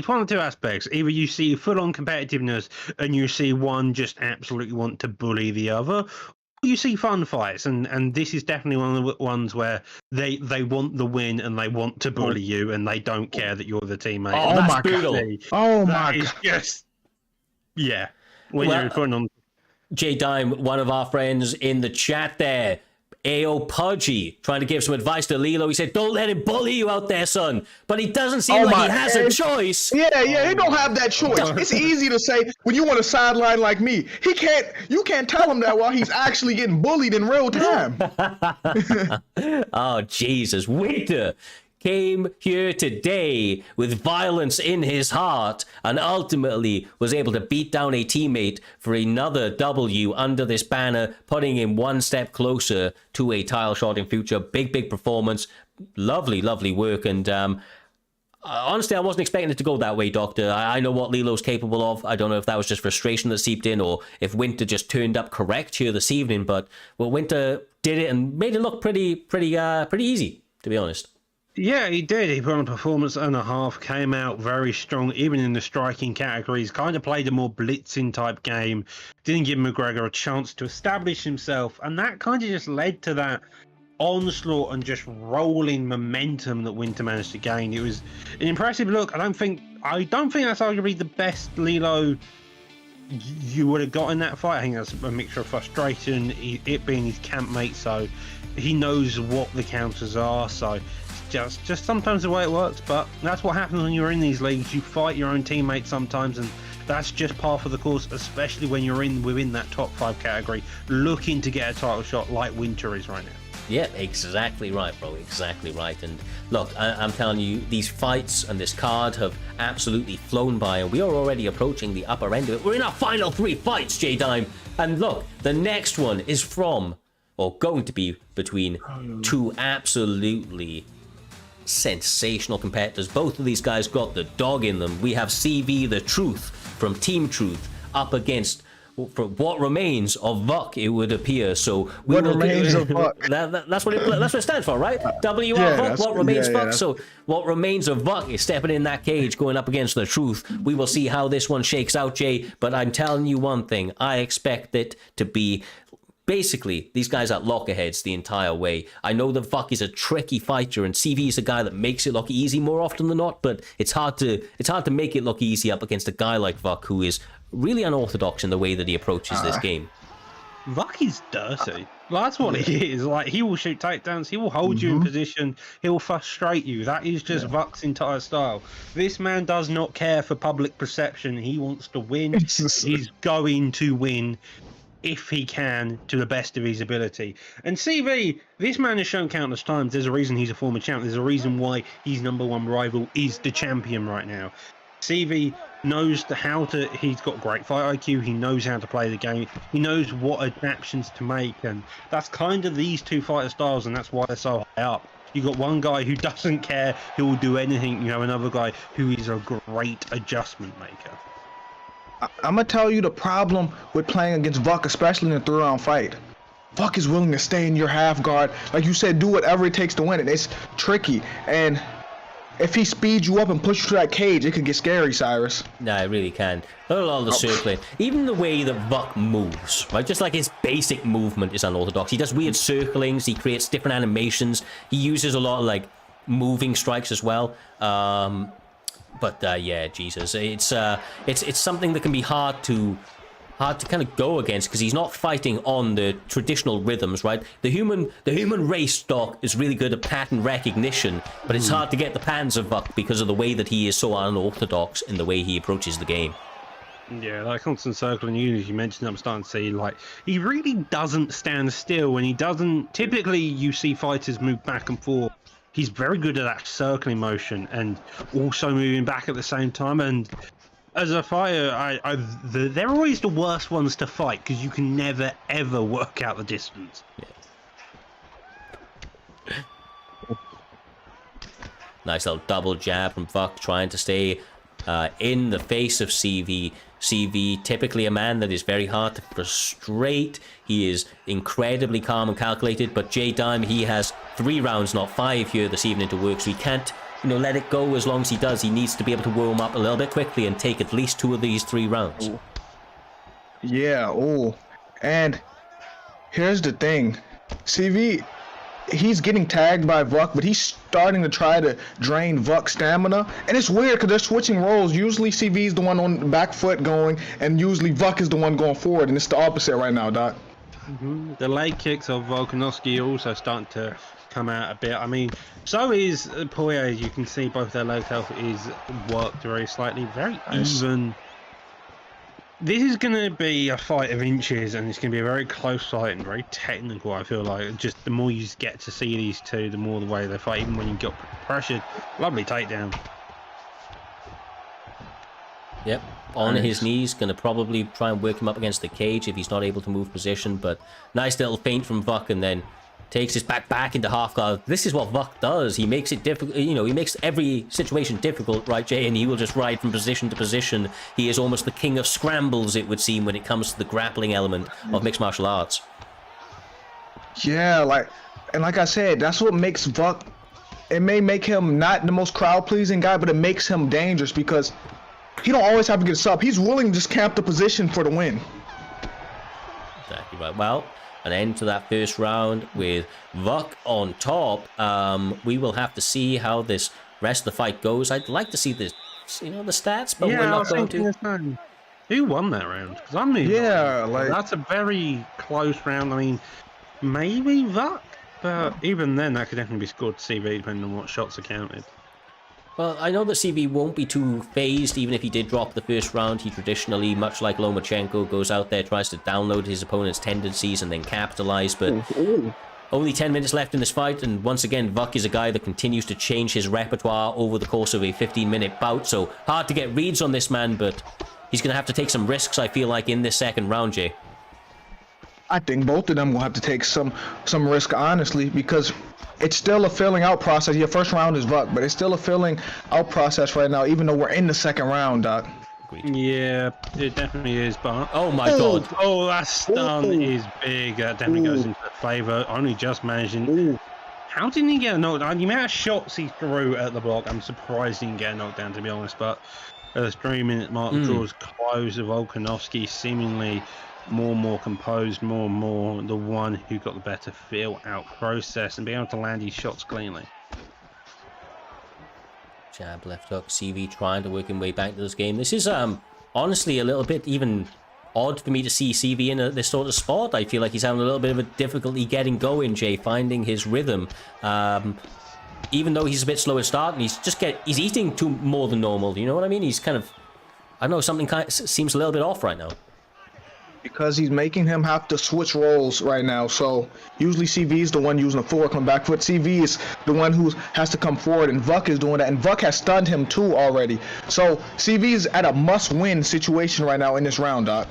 [SPEAKER 3] one of 2 aspects. Either you see full-on competitiveness and you see one just absolutely want to bully the other, you see fun fights, and this is definitely one of the ones where they want the win and they want to bully you and they don't care that you're the teammate.
[SPEAKER 2] Oh my god! Oh my god!
[SPEAKER 3] Yes. Yeah. When you're putting on
[SPEAKER 1] J Dime, one of our friends in the chat there, AO Pudgy, trying to give some advice to Lilo. He said, "Don't let him bully you out there, son." But he doesn't seem like he has a choice.
[SPEAKER 2] Yeah, he don't have that choice. It's easy to say when you want a sideline like me. You can't tell him that while he's actually getting bullied in real time.
[SPEAKER 1] Oh, Jesus. Winter came here today with violence in his heart and ultimately was able to beat down a teammate for another W under this banner, putting him one step closer to a title shot in future. Big performance. Lovely work. And honestly, I wasn't expecting it to go that way, Doctor. I know what Lilo's capable of. I don't know if that was just frustration that seeped in or if Winter just turned up correct here this evening. But Winter did it and made it look pretty easy, to be honest.
[SPEAKER 3] Yeah, he did. He put on a performance and a half, came out very strong, even in the striking categories, kind of played a more blitzing type game, didn't give McGregor a chance to establish himself, and that kind of just led to that onslaught and just rolling momentum that Winter managed to gain. It was an impressive look. I don't think that's arguably the best Lilo you would have got in that fight. I think that's a mixture of frustration, it being his campmate, so he knows what the counters are. So it's just sometimes the way it works. But that's what happens when you're in these leagues. You fight your own teammates sometimes, and that's just par for the course, especially when you're within that top 5 category, looking to get a title shot like Winter is right now.
[SPEAKER 1] Yeah, exactly right, bro. Exactly right. And look, I'm telling you, these fights and this card have absolutely flown by, and we are already approaching the upper end of it. We're in our final 3 fights, J-Dime. And look, the next one is from, or going to be between, 2 absolutely sensational competitors. Both of these guys got the dog in them. We have CV the Truth from Team Truth up against what remains of Vuck, it would appear. So
[SPEAKER 2] what remains of Vuck?
[SPEAKER 1] That's what it stands for, right? WR
[SPEAKER 2] yeah,
[SPEAKER 1] Vuck, what remains Vuck. So what remains of Vuck is stepping in that cage, going up against the Truth. We will see how this one shakes out, Jay. But I'm telling you one thing: I expect it to be basically these guys at lockerheads the entire way. I know that Vuck is a tricky fighter, and CV is a guy that makes it look easy more often than not. But it's hard to make it look easy up against a guy like Vuck, who is really unorthodox in the way that he approaches this game.
[SPEAKER 3] Vuck is dirty. That's what he is. Like, he will shoot takedowns, he will hold you in position, he will frustrate you. That is just Vuck's entire style. This man does not care for public perception. He wants to win. He's going to win if he can, to the best of his ability. And CV, this man has shown countless times there's a reason he's a former champ. There's a reason why his #1 rival is the champion right now. CV knows he's got great fight IQ, he knows how to play the game, he knows what adaptations to make, and that's kind of these 2 fighter styles, and that's why they're so high up. You got one guy who doesn't care, who will do anything, you know, another guy who is a great adjustment maker.
[SPEAKER 2] I'm gonna tell you the problem with playing against Vuck, especially in a 3-round fight. Vuck is willing to stay in your half guard, like you said, do whatever it takes to win it. It's tricky, and if he speeds you up and pushes you to that cage, it could get scary, Cyrus.
[SPEAKER 1] Nah, it really can. Look at all the circling. Even the way that Vuck moves, right? Just like his basic movement is unorthodox. He does weird circlings. He creates different animations. He uses a lot of, like, moving strikes as well. Yeah, Jesus. It's something that can be hard to kind of go against, because he's not fighting on the traditional rhythms, right? The human race stock is really good at pattern recognition, but it's hard to get the patterns of Vuck because of the way that he is so unorthodox in the way he approaches the game.
[SPEAKER 3] Yeah, like constant circling, you mentioned, I'm starting to see, like, he really doesn't stand still, and he doesn't, typically you see fighters move back and forth. He's very good at that circling motion and also moving back at the same time. And as a fighter, they're always the worst ones to fight, because you can never, ever work out the distance.
[SPEAKER 1] Yeah. Nice little double jab from Vuck, trying to stay in the face of CV. CV, typically a man that is very hard to frustrate. He is incredibly calm and calculated, but J-Dime, he has 3 rounds, not 5 here this evening to work, so he can't, let it go as long as he does. He needs to be able to warm up a little bit quickly and take at least 2 of these 3 rounds.
[SPEAKER 2] Yeah, and here's the thing. CV, he's getting tagged by Vuck, but he's starting to try to drain Vuck's stamina. And it's weird because they're switching roles. Usually CV's the one on the back foot going, and usually Vuck is the one going forward, and it's the opposite right now, Doc.
[SPEAKER 3] The leg kicks of Volkanovski also starting to come out a bit. I mean, so is Poirier. As you can see, both their leg health is worked very slightly, very even. This is going to be a fight of inches, and it's going to be a very close fight and very technical, I feel like. Just the more you get to see these two, the more the way they fight, even when you get pressured. Lovely takedown.
[SPEAKER 1] Yep, on his knees, going to probably try and work him up against the cage if he's not able to move position, but nice little feint from Vuck, and then takes his back into half guard. This is what Vuck does. He makes it difficult, he makes every situation difficult, right, Jay? And he will just ride from position to position. He is almost the king of scrambles, it would seem, when it comes to the grappling element of mixed martial arts.
[SPEAKER 2] Yeah, like I said, that's what makes Vuck, it may make him not the most crowd-pleasing guy, but it makes him dangerous because he don't always have to get us up. He's willing to just camp the position for the win.
[SPEAKER 1] Exactly right. Well, an end to that first round with Vuk on top. We will have to see how this rest of the fight goes. I'd like to see the stats, but we're not going to.
[SPEAKER 3] Who won that round? Because I'm new.
[SPEAKER 2] Yeah, like
[SPEAKER 3] that's a very close round. I mean, maybe Vuk, but even then, that could definitely be scored to CV depending on what shots are counted.
[SPEAKER 1] Well, I know that CV won't be too phased, even if he did drop the first round. He traditionally, much like Lomachenko, goes out there, tries to download his opponent's tendencies and then capitalize, but only 10 minutes left in this fight, and once again, Vuk is a guy that continues to change his repertoire over the course of a 15-minute bout, so hard to get reads on this man, but he's going to have to take some risks, I feel like, in this second round, Jay.
[SPEAKER 2] I think both of them will have to take some risk, honestly, because it's still a filling out process. Your first round is Vuk, but it's still a filling out process right now, even though we're in the second round, Doc.
[SPEAKER 3] Yeah, it definitely is, but...
[SPEAKER 1] Oh my god.
[SPEAKER 3] Oh, that stun is big. That definitely goes into the favour. Only just managing... How didn't he get a knockdown? The amount of shots he threw at the block, I'm surprised he didn't get a knockdown, to be honest, but at the 3-minute mark, the draws close. Volkanovski seemingly more and more composed, more and more the one who got the better feel out process and being able to land his shots cleanly.
[SPEAKER 1] Jab, left hook, CV trying to work his way back to this game. This is honestly a little bit even odd for me to see CV in this sort of spot. I feel like he's having a little bit of a difficulty getting going, Jay, finding his rhythm. Even though he's a bit slow at start, and he's eating more than normal. You know what I mean? He's kind of, I don't know, something seems a little bit off right now.
[SPEAKER 2] Because he's making him have to switch roles right now. So usually CV is the one using the forward come back foot. CV is the one who has to come forward, and Vuk is doing that. And Vuk has stunned him too already. So CV is at a must-win situation right now in this round, Doc.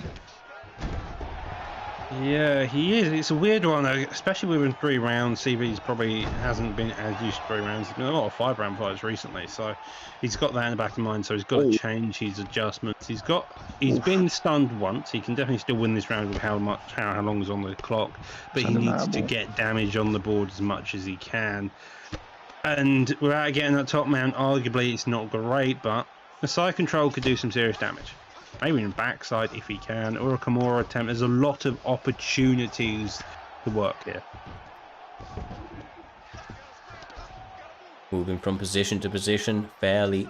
[SPEAKER 3] Yeah, he is. It's a weird one, though, especially within 3 rounds. CV's probably hasn't been as used to 3 rounds. There's been a lot of 5-round fights recently, so he's got that in the back of mind. So he's got to change his adjustments. He's been stunned once. He can definitely still win this round with how long is on the clock, but he needs to get damage on the board as much as he can. And without getting that top mount, arguably it's not great, but the side control could do some serious damage. Maybe in backside if he can, or a Kimura attempt. There's a lot of opportunities to work here.
[SPEAKER 1] Moving from position to position fairly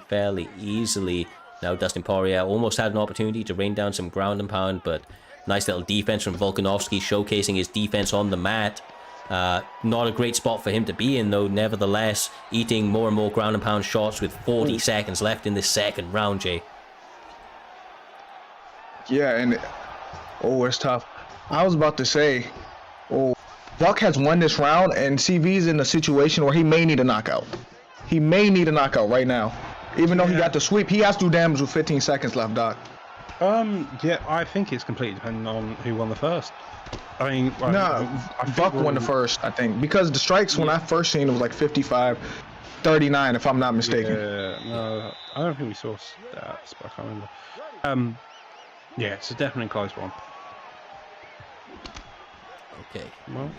[SPEAKER 1] easily. Now Dustin Poirier almost had an opportunity to rain down some ground and pound, but nice little defense from Volkanovski, showcasing his defense on the mat. Not a great spot for him to be in, though, nevertheless, eating more and more ground and pound shots with 40 seconds left in this second round, Jay.
[SPEAKER 2] Yeah, and it's tough. I was about to say, Vuk has won this round, and CV's in a situation where he may need a knockout. He may need a knockout right now. Even though he got the sweep, he has to do damage with 15 seconds left, Doc.
[SPEAKER 3] Yeah, I think it's completely dependent on who won the first. I mean,
[SPEAKER 2] Vuk won the first, I think, because the strikes when I first seen it was like 55-39, if I'm not mistaken.
[SPEAKER 3] Yeah, no, I don't think we saw stats, but I can't remember. Yeah, it's a definitely close one.
[SPEAKER 1] Okay.
[SPEAKER 3] Well,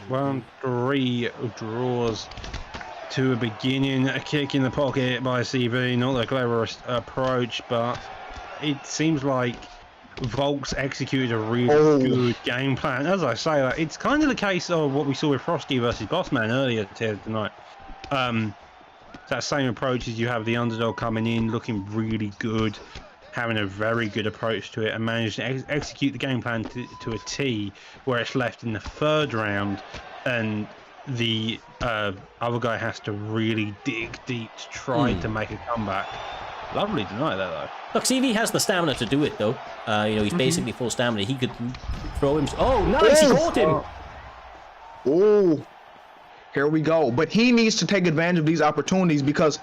[SPEAKER 3] round 3 draws to a beginning. A kick in the pocket by CV. Not the cleverest approach, but it seems like Volk's executed a really good game plan. As I say, it's kind of the case of what we saw with Frosty versus Bossman earlier tonight. That same approach as you have the underdog coming in, looking really good, having a very good approach to it, and managed to execute the game plan to a T, where it's left in the 3rd round, and the other guy has to really dig deep to try to make a comeback. Lovely deny that, though.
[SPEAKER 1] Look, CV has the stamina to do it, though. He's basically full stamina. He could throw him. Oh, nice! He caught him!
[SPEAKER 2] Here we go. But he needs to take advantage of these opportunities, because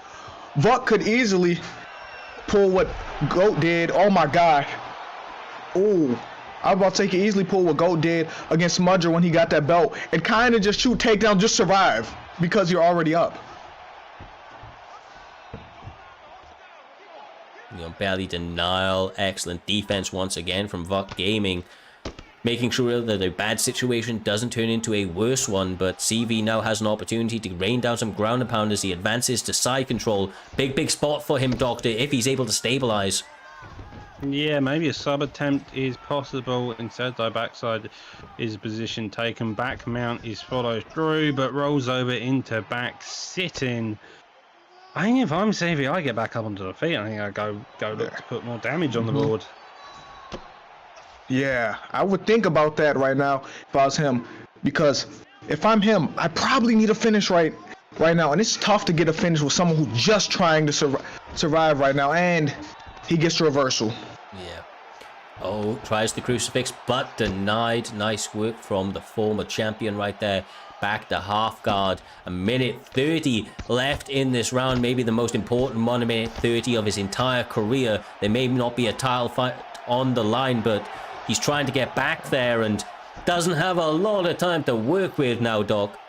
[SPEAKER 2] Vuk could easily pull what GOAT did. Oh my god. I'm about to say he could easily pull what GOAT did against Smudger when he got that belt, and kind of just shoot takedown, just survive, because you're already up.
[SPEAKER 1] Belly denial. Excellent defense once again from Vuk Gaming, making sure that a bad situation doesn't turn into a worse one. But CV now has an opportunity to rain down some ground and pound as he advances to side control. Big spot for him, Doctor, if he's able to stabilize.
[SPEAKER 3] Yeah, maybe a sub attempt is possible. Instead, though, backside is position taken. Back mount is follows through, but rolls over into back sitting. I think if I'm Savvy, I get back up onto the feet. I think I go look to put more damage on the board.
[SPEAKER 2] Yeah, I would think about that right now if I was him, because if I'm him, I probably need a finish right now, and it's tough to get a finish with someone who's just trying to survive right now, and he gets the reversal.
[SPEAKER 1] Yeah. Oh, tries the crucifix, but denied. Nice work from the former champion right there. Back to half guard. A minute 30 left in this round. Maybe the most important 1 minute 30 of his entire career. There may not be a title fight on the line, but he's trying to get back there and doesn't have a lot of time to work with now, Doc.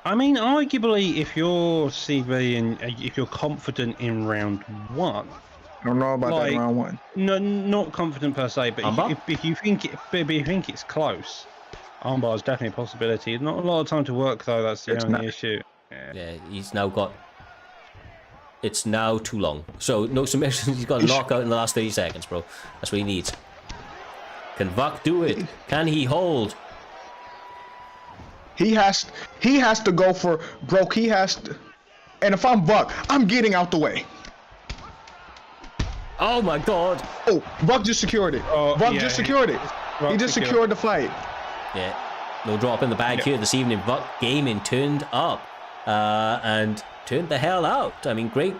[SPEAKER 3] I mean, arguably, if you're CV and if you're confident in round 1,
[SPEAKER 2] I don't know about that round 1.
[SPEAKER 3] No, not confident per se, but if you think it's close, armbar is definitely a possibility. Not a lot of time to work though. That's the only issue.
[SPEAKER 1] Yeah, he's now got. It's now too long. So no submissions. He's got a knockout in the last 30 seconds, bro. That's what he needs. Can Vuk do it? Can he hold?
[SPEAKER 2] He has to go for broke. He has to. And if I'm Vuk, I'm getting out the way.
[SPEAKER 1] Oh my God!
[SPEAKER 2] Oh, Vuk just secured it. Vuk just secured it. He just secured the fight.
[SPEAKER 1] Yeah, no drop in the bag here this evening. Vuk gaming turned up and turned the hell out. I mean, great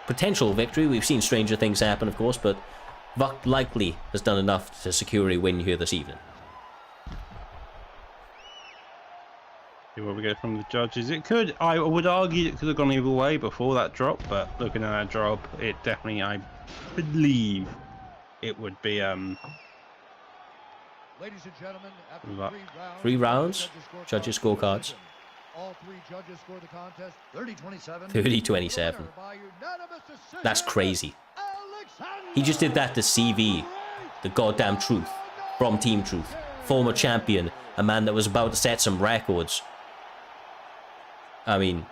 [SPEAKER 1] potential victory. We've seen stranger things happen, of course, but Vuk likely has done enough to secure a win here this evening.
[SPEAKER 3] See what we get from the judges. I would argue it could have gone either way before that drop, but looking at that drop, it definitely, I believe, it would be
[SPEAKER 4] Ladies and gentlemen, after
[SPEAKER 1] 3 rounds, judges scorecards.
[SPEAKER 4] All 3 judges score the contest 30-27.
[SPEAKER 1] 30-27. That's crazy. He just did that to CV, the goddamn truth, from Team Truth, former champion, a man that was about to set some records. I mean,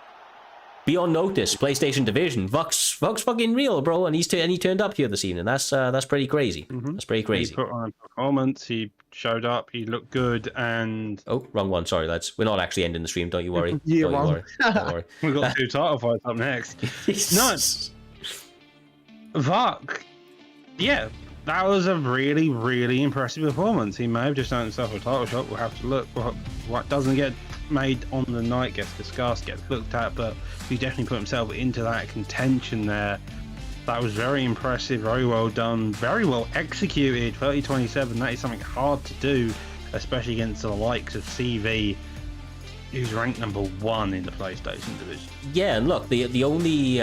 [SPEAKER 1] beyond notice, PlayStation Division, Vuk's fucking real, bro, and he turned up here this evening. That's pretty crazy. That's pretty crazy.
[SPEAKER 3] He put on a performance. He showed up. He looked good, and
[SPEAKER 1] oh, wrong one. Sorry, lads. We're not actually ending the stream. Don't you worry.
[SPEAKER 2] Yeah,
[SPEAKER 1] don't you worry. Don't worry.
[SPEAKER 3] We've got 2 title fights up next. Nuts. Vuk, yeah, that was a really, really impressive performance. He may have just earned himself a title shot. We'll have to look. What doesn't get made on the night gets discussed, gets looked at, but he definitely put himself into that contention there. That was very impressive, very well done, very well executed. 30-27, that is something hard to do, especially against the likes of CV, who's ranked number 1 in the PlayStation division.
[SPEAKER 1] Yeah, and look, the only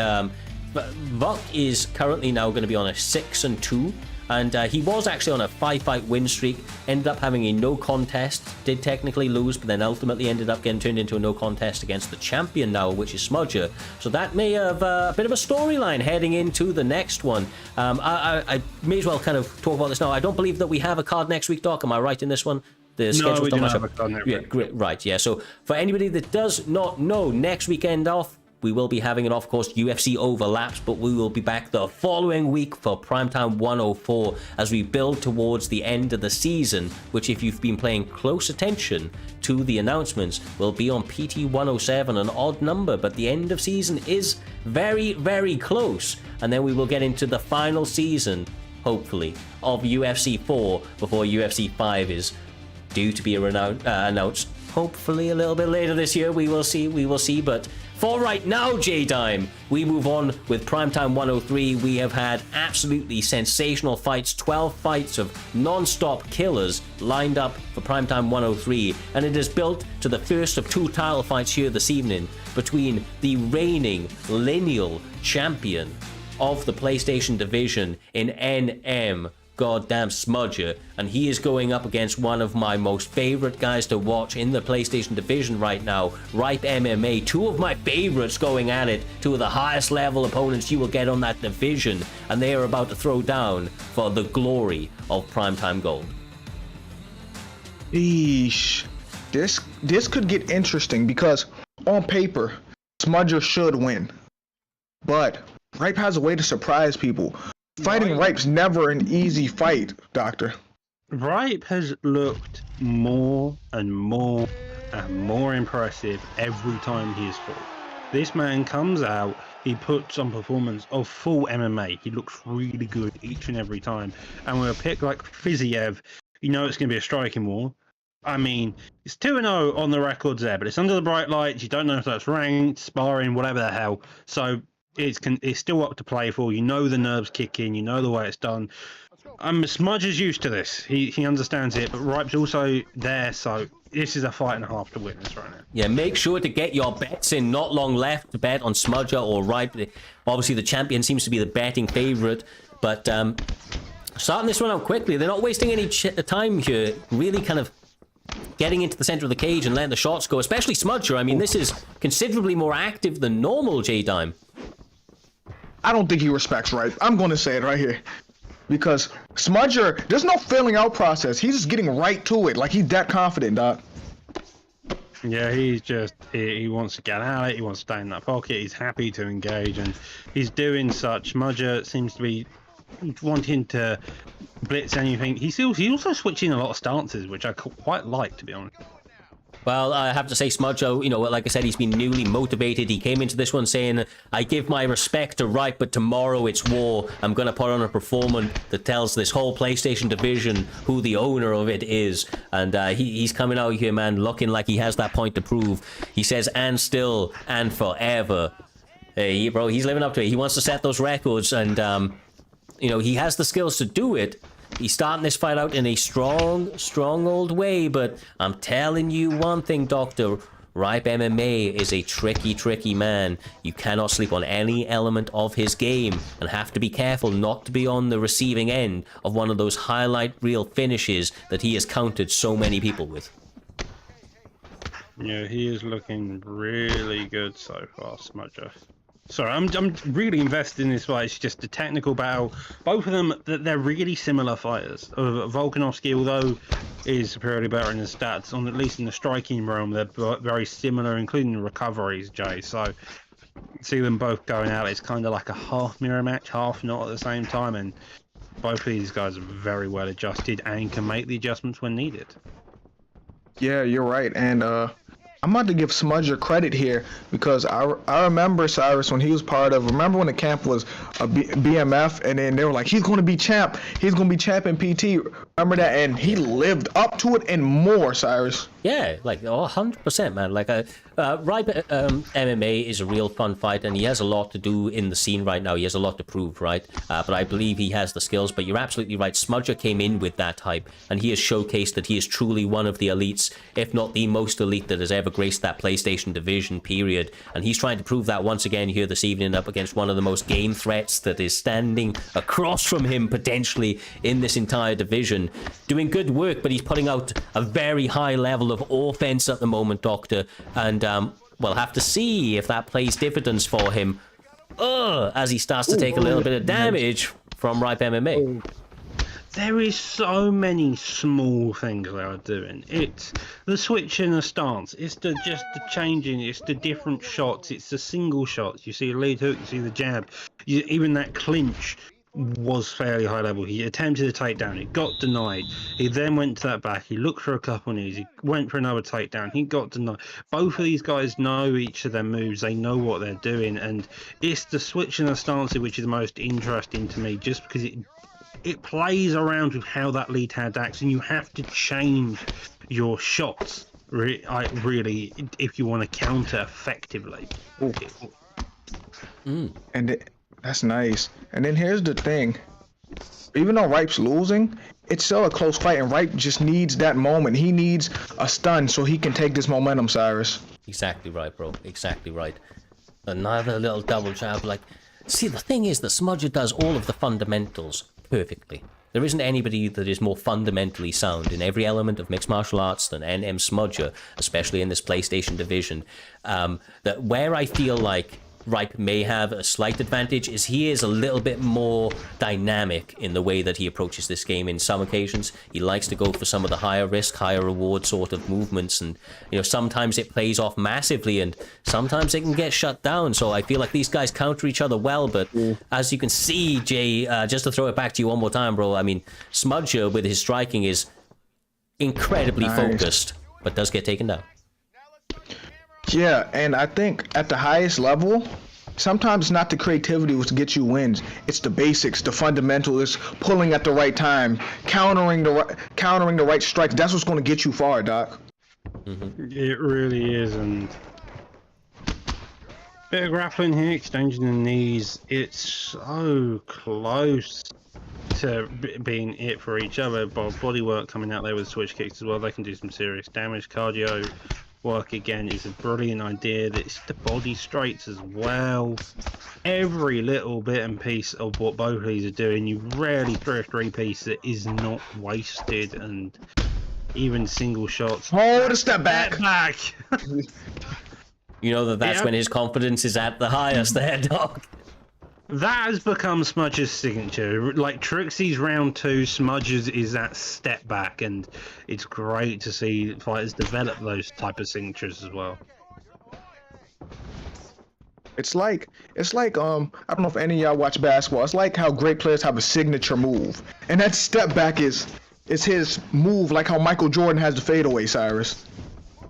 [SPEAKER 1] Vuk is currently now going to be on a 6-2, and he was actually on a 5-fight win streak. Ended up having a no contest, did technically lose, but then ultimately ended up getting turned into a no contest against the champion now, which is Smudger. So that may have a bit of a storyline heading into the next one. I may as well kind of talk about this now. I don't believe that we have a card next week, Doc. Am I right in this one? The
[SPEAKER 3] no, we do not have a card next week.
[SPEAKER 1] Yeah, great, right, yeah. So for anybody that does not know, next weekend off, we will be having it, of course, UFC overlaps, but we will be back the following week for Primetime 104 as we build towards the end of the season, which, if you've been paying close attention to the announcements, will be on PT 107, an odd number, but the end of season is very, very close. And then we will get into the final season, hopefully, of UFC 4 before UFC 5 is due to be announced. Hopefully a little bit later this year. We will see, but for right now, J-Dime, we move on with Primetime 103. We have had absolutely sensational fights, 12 fights of non-stop killers lined up for Primetime 103, and it is built to the first of 2 title fights here this evening between the reigning lineal champion of the PlayStation division in NM, goddamn Smudger, and he is going up against one of my most favorite guys to watch in the PlayStation division right now, Ripe MMA. 2 of my favorites going at it, 2 of the highest level opponents you will get on that division, and they are about to throw down for the glory of Primetime Gold.
[SPEAKER 2] Eesh. This could get interesting because on paper, Smudger should win, but Ripe has a way to surprise people. Fighting Ripe's never an easy fight, Doctor.
[SPEAKER 3] Ripe has looked more and more and more impressive every time he is fought. This man comes out, he puts on performance of full MMA. He looks really good each and every time. And with a pick like Fiziev, you know it's going to be a striking war. I mean, it's 2-0 on the records there, but it's under the bright lights. You don't know if that's ranked, sparring, whatever the hell. So it's still up to play for. You know the nerves kick in. You know the way it's done. Smudger's used to this. He understands it, but Ripe's also there, so this is a fight and a half to witness right now.
[SPEAKER 1] Yeah, make sure to get your bets in. Not long left to bet on Smudger or Ripe. Obviously, the champion seems to be the betting favorite, but starting this one out quickly. They're not wasting any time here. Really kind of getting into the center of the cage and letting the shots go, especially Smudger. I mean, this is considerably more active than normal J-Time.
[SPEAKER 2] I don't think he respects Ripe. I'm going to say it right here. Because Smudger, there's no filling out process. He's just getting right to it. Like, he's that confident, Doc.
[SPEAKER 3] Yeah, he wants to get at it. He wants to stay in that pocket. He's happy to engage, and he's doing such. Smudger seems to be wanting to blitz anything. He's also switching a lot of stances, which I quite like, to be honest.
[SPEAKER 1] Well, I have to say, Smudger, you know, like I said, he's been newly motivated. He came into this one saying, I give my respect to Ripe, but tomorrow it's war. I'm going to put on a performance that tells this whole PlayStation division who the owner of it is. And he's coming out here, man, looking like he has that point to prove. He says, and still, and forever. Hey, bro, he's living up to it. He wants to set those records, and, you know, he has the skills to do it. He's starting this fight out in a strong old way, but I'm telling you one thing, Doctor. Ripe MMA is a tricky man. You cannot sleep on any element of his game and have to be careful not to be on the receiving end of one of those highlight reel finishes that he has countered so many people with.
[SPEAKER 3] Yeah, he is looking really good so far, Smudger. Sorry, I'm really invested in this fight. It's just a technical battle. Both of them, they're really similar fighters. Volkanovski, although is superiorly better in the stats, at least in the striking realm, they're very similar, including the recoveries, Jay. So, see them both going out, it's kind of like a half mirror match, half not at the same time. And both of these guys are very well adjusted and can make the adjustments when needed.
[SPEAKER 2] Yeah, you're right. And I'm about to give Smudger credit here because I remember Cyrus when he was remember when the camp was a BMF and then they were like, he's going to be champ. He's going to be champ in PT. Remember that? And he lived up to it and more, Cyrus.
[SPEAKER 1] Yeah, like 100%, man. Like Ripe MMA is a real fun fight, and he has a lot to do in the scene right now. He has a lot to prove, right? But I believe he has the skills. But you're absolutely right. Smudger came in with that hype, and he has showcased that he is truly one of the elites, if not the most elite that has ever graced that PlayStation division, period. And he's trying to prove that once again here this evening up against one of the most game threats that is standing across from him potentially in this entire division. Doing good work, but he's putting out a very high level of offense at the moment, Doctor, and we'll have to see if that plays dividends for him as he starts to take a little bit of damage from Ripe MMA.
[SPEAKER 3] There is so many small things they are doing. It's the switch in the stance. It's just the changing. It's the different shots. It's the single shots. You see a lead hook. You see the jab. Even that clinch was fairly high level. He attempted a takedown. It got denied. He then went to that back. He looked for a couple knees. He went for another takedown. He got denied. Both of these guys know each of their moves. They know what they're doing. And it's the switch in the stance which is the most interesting to me, just because it plays around with how that lead hand acts, and you have to change your shots really if you want to counter effectively.
[SPEAKER 2] That's nice. And then here's the thing. Even though Ripe's losing, it's still a close fight, and Ripe just needs that moment. He needs a stun so he can take this momentum, Cyrus.
[SPEAKER 1] Exactly right, bro. Exactly right. Another little double jab. Like, see, the thing is that Smudger does all of the fundamentals perfectly. There isn't anybody that is more fundamentally sound in every element of mixed martial arts than NM Smudger, especially in this PlayStation division. That where I feel like Ripe may have a slight advantage is he is a little bit more dynamic in the way that he approaches this game. In some occasions, he likes to go for some of the higher risk, higher reward sort of movements, and sometimes it plays off massively, and sometimes it can get shut down. So I feel like these guys counter each other well, but as you can see, Jay, just to throw it back to you one more time, bro, I mean, Smudger with his striking is incredibly focused, but does get taken down.
[SPEAKER 2] Yeah, and I think at the highest level, sometimes it's not the creativity which gets you wins. It's the basics, the fundamentals, pulling at the right time, countering the right strikes. That's what's going to get you far, Doc.
[SPEAKER 3] It really is, and bit of grappling here, exchanging the knees. It's so close to being it for each other. But body work coming out there with switch kicks as well. They can do some serious damage. Cardio work again is a brilliant idea. It's the body straights as well. Every little bit and piece of what both of these are doing, you rarely throw a three-piece that is not wasted, and even single shots.
[SPEAKER 2] Hold a step back.
[SPEAKER 1] You know that's when his confidence is at the highest there, Doc.
[SPEAKER 3] That has become Smudger's signature. Like Trixie's round 2, Smudger's is that step back, and it's great to see fighters develop those type of signatures as well.
[SPEAKER 2] It's like I don't know if any of y'all watch basketball. It's like how great players have a signature move, and that step back is his move, like how Michael Jordan has the fadeaway, Cyrus.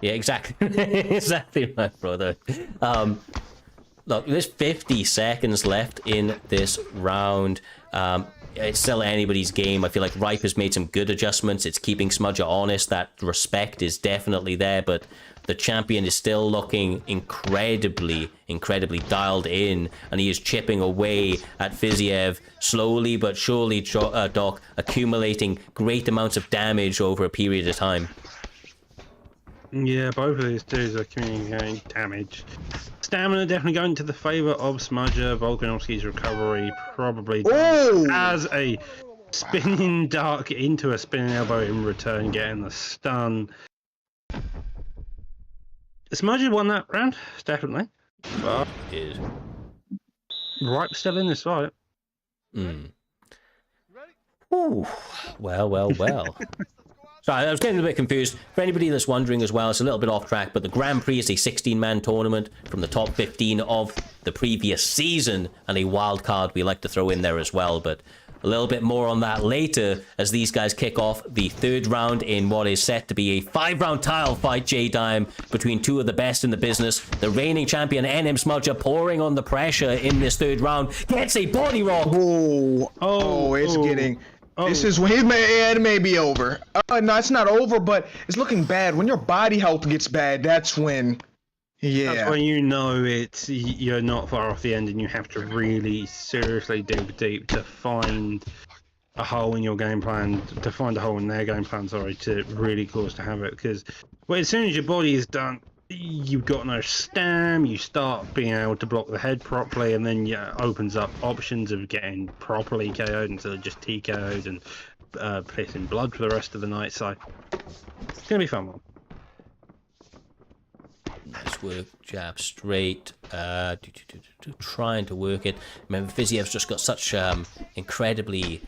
[SPEAKER 1] Yeah, exactly. Exactly right, brother. Look, there's 50 seconds left in this round. It's still anybody's game. I feel like Ripe has made some good adjustments. It's keeping Smudger honest. That respect is definitely there, but the champion is still looking incredibly dialed in, and he is chipping away at Fiziev slowly but surely, Doc, accumulating great amounts of damage over a period of time.
[SPEAKER 3] Yeah, both of these dudes are communicating damage. Stamina definitely going to the favor of Smudger. Volkanovski's recovery probably as a spinning dark into a spinning elbow in return, getting the stun. Smudger won that round, definitely. But Ripe still in this fight.
[SPEAKER 1] Ooh, well. Sorry, I was getting a bit confused. For anybody that's wondering as well, it's a little bit off track, but the Grand Prix is a 16-man tournament from the top 15 of the previous season, and a wild card we like to throw in there as well, but a little bit more on that later as these guys kick off the third round in what is set to be a 5-round tile fight, J-Dime, between two of the best in the business. The reigning champion, NM Smudger, pouring on the pressure in this third round, gets a body rock.
[SPEAKER 2] It's getting... This is when it may be over. No, it's not over, but it's looking bad. When your body health gets bad, that's when,
[SPEAKER 3] that's when you know you're not far off the end, and you have to really seriously dig deep to find a hole in your game plan, to find a hole in their game plan, to really cause to havoc. Because as soon as your body is done, you've got no stam, you start being able to block the head properly, and then opens up options of getting properly KO'd instead of just TKO'd and pissing blood for the rest of the night. So it's gonna be fun one.
[SPEAKER 1] Nice work, jab straight, trying to work it. Remember, Fiziev's just got such incredibly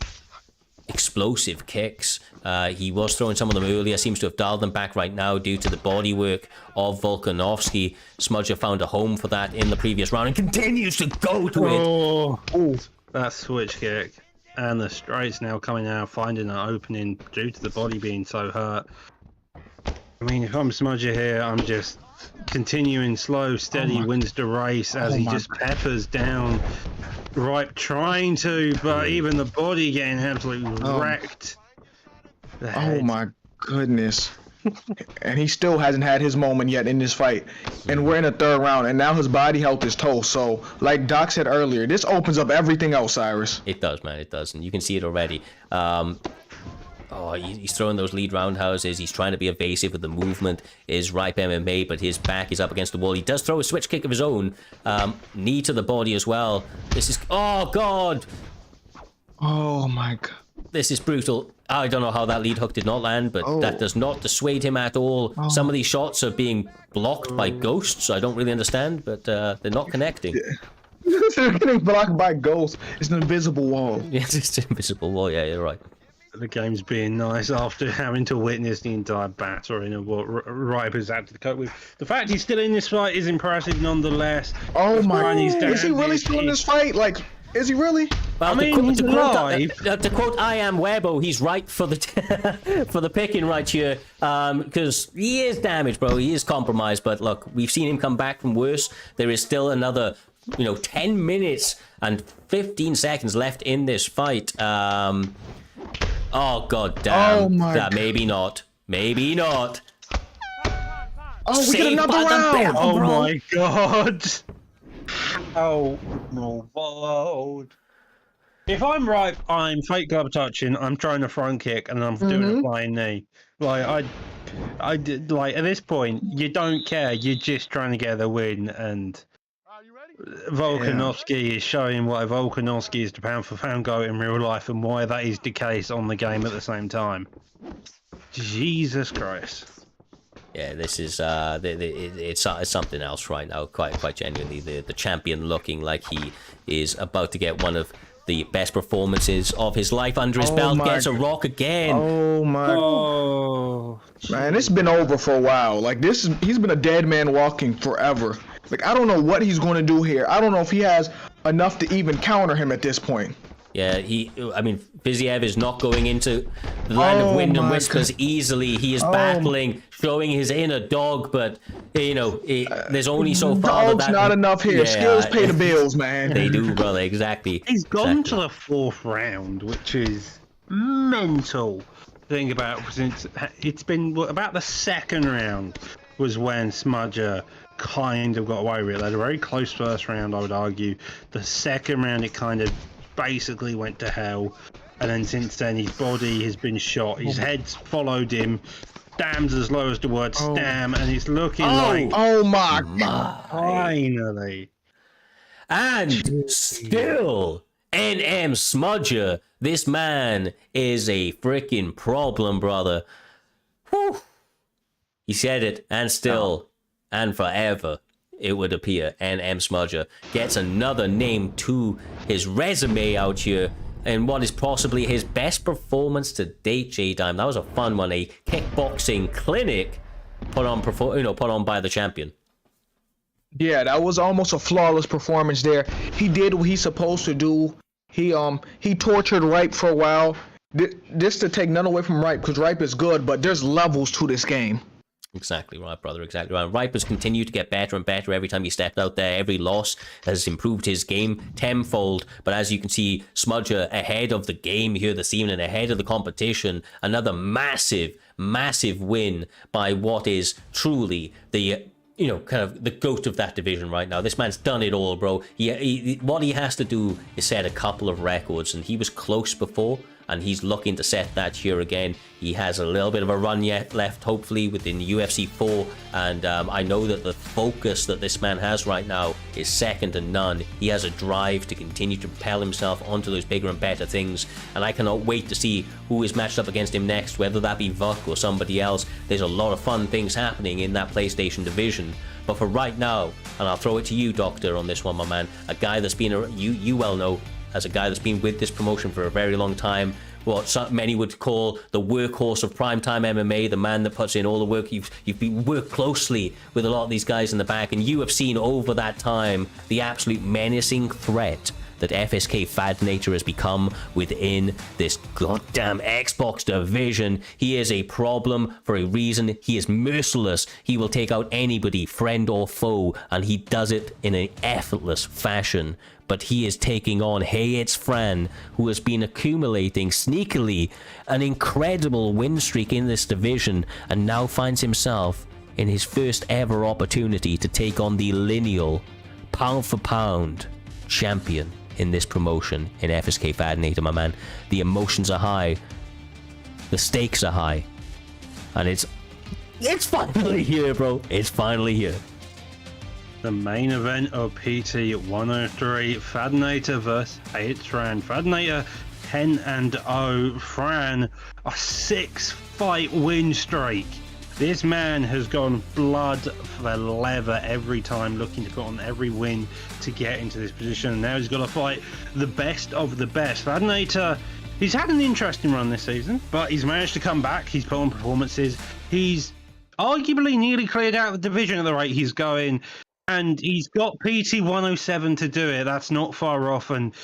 [SPEAKER 1] explosive kicks. He was throwing some of them earlier, seems to have dialed them back right now due to the body work of Volkanovski. Smudger found a home for that in the previous round and continues to go to it.
[SPEAKER 3] That switch kick, and the straights now coming out, finding an opening due to the body being so hurt. I mean, if I'm Smudger here, I'm just continuing slow, steady, wins the race as he just peppers down Ripe, trying to, but even the body getting absolutely wrecked.
[SPEAKER 2] Oh my goodness. And he still hasn't had his moment yet in this fight. And we're in the third round, and now his body health is toast. So, like Doc said earlier, this opens up everything else, Cyrus.
[SPEAKER 1] It does, man, it does. And you can see it already. He's throwing those lead roundhouses. He's trying to be evasive with the movement. Is Ripe MMA, but his back is up against the wall. He does throw a switch kick of his own. Knee to the body as well. This is... Oh, God!
[SPEAKER 2] Oh, my God.
[SPEAKER 1] this is brutal. I don't know how that lead hook did not land, but that does not dissuade him at all. Some of these shots are being blocked by ghosts. I don't really understand, but they're not connecting.
[SPEAKER 2] They're getting blocked by ghosts. It's an invisible wall.
[SPEAKER 1] Yes, it's an invisible wall. Yeah, you're right.
[SPEAKER 3] The game's being nice after having to witness the entire battering of what Riper's had to cope with. The fact he's still in this fight is impressive nonetheless.
[SPEAKER 2] Oh my! Is he really still in this fight? Like, is he really?
[SPEAKER 1] Well,
[SPEAKER 3] I mean, he's alive.
[SPEAKER 1] To quote I Am Webo, he's right for the for the picking right here, because he is damaged, bro. He is compromised, but look, we've seen him come back from worse. There is still another, 10 minutes and 15 seconds left in this fight. Oh god damn!
[SPEAKER 2] Oh my God.
[SPEAKER 1] Maybe not. Maybe not.
[SPEAKER 2] Oh, we get another round!
[SPEAKER 3] Oh my god! Oh my god! If I'm right, I'm fake glove touching. I'm trying a front kick, and I'm doing a flying knee. Like I did. Like at this point, you don't care. You're just trying to get the win, and Volkanovski is showing why Volkanovski is the pound for pound GOAT in real life, and why that is the case on the game at the same time. Jesus Christ.
[SPEAKER 1] Yeah, this is it's something else right now. Quite genuinely, the champion looking like he is about to get one of the best performances of his life under his belt. Gets a rock again.
[SPEAKER 2] Oh my!
[SPEAKER 3] Oh
[SPEAKER 2] Man, it's been over for a while. Like he's been a dead man walking forever. Like I don't know what he's going to do here. I don't know if he has enough to even counter him at this point.
[SPEAKER 1] Yeah, Viziev is not going into the land of wind and whispers easily. He is battling, showing his inner dog, but there's only so far.
[SPEAKER 2] Dog's not enough here. Skills pay the bills, man.
[SPEAKER 1] They do, brother. Exactly.
[SPEAKER 3] He's gone to the 4th round, which is mental. Think about since it's been about the 2nd round was when Smudger kind of got away with it. They had a very close 1st round, I would argue. The 2nd round, it kind of basically went to hell, and then since then his body has been shot, his head's followed him, damn's as low as the word stam, and it's looking like finally.
[SPEAKER 1] And still NM Smudger, this man is a freaking problem, brother. Whew. He said it, and still and forever it would appear NM Smudger gets another name to his resume out here, and what is possibly his best performance to date. J-Dime, that was a fun one, a kickboxing clinic put on by the champion.
[SPEAKER 2] Yeah, that was almost a flawless performance there. He did what he's supposed to do. He tortured Ripe for a while. This to take none away from Ripe, because Ripe is good, but there's levels to this game.
[SPEAKER 1] Exactly right, brother. Exactly right. Ripe has continued to get better and better every time he stepped out there. Every loss has improved his game tenfold. But as you can see, Smudger ahead of the game here this evening, ahead of the competition. Another massive, massive win by what is truly the kind of the GOAT of that division right now. This man's done it all, bro. What he has to do is set a couple of records, and he was close before, and he's looking to set that here again. He has a little bit of a run yet left, hopefully, within UFC 4, and I know that the focus that this man has right now is second to none. He has a drive to continue to propel himself onto those bigger and better things, and I cannot wait to see who is matched up against him next, whether that be Vuk or somebody else. There's a lot of fun things happening in that PlayStation division. But for right now, and I'll throw it to you, Doctor, on this one, my man, a guy that's been, you well know, as a guy that's been with this promotion for a very long time, what many would call the workhorse of primetime MMA, the man that puts in all the work. You've worked closely with a lot of these guys in the back, and you have seen over that time the absolute menacing threat that FSK Fadinator has become within this goddamn Xbox division. He is a problem for a reason. He is merciless. He will take out anybody, friend or foe, and he does it in an effortless fashion. But he is taking on Hey It's Fran, who has been accumulating sneakily an incredible win streak in this division, and now finds himself in his first ever opportunity to take on the lineal, pound for pound champion in this promotion in FSK Fadinator, my man. The emotions are high, the stakes are high, and it's finally here, bro. It's finally here.
[SPEAKER 3] The main event of PT 103, Fadinator vs. Hey It's Fran. Fadinator 10-0. Fran, a 6-fight win streak. This man has gone blood for leather every time, looking to put on every win to get into this position. Now he's got to fight the best of the best. Fadinator, he's had an interesting run this season, but he's managed to come back. He's put on performances. He's arguably nearly cleared out the division at the rate he's going, and he's got PT 107 to do it. That's not far off, and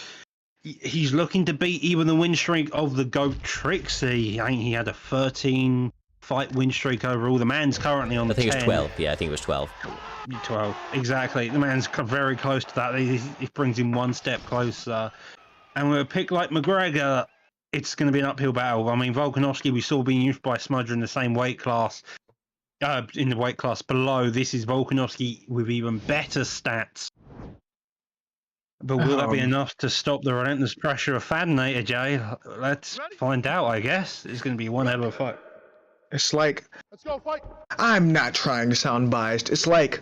[SPEAKER 3] he's looking to beat even the win streak of the GOAT Trixie. I think he had a 13-fight win streak overall. The man's currently on 10.
[SPEAKER 1] I think it was 12. Yeah, I think it was 12.
[SPEAKER 3] 12, exactly. The man's very close to that. He brings him one step closer. And with a pick like McGregor, it's going to be an uphill battle. I mean, Volkanovski we saw being used by Smudger in the same weight class, in the weight class below. This is Volkanovski with even better stats. But will that be enough to stop the relentless pressure of Fadinator, Jay? Let's find out, I guess. It's going to be one hell of a fight.
[SPEAKER 2] It's like,
[SPEAKER 4] Let's go, fight.
[SPEAKER 2] I'm not trying to sound biased. It's like,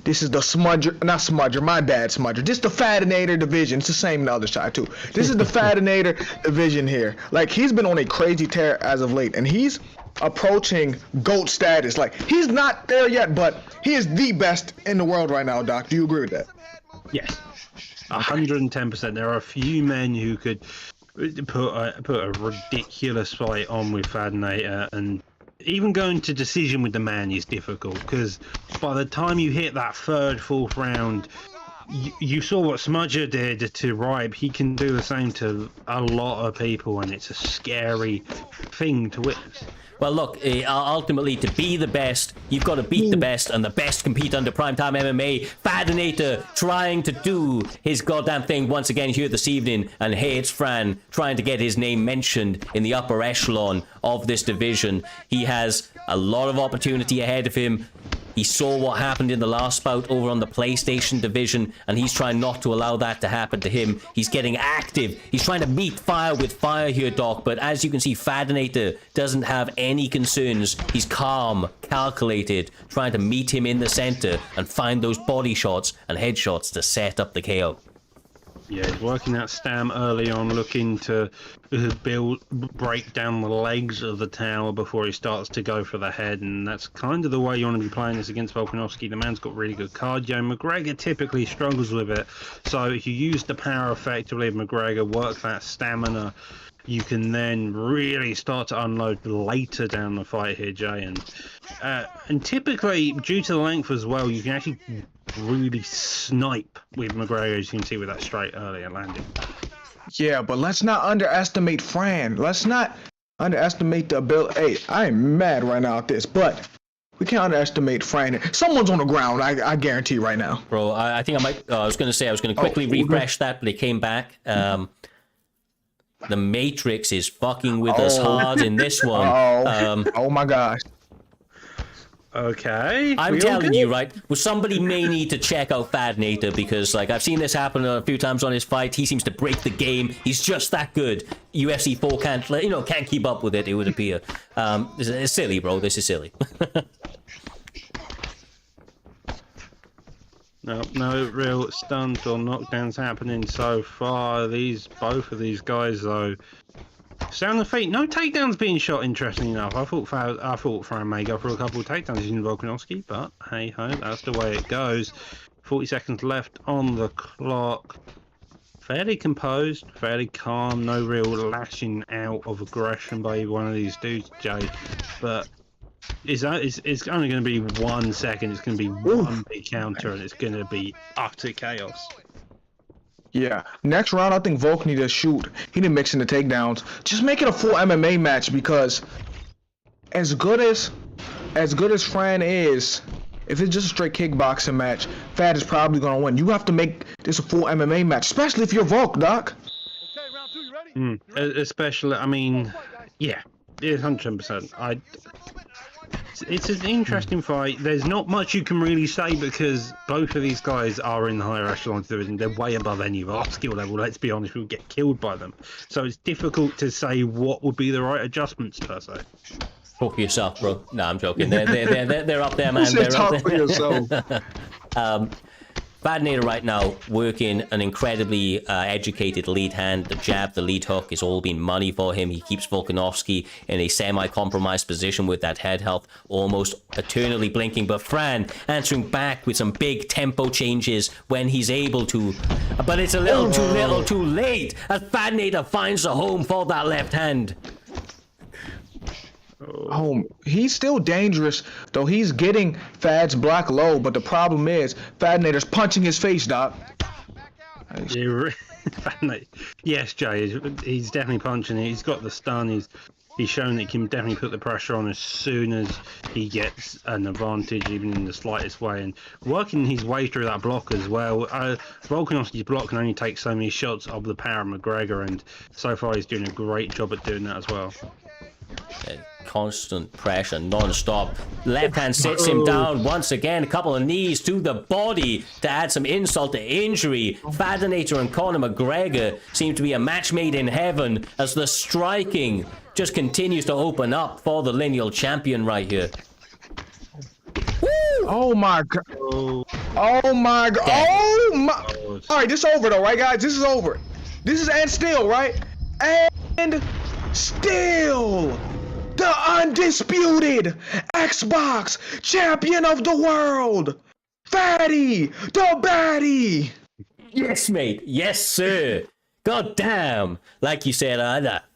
[SPEAKER 2] this is the Smudger, not Smudger, my bad Smudger. This is the Fadinator division. It's the same on the other side too. This is the Fadinator division here. Like, he's been on a crazy tear as of late, and he's approaching GOAT status. Like, he's not there yet, but he is the best in the world right now, Doc. Do you agree with that?
[SPEAKER 3] Yes. 110%. There are a few men who could put a ridiculous fight on with Fadinator, and even going to decision with the man is difficult, because by the time you hit that third, fourth round, you saw what Smudger did to Ribe. He can do the same to a lot of people, and it's a scary thing to witness.
[SPEAKER 1] Well, look, ultimately, to be the best, you've got to beat the best, and the best compete under Primetime MMA. Fadinator trying to do his goddamn thing once again here this evening, and hey, it's Fran trying to get his name mentioned in the upper echelon of this division. He has a lot of opportunity ahead of him. He saw what happened in the last bout over on the PlayStation division, and he's trying not to allow that to happen to him. He's getting active. He's trying to meet fire with fire here, Doc, but as you can see, Fadinator doesn't have any concerns. He's calm, calculated, trying to meet him in the center and find those body shots and headshots to set up the KO.
[SPEAKER 3] Yeah, he's working that stam early on, looking to break down the legs of the tower before he starts to go for the head, and that's kind of the way you want to be playing this against Volkanovski. The man's got really good cardio. McGregor typically struggles with it, so if you use the power effectively of McGregor, work that stamina, you can then really start to unload later down the fight here, Jay. And typically, due to the length as well, you can actually really snipe with McGregor, as you can see with that straight earlier landing.
[SPEAKER 2] Yeah, but let's not underestimate Fran. Let's not underestimate the ability. Hey, I am mad right now at this, but we can't underestimate Fran. Someone's on the ground, I guarantee right now.
[SPEAKER 1] Bro, I think I might... I was going to quickly refresh that, but it came back. The Matrix is fucking with us hard in this one.
[SPEAKER 2] Oh my gosh.
[SPEAKER 3] Okay.
[SPEAKER 1] I'm telling you, right? Well, somebody may need to check out Fadinator, because, like, I've seen this happen a few times on his fight. He seems to break the game. He's just that good. UFC 4 can't keep up with it, it would appear. It's silly, bro. This is silly.
[SPEAKER 3] No real stuns or knockdowns happening so far. Both of these guys, though, sound the feet. No takedowns being shot, interesting enough. I thought Fran may go for a couple of takedowns using Volkanovski, but hey ho, that's the way it goes. 40 seconds left on the clock. Fairly composed, fairly calm, no real lashing out of aggression by either one of these dudes, Jay. But it's only going to be 1 second. It's going to be one big counter, and it's going to be utter chaos.
[SPEAKER 2] Yeah. Next round, I think Volk need to shoot. He didn't mix in the takedowns. Just make it a full MMA match, because as good as Fran is, if it's just a straight kickboxing match, Fad is probably going to win. You have to make this a full MMA match, especially if you're Volk, Doc.
[SPEAKER 4] Okay, round two, you ready?
[SPEAKER 3] Especially, I mean, yeah, 100%. It's an interesting fight. There's not much you can really say, because both of these guys are in the higher echelon division. They're way above any of our skill level. Let's be honest, we'll get killed by them. So it's difficult to say what would be the right adjustments per se.
[SPEAKER 1] Talk for yourself, bro. No, I'm joking. They're up there, man.
[SPEAKER 2] They're
[SPEAKER 1] up
[SPEAKER 2] talk
[SPEAKER 1] there.
[SPEAKER 2] for yourself.
[SPEAKER 1] Fadinator right now working an incredibly educated lead hand. The jab, the lead hook is all been money for him. He keeps Volkanovski in a semi-compromised position with that head health almost eternally blinking. But Fran answering back with some big tempo changes when he's able to. But it's a little too late as Fadinator finds a home for that left hand.
[SPEAKER 2] Home. He's still dangerous, though he's getting Fad's block low, but the problem is Fadinator's punching his face, Doc.
[SPEAKER 3] Yes, Jay, he's definitely punching it. He's got the stun. He's shown that he can definitely put the pressure on as soon as he gets an advantage, even in the slightest way, and working his way through that block as well. Volkanovski's block can only take so many shots of the power of McGregor, and so far he's doing a great job at doing that as well.
[SPEAKER 1] Constant pressure, non-stop. Left hand sits him down once again. A couple of knees to the body to add some insult to injury. Fadinator and Conor McGregor seem to be a match made in heaven as the striking just continues to open up for the lineal champion right here.
[SPEAKER 2] Oh my god. Oh my god. Oh my. All right, this is over though, right, guys? This is over. This is and still, right? And still. The undisputed Xbox champion of the world, Fatty the Baddie.
[SPEAKER 1] Yes, mate. Yes, sir. God damn. Like you said,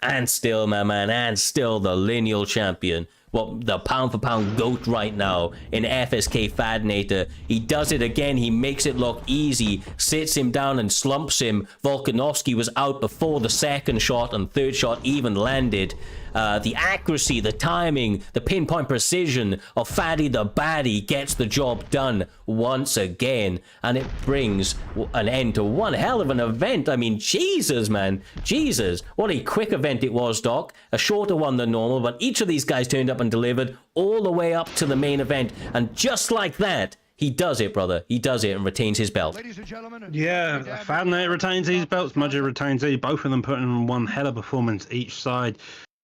[SPEAKER 1] and still, my man, and still the lineal champion. Well, the pound for pound GOAT right now in FSK Fadinator. He does it again. He makes it look easy, sits him down and slumps him. Volkanovski was out before the second shot and third shot even landed. The accuracy, the timing, the pinpoint precision of Faddy the Baddie gets the job done once again. And it brings an end to one hell of an event. I mean, Jesus, man. Jesus. What a quick event it was, Doc. A shorter one than normal, but each of these guys turned up and delivered all the way up to the main event. And just like that, he does it, brother. He does it and retains his belt.
[SPEAKER 4] Ladies and gentlemen,
[SPEAKER 3] Yeah, Fadinator retains his belts. Smudger retains his. Both of them putting in one hell of a performance each side.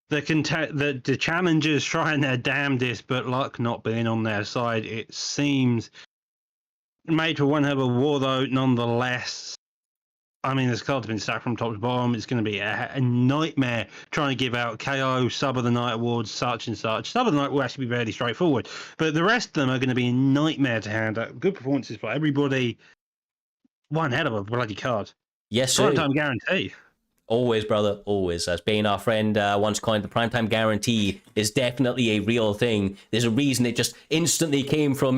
[SPEAKER 3] The challengers trying their damnedest, but luck not being on their side. It seems made for one hell of a war, though, nonetheless. I mean, this card's been stacked from top to bottom. It's going to be a nightmare trying to give out KO, Sub of the Night awards, such and such. Sub of the Night will actually be fairly straightforward, but the rest of them are going to be a nightmare to handle. Good performances by everybody. One hell of a bloody card.
[SPEAKER 1] Yes, sir.
[SPEAKER 3] Primetime guarantee.
[SPEAKER 1] Always, brother, always. As Bane, our friend, once coined, the primetime guarantee is definitely a real thing. There's a reason it just instantly came from,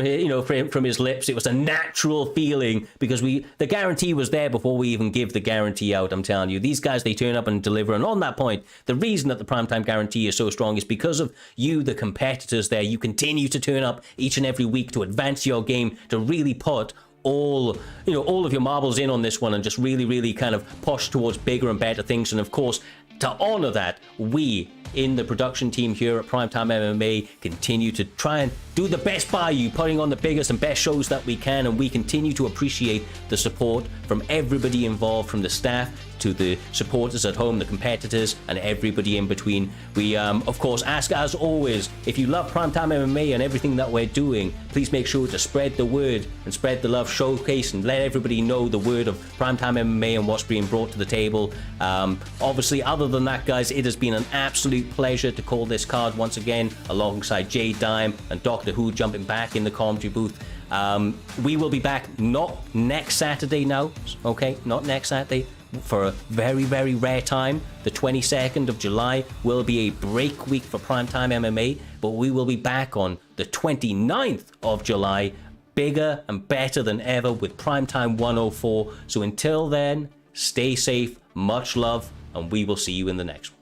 [SPEAKER 1] from his lips. It was a natural feeling because the guarantee was there before we even give the guarantee out. I'm telling you, these guys, they turn up and deliver. And on that point, the reason that the primetime guarantee is so strong is because of you, the competitors there. You continue to turn up each and every week to advance your game, to really put all of your marbles in on this one and just really kind of push towards bigger and better things. And of course, to honor that, we in the production team here at Primetime MMA continue to try and do the best by you, putting on the biggest and best shows that we can, and we continue to appreciate the support from everybody involved, from the staff to the supporters at home, the competitors, and everybody in between. We, of course, ask, as always, if you love Primetime MMA and everything that we're doing, please make sure to spread the word and spread the love, showcase, and let everybody know the word of Primetime MMA and what's being brought to the table. Obviously, other than that, guys, it has been an absolute pleasure to call this card once again, alongside J Dime and Doctor Who jumping back in the commentary booth. We will be back not next Saturday now, okay? Not next Saturday. For a very rare time, the 22nd of July will be a break week for Primetime MMA, but we will be back on the 29th of July, bigger and better than ever with Primetime 104. So until then, stay safe, much love, and we will see you in the next one.